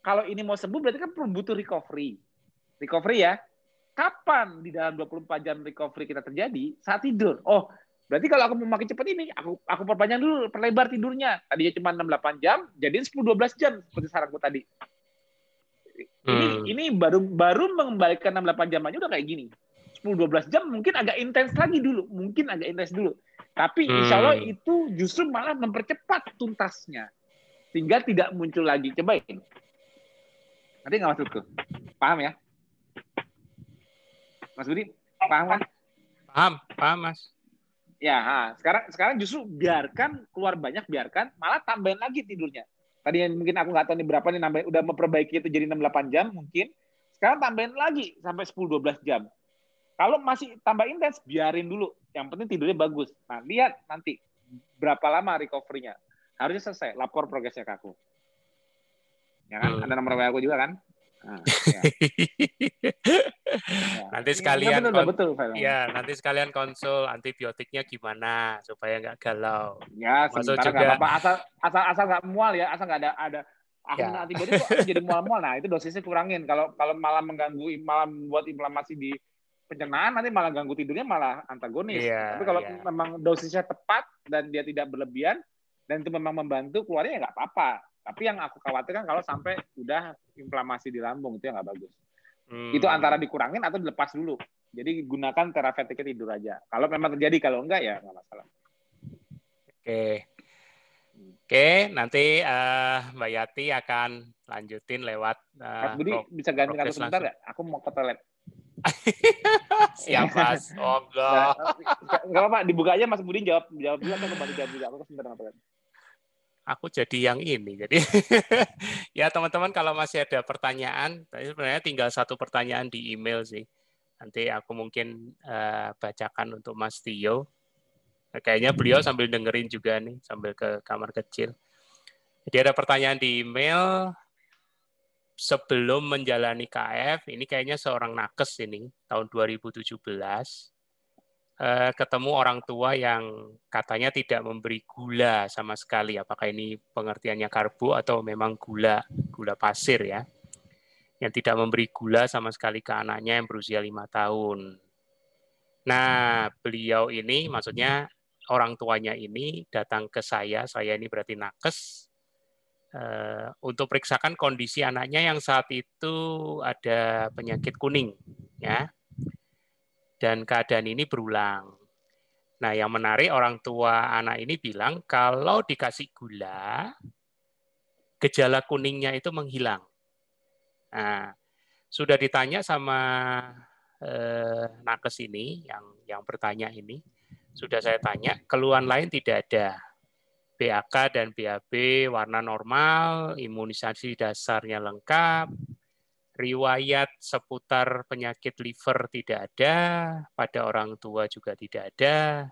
Speaker 2: Kalau ini mau sembuh berarti kan butuh recovery. Recovery ya. Kapan di dalam 24 jam recovery kita terjadi? Saat tidur. Oh, berarti kalau aku mau makin cepat ini, aku perpanjang dulu, perlebar tidurnya. Tadinya cuma 6-8 jam, jadiin 10-12 jam seperti saranku tadi. Ini baru mengembalikan 6-8 jam aja udah kayak gini. 10-12 jam mungkin agak intens lagi dulu. Tapi insya Allah itu justru malah mempercepat tuntasnya. Sehingga tidak muncul lagi. Cobain. Nanti nggak maksudku. Paham ya? Mas Budi, paham kan?
Speaker 1: Paham Mas.
Speaker 2: Ya, sekarang justru biarkan keluar banyak, malah tambahin lagi tidurnya. Tadi yang mungkin aku nggak tahu nih berapa nih nambahin, udah memperbaiki itu jadi 6-8 jam mungkin. Sekarang tambahin lagi sampai 10-12 jam. Kalau masih tambah intens, biarin dulu. Yang penting tidurnya bagus. Nah, lihat nanti berapa lama recovery-nya. Harusnya selesai. Lapor progresnya ke aku. Ya kan? Ada nomor WA aku juga kan? Nah, ya.
Speaker 1: Nanti sekalian
Speaker 2: betul,
Speaker 1: ya, nanti sekalian konsul antibiotiknya gimana supaya nggak galau.
Speaker 2: Ya, sementara nggak apa-apa, asal nggak mual ya, asal nggak ada antibiotik kok jadi mual-mual. Nah, itu dosisnya kurangin. Kalau malah mengganggu, malah buat inflamasi di pencernaan, nanti malah ganggu tidurnya, malah antagonis. Tapi kalau memang dosisnya tepat dan dia tidak berlebihan dan itu memang membantu keluarnya, ya nggak apa-apa. Tapi yang aku khawatirkan kalau sampai udah inflamasi di lambung, itu yang nggak bagus. Itu antara dikurangin atau dilepas dulu. Jadi gunakan terapeutiknya tidur aja. Kalau memang terjadi, kalau enggak ya nggak masalah.
Speaker 1: Oke, nanti Mbak Yati akan lanjutin lewat
Speaker 2: Mas Budi bisa ganti kartu sebentar nggak? Aku mau ke toilet.
Speaker 1: Siap, Mas. Oh,
Speaker 2: nggak apa-apa, dibuka aja Mas Budi jawab dulu atau kembali jawab juga. Aku sebentar ke toilet.
Speaker 1: Aku jadi yang ini. Jadi ya teman-teman, kalau masih ada pertanyaan, sebenarnya tinggal satu pertanyaan di email sih. Nanti aku mungkin bacakan untuk Mas Tio. Kayaknya beliau sambil dengerin juga nih, sambil ke kamar kecil. Jadi ada pertanyaan di email. Sebelum menjalani KF, ini kayaknya seorang nakes ini, tahun 2017, ketemu orang tua yang katanya tidak memberi gula sama sekali. Apakah ini pengertiannya karbo atau memang gula pasir ya, yang tidak memberi gula sama sekali ke anaknya yang berusia 5 tahun. Nah, beliau ini, maksudnya orang tuanya ini datang ke saya ini berarti nakes, untuk periksakan kondisi anaknya yang saat itu ada penyakit kuning, ya. Dan keadaan ini berulang. Nah, yang menarik, orang tua anak ini bilang kalau dikasih gula, gejala kuningnya itu menghilang. Nah, sudah ditanya sama nakes ini, yang bertanya ini, sudah saya tanya, keluhan lain tidak ada. BAK dan BAB warna normal, imunisasi dasarnya lengkap, riwayat seputar penyakit liver tidak ada, pada orang tua juga tidak ada.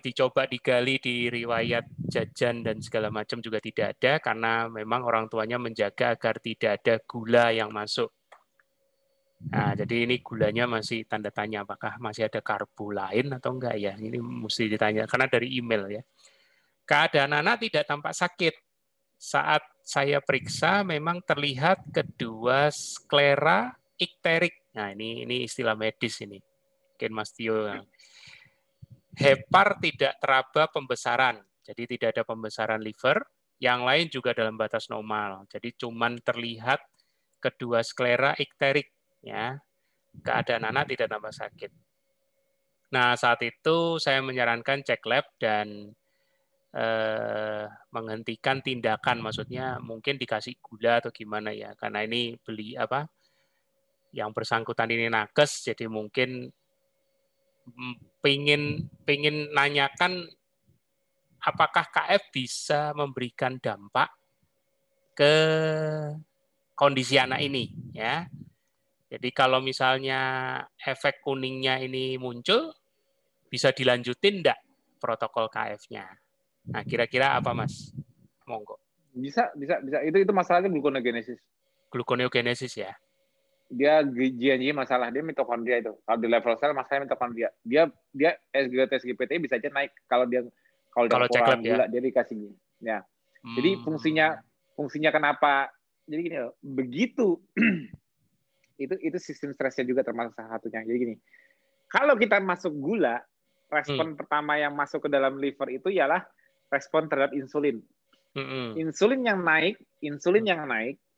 Speaker 1: Dicoba digali di riwayat jajan dan segala macam juga tidak ada, karena memang orang tuanya menjaga agar tidak ada gula yang masuk. Nah, jadi ini gulanya masih tanda tanya, apakah masih ada karbo lain atau enggak ya? Ini mesti ditanya, karena dari email ya. Keadaan anak tidak tampak sakit. Saat saya periksa memang terlihat kedua sklera ikterik. Nah, ini istilah medis ini. Mungkin Mas Tio. Hepar tidak teraba pembesaran. Jadi tidak ada pembesaran liver. Yang lain juga dalam batas normal. Jadi cuman terlihat kedua sklera ikterik. Ya. Keadaan anak tidak tambah sakit. Nah, saat itu saya menyarankan cek lab dan menghentikan tindakan, maksudnya mungkin dikasih gula atau gimana ya, karena ini yang bersangkutan ini nakes, jadi mungkin pingin nanyakan apakah KF bisa memberikan dampak ke kondisi anak ini ya. Jadi kalau misalnya efek kuningnya ini muncul, bisa dilanjutin enggak protokol KF-nya? Nah, kira-kira apa, Mas? Monggo.
Speaker 2: Bisa. Itu masalahnya gluconeogenesis.
Speaker 1: Gluconeogenesis ya.
Speaker 2: Dia GNJ masalah, dia mitokondria itu. Kalau di level sel masalahnya mitokondria. Dia SGLT-SGPT bisa aja naik kalau dia kurang gula, dia dikasih. Ya. Jadi fungsinya kenapa? Jadi gini loh, begitu itu sistem stresnya juga termasuk salah satunya. Jadi gini. Kalau kita masuk gula, respon pertama yang masuk ke dalam liver itu ialah respon terhadap insulin. Insulin yang naik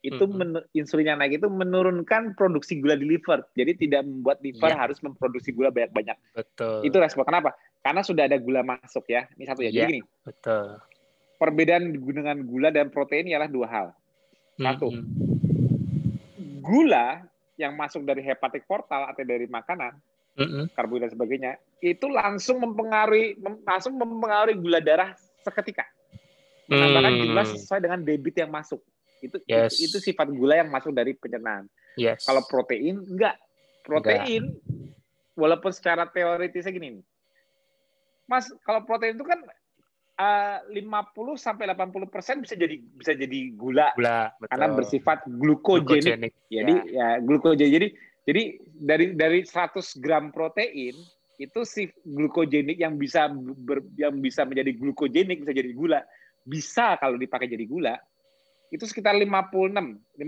Speaker 2: itu menurunkan produksi gula di liver. Jadi tidak membuat liver harus memproduksi gula banyak-banyak.
Speaker 1: Betul.
Speaker 2: Itu respon. Kenapa? Karena sudah ada gula masuk ya. Ini satu ya. Jadi gini.
Speaker 1: Betul.
Speaker 2: Perbedaan dengan gula dan protein ialah dua hal. Satu. Gula yang masuk dari hepatik portal atau dari makanan, karbohidrat dan sebagainya, itu langsung mempengaruhi gula darah seketika. Menambahkan jumlah sesuai dengan debit yang masuk. Itu sifat gula yang masuk dari pencernaan. Kalau protein enggak. Protein walaupun secara teoritisnya gini. Mas, kalau protein itu kan 50-80% bisa jadi gula
Speaker 1: betul.
Speaker 2: karena bersifat glukogenik. Jadi glukogenik. Jadi dari 100 gram protein itu si glukogenik yang bisa menjadi glukogenik, bisa jadi gula. Bisa kalau dipakai jadi gula itu sekitar 50-80%.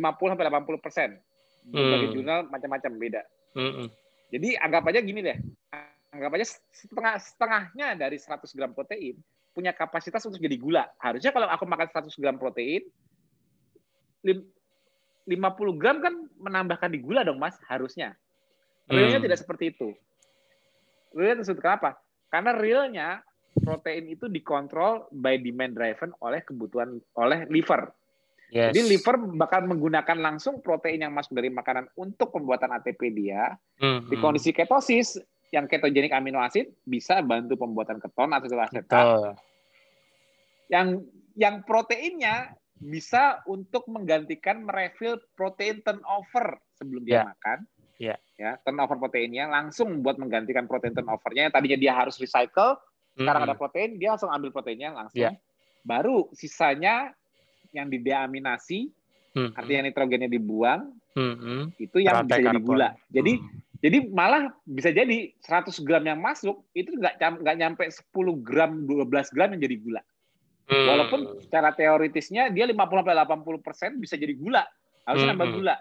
Speaker 2: Berbagai jurnal macam-macam beda. Jadi anggap aja gini deh. Anggap aja setengahnya dari 100 gram protein punya kapasitas untuk jadi gula. Harusnya kalau aku makan 100 gram protein, 50 gram kan menambahkan di gula dong, Mas, harusnya. Realnya tidak seperti itu. Realnya kenapa? Karena realnya protein itu dikontrol by demand driven oleh kebutuhan oleh liver. Jadi liver bakal menggunakan langsung protein yang masuk dari makanan untuk pembuatan ATP dia. Di kondisi ketosis, yang ketogenik amino acid bisa bantu pembuatan keton atau asetat. Yang proteinnya bisa untuk menggantikan merefill protein turnover sebelum dia makan. Ya, turnover proteinnya langsung buat menggantikan protein turnovernya. Yang tadinya dia harus recycle, sekarang ada protein, dia langsung ambil proteinnya langsung. Baru sisanya yang dideaminasi, artinya nitrogennya dibuang, itu yang bisa jadi gula. Jadi malah bisa jadi 100 gram yang masuk itu nggak nyampe 10 gram, 12 gram yang jadi gula. Walaupun secara teoritisnya dia 50-80% bisa jadi gula, harusnya nambah gula.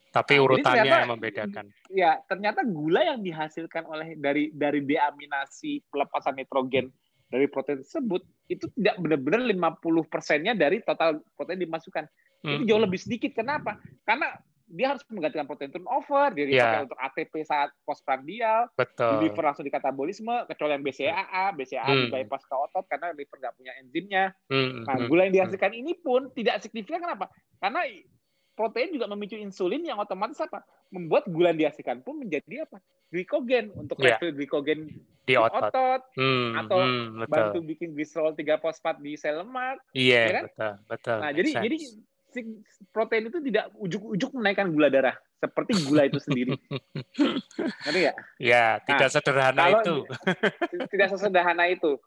Speaker 1: Tapi urutannya yang membedakan.
Speaker 2: Ya, ternyata gula yang dihasilkan dari deaminasi pelepasan nitrogen dari protein tersebut itu tidak benar-benar 50%-nya dari total protein dimasukkan. Itu jauh lebih sedikit. Kenapa? Karena dia harus menggantikan protein turnover, dia dipakai untuk ATP saat postprandial, di liver langsung di katabolisme, kecuali yang BCAA di bypass ke otot karena liver nggak punya enzimnya. Nah, gula yang dihasilkan ini pun tidak signifikan. Kenapa? Karena protein juga memicu insulin yang otomatis membuat gula yang dihasilkan pun menjadi glikogen untuk refill glikogen di otot atau bantu bikin glycerol 3-fosfat di sel lemak.
Speaker 1: Iya, betul.
Speaker 2: Nah, jadi protein itu tidak ujuk-ujuk menaikkan gula darah seperti gula itu sendiri. Ngerti nggak?
Speaker 1: Ya, tidak sederhana itu.
Speaker 2: Tidak sesederhana itu.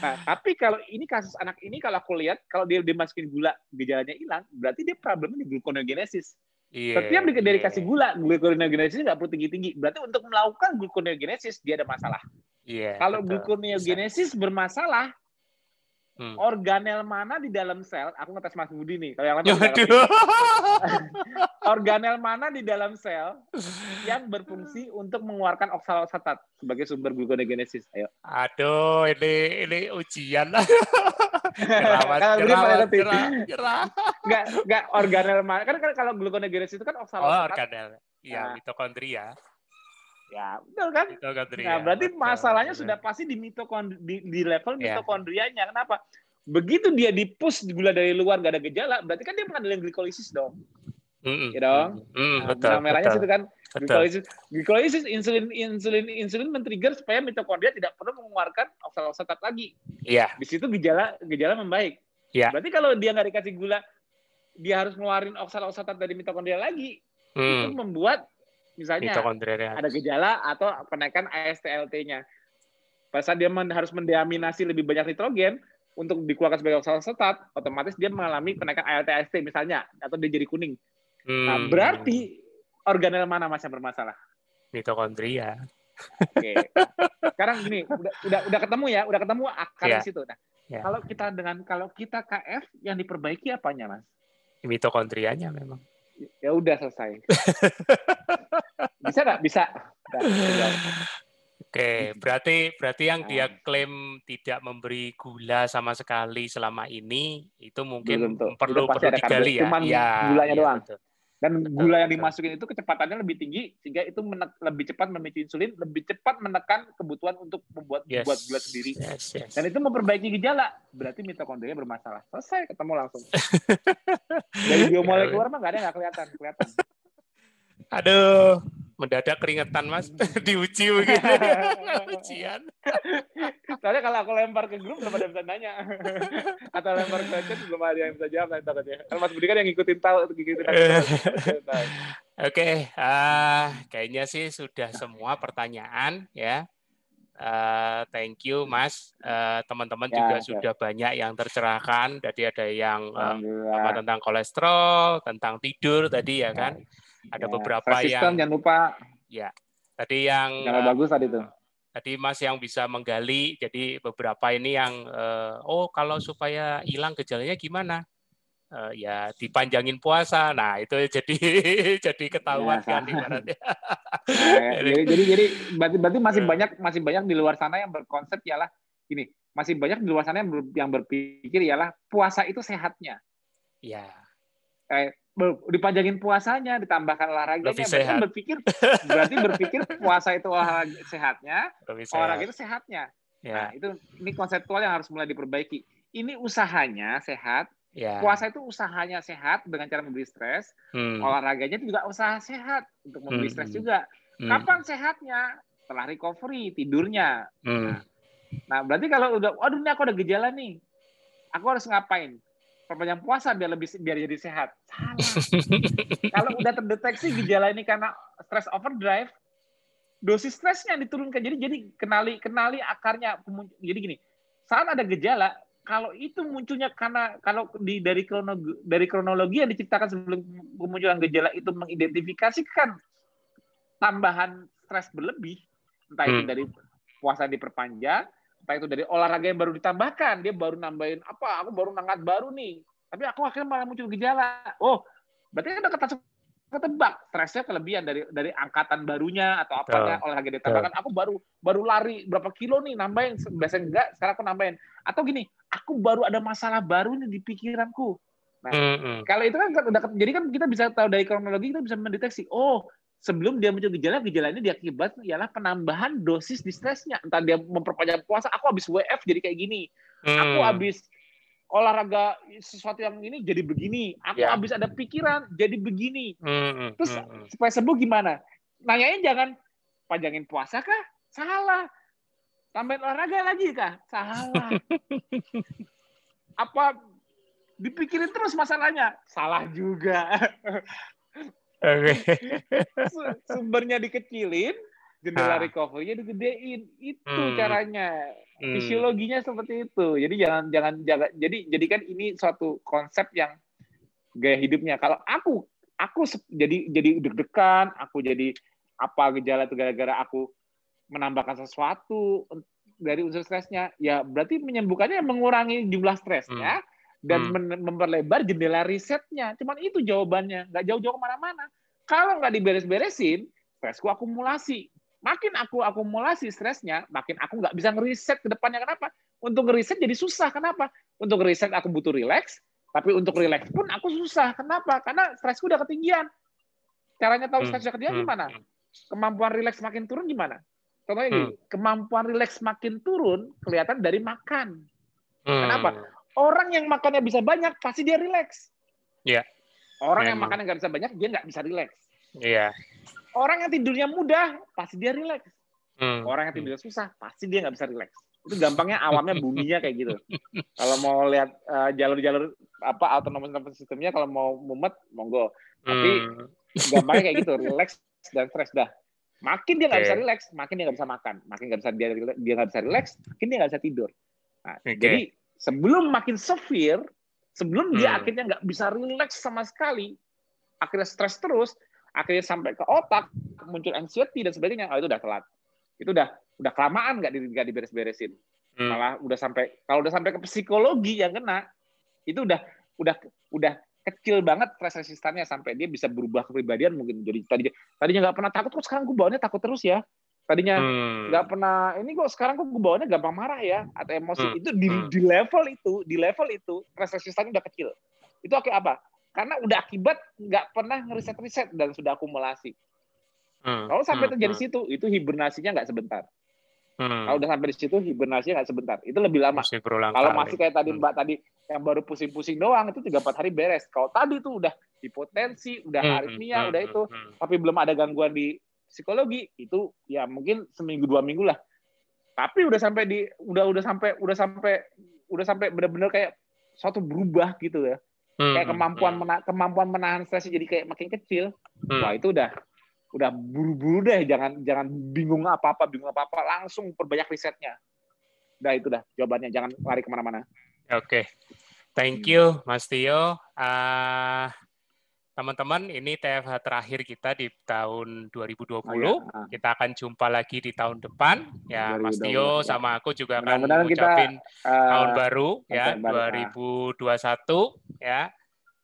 Speaker 2: Nah, tapi kalau ini kasus anak ini, kalau aku lihat, kalau dia dimasukin gula, gejalanya hilang, berarti dia problemnya di gluconeogenesis. Setiap dia dikasih gula, gluconeogenesis nggak perlu tinggi-tinggi. Berarti untuk melakukan gluconeogenesis, dia ada masalah. Kalau gluconeogenesis bermasalah, organel mana di dalam sel, aku ngetes Mas Budi nih, kalau yang lain organel mana di dalam sel yang berfungsi untuk mengeluarkan oksaloasetat sebagai sumber gluconeogenesis? Ayo.
Speaker 1: Aduh, ini ujian lah.
Speaker 2: Enggak organel mana? Kan kalau gluconeogenesis itu kan oksaloasetat.
Speaker 1: Organel. Iya, mitokondria.
Speaker 2: Ya, betul kan? Nah, berarti masalahnya sudah pasti di level mitokondrianya. Kenapa? Begitu dia di-push gula dari luar nggak ada gejala, berarti kan dia mengandalkan glikolisis dong. Ya dong.
Speaker 1: Betul.
Speaker 2: Merahnya situ kan glikolisis, insulin men-trigger supaya mitokondria tidak perlu mengeluarkan oksaloasetat lagi.
Speaker 1: Iya.
Speaker 2: Di situ gejala membaik.
Speaker 1: Iya.
Speaker 2: Berarti kalau dia nggak dikasih gula, dia harus ngeluarin oksaloasetat dari mitokondria lagi. Itu membuat misalnya ada gejala atau kenaikan AST/ALT-nya. Pada saat dia harus mendeaminasi lebih banyak nitrogen untuk dikeluarkan sebagai oksaloasetat, otomatis dia mengalami kenaikan ALT/AST misalnya, atau dia jadi kuning. Nah, berarti organel mana yang bermasalah?
Speaker 1: Mitokondria.
Speaker 2: Oke. Sekarang gini, udah ketemu akar di situ. Nah, kalau kita KF yang diperbaiki apanya, Mas?
Speaker 1: Mitokondrianya memang.
Speaker 2: Ya udah selesai. Bisa nggak? Bisa.
Speaker 1: Oke, berarti yang dia klaim tidak memberi gula sama sekali selama ini itu mungkin perlu digali ya.
Speaker 2: Cuman gulanya doang. Betul. Dan gula yang dimasukin itu kecepatannya lebih tinggi sehingga itu lebih cepat memicu insulin, lebih cepat menekan kebutuhan untuk membuat gula sendiri. Dan itu memperbaiki gejala, berarti mitokondria bermasalah. Selesai, ketemu langsung. Dari biomolekuler mah nggak ada, nggak kelihatan.
Speaker 1: Aduh, mendadak keringetan, Mas. Diuji begini. Ujian.
Speaker 2: Soalnya kalau aku lempar ke grup belum ada yang bisa nanya. Atau lempar ke chat belum ada yang bisa jawab. Kalau Mas Budi kan yang ngikutin tahu.
Speaker 1: Oke, kayaknya sih sudah semua pertanyaan ya. Thank you Mas. Teman-teman juga sudah banyak yang tercerahkan. Tadi ada yang tentang kolesterol, tentang tidur tadi ya kan. Ada beberapa yang
Speaker 2: jangan lupa.
Speaker 1: Ya. Tadi yang
Speaker 2: bagus tadi tuh.
Speaker 1: Tadi Mas yang bisa menggali. Jadi beberapa ini yang kalau supaya hilang gejalanya gimana? Ya dipanjangin puasa. Nah itu jadi ketahuan kan ibaratnya.
Speaker 2: Jadi berarti masih banyak di luar sana yang berkonsep ialah gini, masih banyak di luar sana yang berpikir ialah puasa itu sehatnya.
Speaker 1: Ya.
Speaker 2: Dipanjangin puasanya, ditambahkan olahraganya, berarti berpikir puasa itu olahraga sehatnya, olahraga itu sehatnya.
Speaker 1: Ya.
Speaker 2: Nah, ini konseptual yang harus mulai diperbaiki. Ini usahanya sehat.
Speaker 1: Ya.
Speaker 2: Puasa itu usahanya sehat dengan cara memberi stres, olahraganya juga usaha sehat untuk memberi stres juga. Kapan sehatnya? Setelah recovery, tidurnya. Nah, berarti kalau aduh ini aku ada gejala nih, aku harus ngapain? Perpanjang puasa biar jadi sehat. Salah. Kalau udah terdeteksi gejala ini karena stress overdrive, dosis stresnya diturunkan. Jadi kenali akarnya. Jadi gini, saat ada gejala, kalau itu munculnya karena dari kronologi yang diciptakan sebelum kemunculan gejala itu mengidentifikasikan tambahan stres berlebih, entah itu dari puasa diperpanjang, entah itu dari olahraga yang baru ditambahkan, dia baru nambahin aku baru ngangkat baru nih, tapi aku akhirnya malah muncul gejala. Oh, berarti udah ketebak stresnya kelebihan dari angkatan barunya atau apanya, olahraga ditambahkan. Aku baru lari berapa kilo nih, nambahin, biasanya enggak, sekarang aku nambahin. Atau gini, aku baru ada masalah baru nih di pikiranku. Nah, kalau itu kan jadi kan kita bisa tahu dari kronologi, kita bisa mendeteksi, sebelum dia muncul gejala ini diakibatkan ialah penambahan dosis di stresnya. Entah dia memperpanjang puasa, aku habis WF jadi kayak gini. Aku habis olahraga sesuatu yang ini jadi begini. Aku habis ada pikiran jadi begini. Terus supaya sembuh gimana? Nanyain jangan panjangin puasa kah? Salah. Tambahin olahraga lagi kah? Salah. Apa dipikirin terus masalahnya? Salah juga. Sumbernya dikecilin, jendela recovery-nya digedein. Itu caranya. Fisiologinya seperti itu. Jadi jangan jadi kan ini suatu konsep yang gaya hidupnya. Kalau aku jadi deg-degan, aku jadi gejala itu gara-gara aku menambahkan sesuatu dari unsur stresnya, ya berarti menyembuhkannya mengurangi jumlah stresnya dan memperlebar jendela risetnya. Cuman itu jawabannya, nggak jauh-jauh kemana-mana. Kalau nggak diberes-beresin, stresku akumulasi. Makin aku akumulasi stresnya, makin aku nggak bisa ngeriset ke depannya. Kenapa? Untuk ngeriset jadi susah. Kenapa? Untuk ngeriset aku butuh relax, tapi untuk relax pun aku susah. Kenapa? Karena stresku udah ketinggian. Caranya tahu stres udah ketinggian gimana? Kemampuan relax makin turun gimana? Contohnya gini, kemampuan relax makin turun kelihatan dari makan. Kenapa? Orang yang makannya bisa banyak, pasti dia relax.
Speaker 1: Yeah.
Speaker 2: Orang yang makannya nggak bisa banyak, dia nggak bisa relax.
Speaker 1: Iya.
Speaker 2: Orang yang tidurnya mudah, pasti dia relax. Orang yang tidurnya susah, pasti dia nggak bisa relax. Itu gampangnya awamnya buminya kayak gitu. Kalau mau lihat jalur-jalur autonomous nervous system-nya, kalau mau mumet, monggo. Tapi gampangnya kayak gitu, relax dan stres dah. Makin dia nggak bisa relax, makin dia nggak bisa makan. Makin dia nggak bisa relax, makin dia nggak bisa tidur. Nah, jadi sebelum makin severe, sebelum dia akhirnya nggak bisa relax sama sekali, akhirnya stres terus, akhirnya sampai ke otak, muncul anxiety dan sebagainya, itu udah telat. Itu udah kelamaan nggak diberes-beresin. Malah kalau udah sampai ke psikologi yang kena, itu udah kecil banget stres resistannya sampai dia bisa berubah kepribadian mungkin. Jadi tadinya nggak pernah takut, kok sekarang gue bawaannya takut terus ya. Tadinya nggak pernah ini, kok sekarang kok gue bawaannya gampang marah ya, atau emosi. Itu di level itu stres resistannya udah kecil. Itu apa? Karena udah akibat nggak pernah ngeriset dan sudah akumulasi. Kalau sampai terjadi situ, itu hibernasinya nggak sebentar. Kalau udah sampai di situ, hibernasinya nggak sebentar. Itu lebih lama. Kalau masih kayak tadi Mbak tadi yang baru pusing-pusing doang, itu 3-4 hari beres. Kalau tadi tuh udah hipotensi, udah aritmia, udah itu, tapi belum ada gangguan di psikologi, itu ya mungkin seminggu 2 minggu lah. Tapi udah sampai benar-benar kayak suatu berubah gitu ya. Kayak kemampuan menahan stresnya jadi kayak makin kecil. Wah, itu udah udah buru-buru deh, jangan bingung apa-apa, langsung perbanyak risetnya. Udah itu dah jawabannya, jangan lari kemana-mana.
Speaker 1: Oke. Thank you Mas Tio. Teman-teman, ini TFH terakhir kita di tahun 2020. Kita akan jumpa lagi di tahun depan. Ya, Mas Tio sama aku juga akan mengucapin tahun baru ya 2021 ya.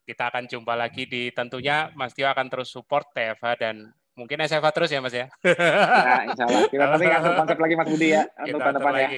Speaker 1: Kita akan jumpa lagi di, tentunya Mas Tio akan terus support TFH dan mungkin SFH terus ya Mas ya.
Speaker 2: Ya, insya Allah. Kita nanti ngatur konsep lagi Mas Budi ya untuk tahun depan ya.